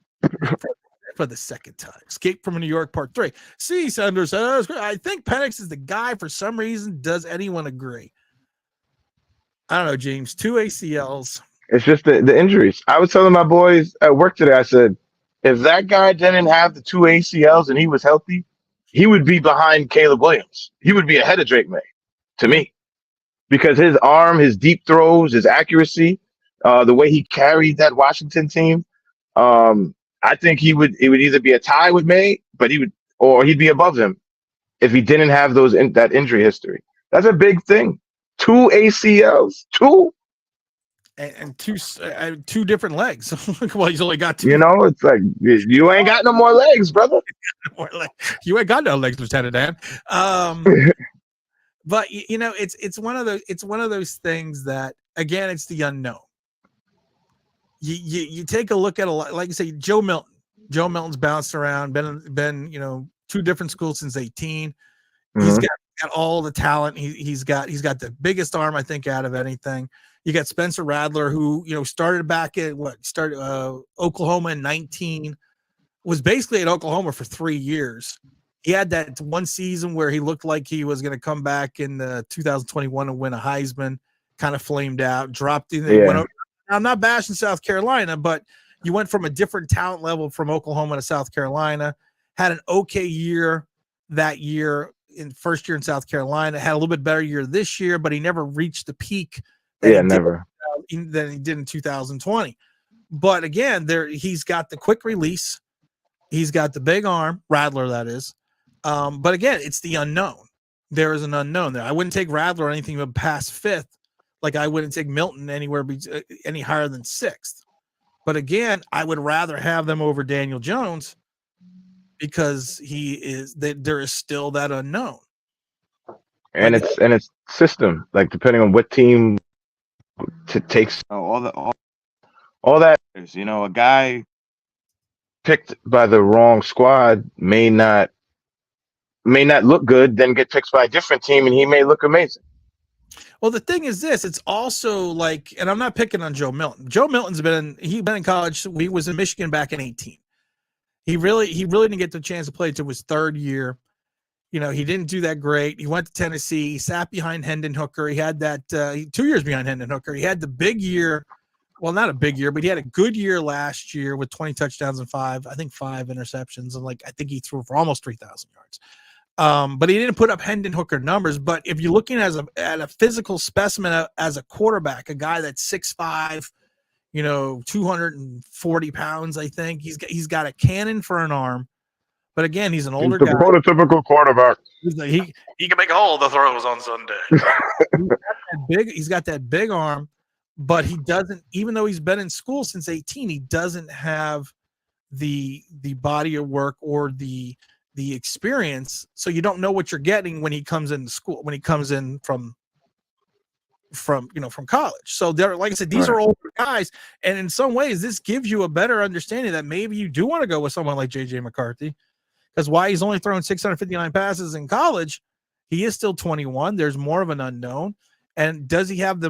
A: For the second time. Escape from New York Part 3. C. Sanders says, I think Penix is the guy for some reason. Does anyone agree? I don't know, James. 2 ACLs.
G: It's just the injuries. I was telling my boys at work today, I said, if that guy didn't have the 2 ACLs and he was healthy, he would be behind Caleb Williams. He would be ahead of Drake May, to me. Because his arm, his deep throws, his accuracy, the way he carried that Washington team, I think it would either be a tie with May, but he'd be above him if he didn't have that injury history. That's a big thing. 2 ACLs, 2.
A: And two different legs. Well, he's only got 2.
G: It's like you ain't got no more legs, brother.
A: You ain't got no legs, Lieutenant Dan. But it's one of those things that, again, it's the unknown. You take a look at like you say, Joe Milton. Joe Milton's bounced around, been 2 different schools since 18. Mm-hmm. He's got all the talent. He's got the biggest arm, I think, out of anything. You got Spencer Radler, who started back at Oklahoma in 19, was basically at Oklahoma for 3 years. He had that one season where he looked like he was going to come back in 2021 and win a Heisman. Kind of flamed out, dropped in. Went over. I'm not bashing South Carolina, but you went from a different talent level from Oklahoma to South Carolina. Had an okay year that year in first year in South Carolina. Had a little bit better year this year, but he never reached the peak.
G: Never.
A: Than he did in 2020. But again, he's got the quick release. He's got the big arm, Radler, that is. But again, it's the unknown. There is an unknown there. I wouldn't take Radler or anything but past 5th, like I wouldn't take Milton anywhere any higher than 6th. But again, I would rather have them over Daniel Jones because there is still that unknown.
G: And it's system, like depending on what team takes all that is, a guy picked by the wrong squad may not look good, then get picked by a different team and he may look amazing.
A: Well, the thing is this, it's also like, and I'm not picking on Joe Milton. Joe Milton's been in college. He was in Michigan back in 18. He really didn't get the chance to play until his 3rd year. He didn't do that great. He went to Tennessee. He sat behind Hendon Hooker. He had that 2 years behind Hendon Hooker. He had the big year. Well, not a big year, but he had a good year last year with 20 touchdowns and 5 interceptions. And I think he threw for almost 3,000 yards. But he didn't put up Hendon Hooker numbers. But if you're looking at a physical specimen as a quarterback, a guy that's 6'5", 240 pounds, I think he's got a cannon for an arm. But again, he's an older guy.
G: Prototypical quarterback.
A: He can make all the throws on Sunday. He's got that big arm, but he doesn't. Even though he's been in school since 18, he doesn't have the body of work or the experience. So you don't know what you're getting when he comes into school. When he comes in from college. So they're, like I said, these are older guys, and in some ways, this gives you a better understanding that maybe you do want to go with someone like JJ McCarthy. Because why he's only throwing 659 passes in college, he is still 21. There's more of an unknown. And does he have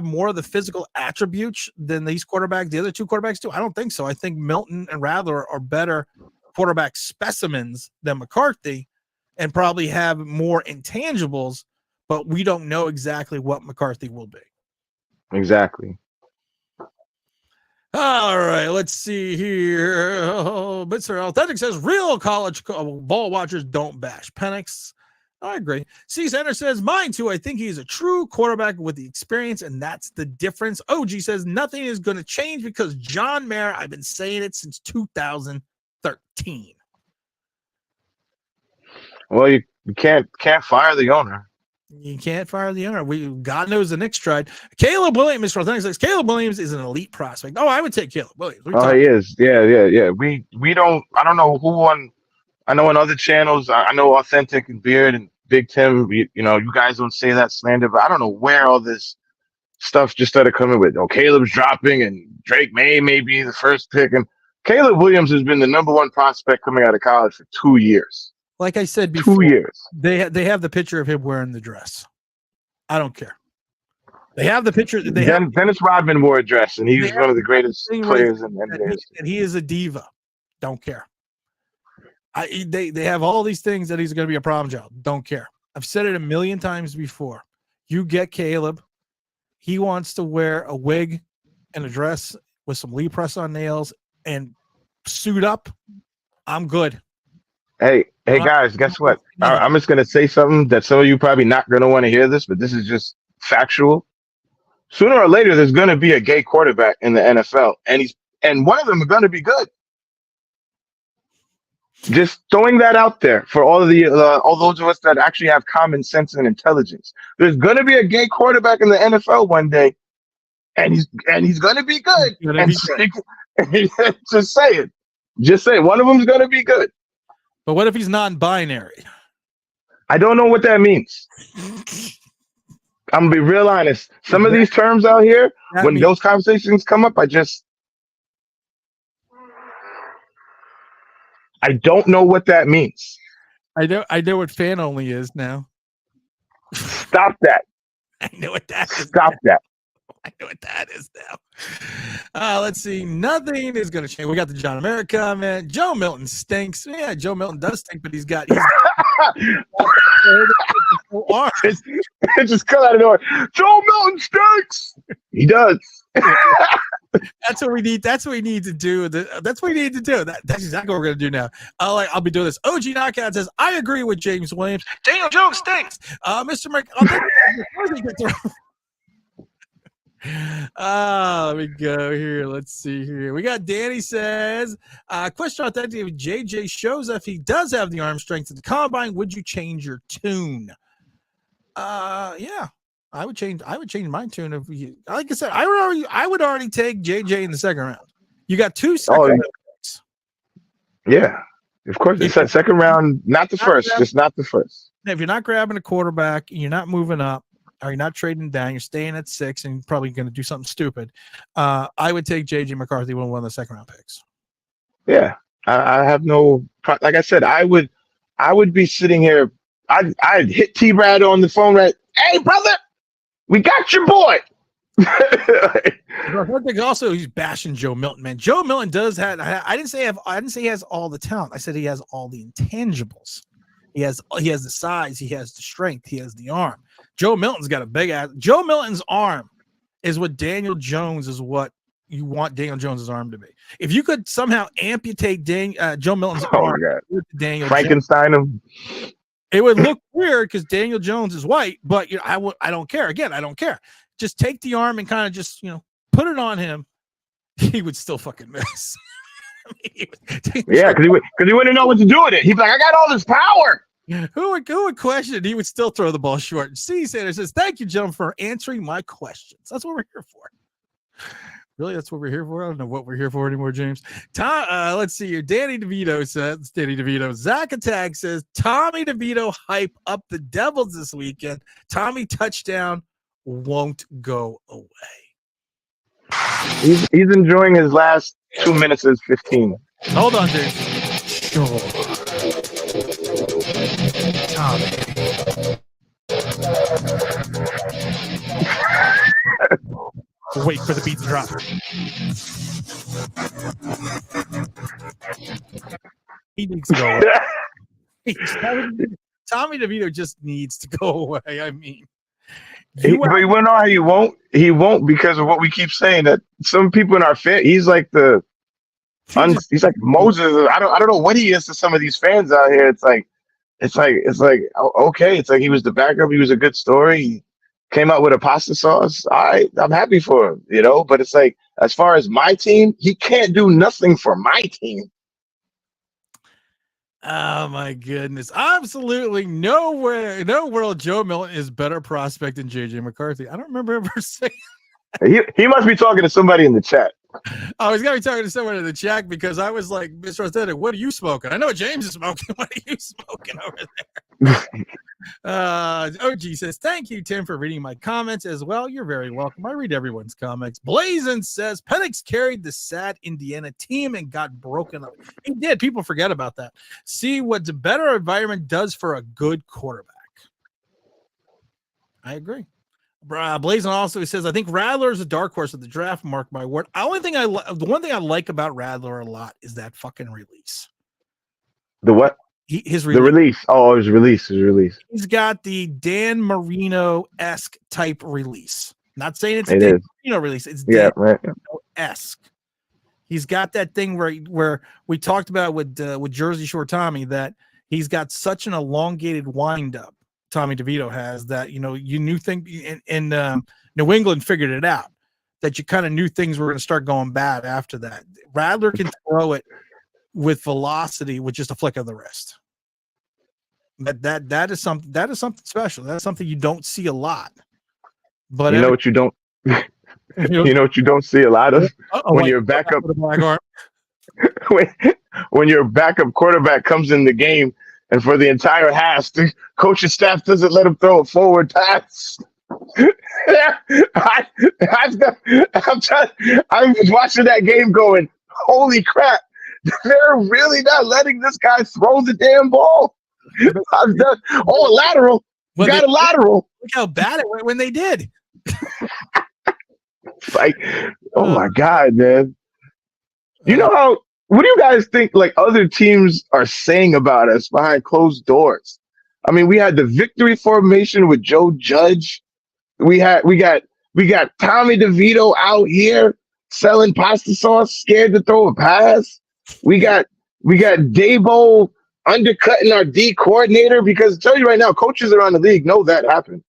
A: more of the physical attributes than these quarterbacks, the other 2 quarterbacks do? I don't think so. I think Milton and Radler are better quarterback specimens than McCarthy and probably have more intangibles, but we don't know exactly what McCarthy will be.
G: Exactly.
A: All right, let's see here. Mr. Authentic says real college ball watchers don't bash Penix. I agree. C. Center says mine too. I think he's a true quarterback with the experience, and that's the difference. OG says nothing is going to change because John Mayer. I've been saying it since 2013.
G: Well, you can't fire the owner.
A: You can't fire the owner. God knows the Knicks tried. Caleb Williams, Mr. Authentic says Caleb Williams is an elite prospect. Oh, I would take Caleb Williams.
G: He is. Yeah. We don't. I don't know who won. I know on other channels. I know Authentic and Beard and Big Tim. You guys don't say that slander, but I don't know where all this stuff just started coming with. Caleb's dropping and Drake may be the first pick, and Caleb Williams has been the number one prospect coming out of college for 2 years.
A: Like I said before,
G: 2 years.
A: They have the picture of him wearing the dress. I don't care. They have the picture.
G: Dennis Rodman wore a dress, and he was one of the greatest players in NBA history.
A: And he is a diva. Don't care. They have all these things that he's going to be a problem child. Don't care. I've said it a million times before. You get Caleb. He wants to wear a wig and a dress with some Lee press-on nails and suit up. I'm good.
G: Hey, guys, guess what? I'm just going to say something that some of you probably not going to want to hear this, but this is just factual. Sooner or later, there's going to be a gay quarterback in the NFL, and one of them are going to be good. Just throwing that out there for all those of us that actually have common sense and intelligence. There's going to be a gay quarterback in the NFL one day, and he's going to be good. Just say it. Just say it. One of them's going to be good.
A: But what if he's non-binary?
G: I don't know what that means. I'm gonna be real honest. Some of these terms out here, when those conversations come up, I don't know what that means.
A: I know what fan only is now.
G: Stop that.
A: I know what that is.
G: Stop that.
A: I know what that is now. Let's see. Nothing is going to change. We got the John America comment. Joe Milton stinks. Yeah, Joe Milton does stink, but he's got.
G: It just come out of nowhere. Joe Milton stinks. He does.
A: That's what we need. That's what we need to do. That's what we need to do. That's exactly what we're going to do now. I'll be doing this. OG Knockout says, I agree with James Williams. Daniel Jones stinks. Mr. Mike. Let me go here. Let's see here. We got Danny says, question about that. If JJ shows if he does have the arm strength at the combine, would you change your tune? Yeah. I would change my tune if like I said, I would already take JJ in the second round. You got two second round picks.
G: Yeah. Of course, it's that second round, not the first, just not the first.
A: If you're not grabbing a quarterback, you're not moving up, or you're not trading down, you're staying at 6 and you're probably going to do something stupid. I would take JJ McCarthy one of the second round picks.
G: Yeah. I have no, like I said, I would be sitting here. I'd hit T-Brad on the phone, right? Hey, brother, we got your boy.
A: I think also he's bashing Joe Milton, man. Joe Milton does have. I didn't say he has all the talent. I said he has all the intangibles. He has the size. He has the strength. He has the arm. Joe Milton's got a big ass. Joe Milton's arm is what Daniel Jones is what you want Daniel Jones's arm to be. If you could somehow amputate Joe Milton's arm with Daniel
G: Frankenstein him.
A: It would look weird because Daniel Jones is white, but I don't care. Again, I don't care. Just take the arm and kind of just put it on him. He would still fucking miss.
G: Yeah, because he wouldn't know what to do with it. He'd be like, I got all this power.
A: Who would question it? He would still throw the ball short. C. Sanders says, thank you, gentlemen, for answering my questions. That's what we're here for. Really, that's what we're here for? I don't know what we're here for anymore, James. Let's see here. Danny DeVito says, Zach Attack says, Tommy DeVito hype up the Devils this weekend. Tommy touchdown won't go away.
G: He's enjoying his last 2 minutes and 15.
A: Hold on, dude. Sure. Tommy. Wait for the beat to drop. He needs to go away. Tommy DeVito just needs to go away. I mean,
G: but you want to know how he won't? He won't because of what we keep saying, that some people in our fan, he's like he's like Moses. I don't know what he is to some of these fans out here. It's like okay. It's like he was the backup. He was a good story. He came out with a pasta sauce. I'm happy for him, but it's like, as far as my team, he can't do nothing for my team.
A: Oh my goodness. Absolutely nowhere in no world Joe Milton is better prospect than JJ McCarthy. I don't remember ever saying
G: he must be talking to somebody in the chat.
A: I was gonna be talking to someone in the chat because I was like, Mr. Authentic, what are you smoking? I know what James is smoking. What are you smoking over there? OG says, thank you, Tim, for reading my comments as well. You're very welcome. I read everyone's comments. Blazin says Penix carried the sad Indiana team and got broken up. He did. People forget about that. See what the better environment does for a good quarterback. I agree. Blazin also says, I think Rattler is a dark horse of the draft. Mark my word. The one thing I like about Rattler a lot is that fucking release.
G: The what?
A: His
G: release. The release. Oh, his release.
A: He's got the Dan Marino-esque type release. Not saying it's a
G: Dan
A: Marino release. It's Dan Marino-esque. He's got that thing where we talked about with Jersey Shore Tommy that he's got such an elongated windup. Tommy DeVito has that you knew things in New England figured it out that you kind of knew things were going to start going bad after that. Rattler can throw it with velocity with just a flick of the wrist. That is something special. That's something you don't see a lot. But
G: what you don't you know what you don't see a lot of when your backup when your backup quarterback comes in the game and for the entire half the coaching staff doesn't let him throw a forward pass. I was watching that game going, holy crap. They're really not letting this guy throw the damn ball. A lateral. You got a lateral.
A: Look how bad it went when they did.
G: Like, oh my God, man. What do you guys think like other teams are saying about us behind closed doors? I mean, we had the victory formation with Joe Judge. We got Tommy DeVito out here selling pasta sauce, scared to throw a pass. We got Dabo undercutting our D coordinator because I tell you right now, coaches around the league know that happened.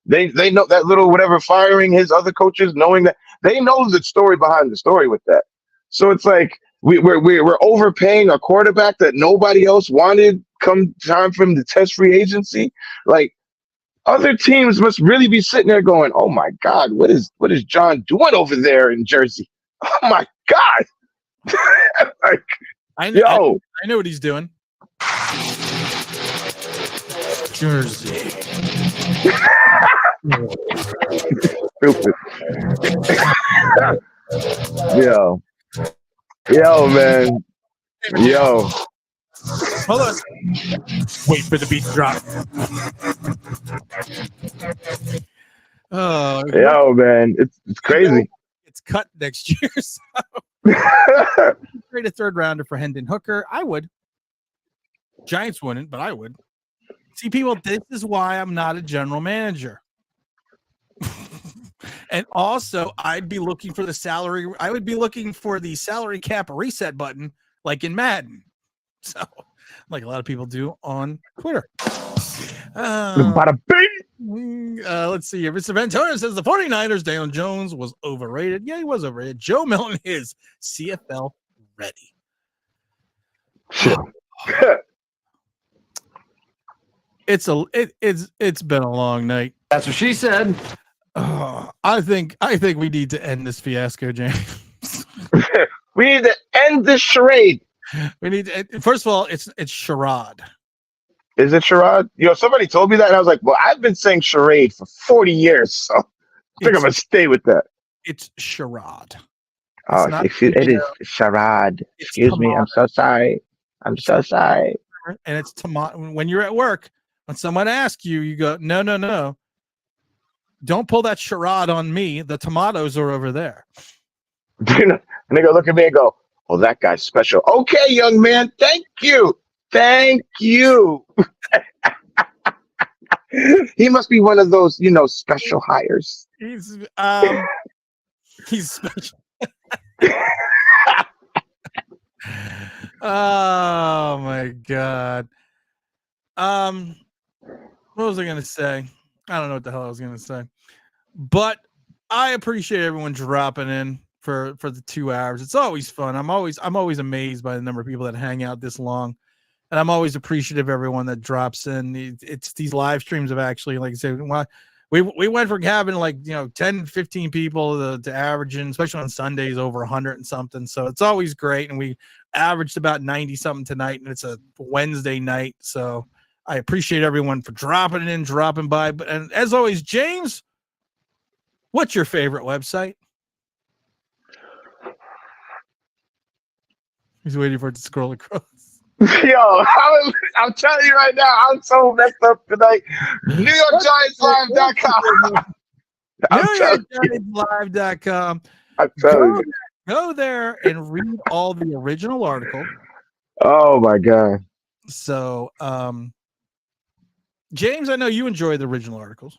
G: They know that little whatever firing his other coaches, knowing that they know the story behind the story with that. So it's like we're overpaying a quarterback that nobody else wanted come time for him to test free agency. Like other teams must really be sitting there going, "Oh my God, what is John doing over there in Jersey? Oh my God." Like,
A: I know what he's doing. Jersey.
G: Stupid. Yo, man. Yo.
A: Hold on. Wait for the beat to drop. Oh,
G: yo, man. It's crazy.
A: It's cut next year. So. Trade a third rounder for Hendon Hooker. I would. Giants wouldn't, but I would. See, people, this is why I'm not a general manager. And also, I'd be looking for the salary. I would be looking for the salary cap reset button, like in Madden. So, like a lot of people do on Twitter.
G: Bada bing.
A: Let's see here. Mr. Ventura says the 49ers, Daniel Jones was overrated. Yeah, he was overrated. Joe Milton is CFL ready. It's been a long night.
C: That's what she said.
A: I think we need to end this fiasco, James.
G: We need to end this charade.
A: We need to, first of all, it's charade.
G: Is it charade? Somebody told me that, and I was like, well, I've been saying charade for 40 years, so I think I'm going to stay with that.
A: It's charade.
G: It is charade. Excuse me. I'm so sorry. I'm so sorry.
A: And it's when you're at work, when someone asks you, you go, no. Don't pull that charade on me. The tomatoes are over there.
G: And they go look at me and go, oh, that guy's special. Okay, young man. Thank you. He must be one of those, special hires.
A: He's special. Oh my God. What was I gonna say? I don't know what the hell I was gonna say. But I appreciate everyone dropping in for the 2 hours. It's always fun. I'm always amazed by the number of people that hang out this long. And I'm always appreciative of everyone that drops in. It's these live streams of actually, like I said, we went from having like 10, 15 people to averaging, especially on Sundays, over 100 and something. So it's always great, and we averaged about 90 something tonight, and it's a Wednesday night. So I appreciate everyone for dropping by. And as always, James, what's your favorite website? He's waiting for it to scroll across.
G: Yo, I'm telling you right now, I'm so messed up tonight. NewYorkGiantsLive.com.
A: NewYorkGiantsLive.com.
G: I'm telling you.
A: Go there and read all the original articles.
G: Oh my God.
A: So, James, I know you enjoy the original articles.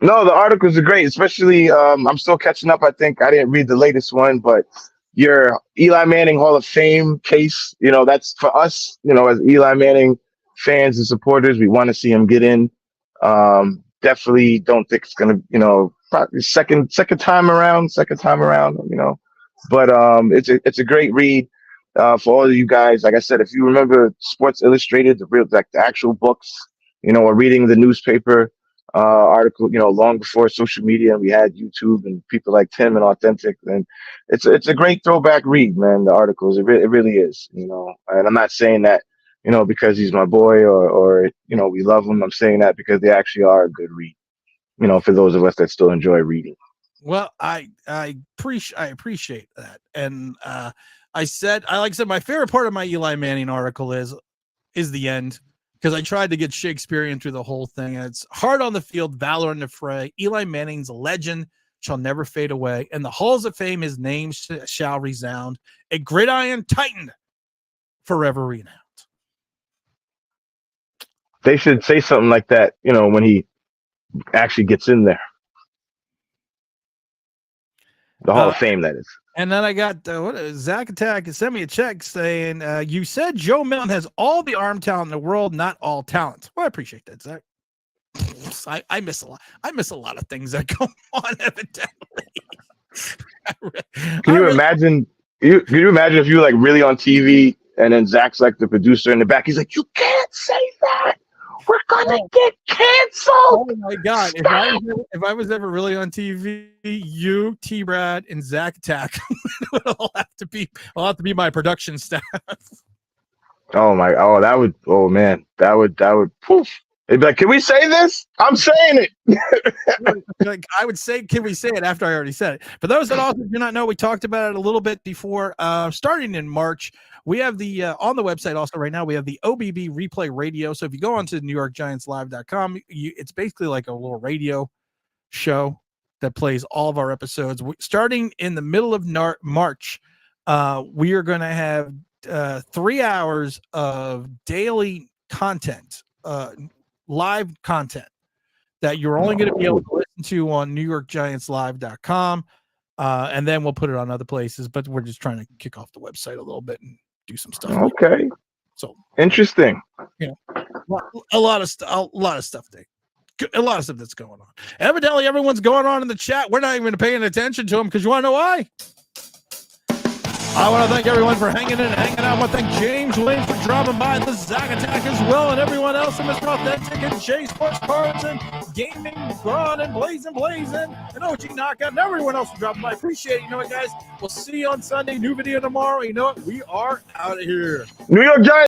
G: No, the articles are great, especially I'm still catching up. I think I didn't read the latest one, but your Eli Manning Hall of Fame case, that's for us, as Eli Manning fans and supporters, we want to see him get in. Definitely don't think it's gonna, probably second time around, but it's a great read for all of you guys. Like I said, if you remember Sports Illustrated, the actual books, or reading the newspaper article, long before social media, we had YouTube and people like Tim and Authentic, and it's a great throwback read, man. The articles, it really is, and I'm not saying that, because he's my boy or we love him. I'm saying that because they actually are a good read, for those of us that still enjoy reading.
A: Well, I appreciate that, and like I said, my favorite part of my Eli Manning article is the end. Because I tried to get Shakespearean through the whole thing. And it's hard on the field, valor in the fray. Eli Manning's legend shall never fade away. And the halls of fame, his name shall resound. A gridiron titan, forever renowned.
G: They should say something like that, when he actually gets in there. The Hall of Fame, that is.
A: And then I got Zach Attack sent me a check saying, you said Joe Milton has all the arm talent in the world, not all talent. Well, I appreciate that, Zach. I miss a lot. I miss a lot of things that go on, evidently.
G: Can you imagine? Can you imagine if you were like really on TV and then Zach's like the producer in the back? He's like, "You can't say that. We're gonna get canceled."
A: Oh my God! If I was ever really on TV, you, T-Brad, and Zach Attack would all have to be my production staff.
G: That would. Oh man, that would. Poof. They'd be like, "Can we say this?" I'm saying it.
A: Like I would say, "Can we say it?" After I already said it. For those that also do not know, we talked about it a little bit before. Starting in March, we have the on the website also right now. We have the OBB replay radio. So if you go on to NewYorkGiantsLive.com, it's basically like a little radio show that plays all of our episodes. Starting in the middle of March, we are going to have 3 hours of daily content. Live content that you're only going to be able to listen to on NewYorkGiantsLive.com, and then we'll put it on other places. But we're just trying to kick off the website a little bit and do some stuff.
G: Okay,
A: so
G: interesting.
A: A lot of stuff that's going on. Evidently, everyone's going on in the chat. We're not even paying attention to them because you want to know why? I want to thank everyone for hanging in and hanging out. I want to thank James Wayne for dropping by, the Zach Attack as well, and everyone else in Mr. Authentic and Jay Sports Cards and Gaming, Braun and Blazing, and OG Knockout, and everyone else for dropping by. Appreciate it. You know what, guys? We'll see you on Sunday. New video tomorrow. You know what? We are out of here.
G: New York Giants.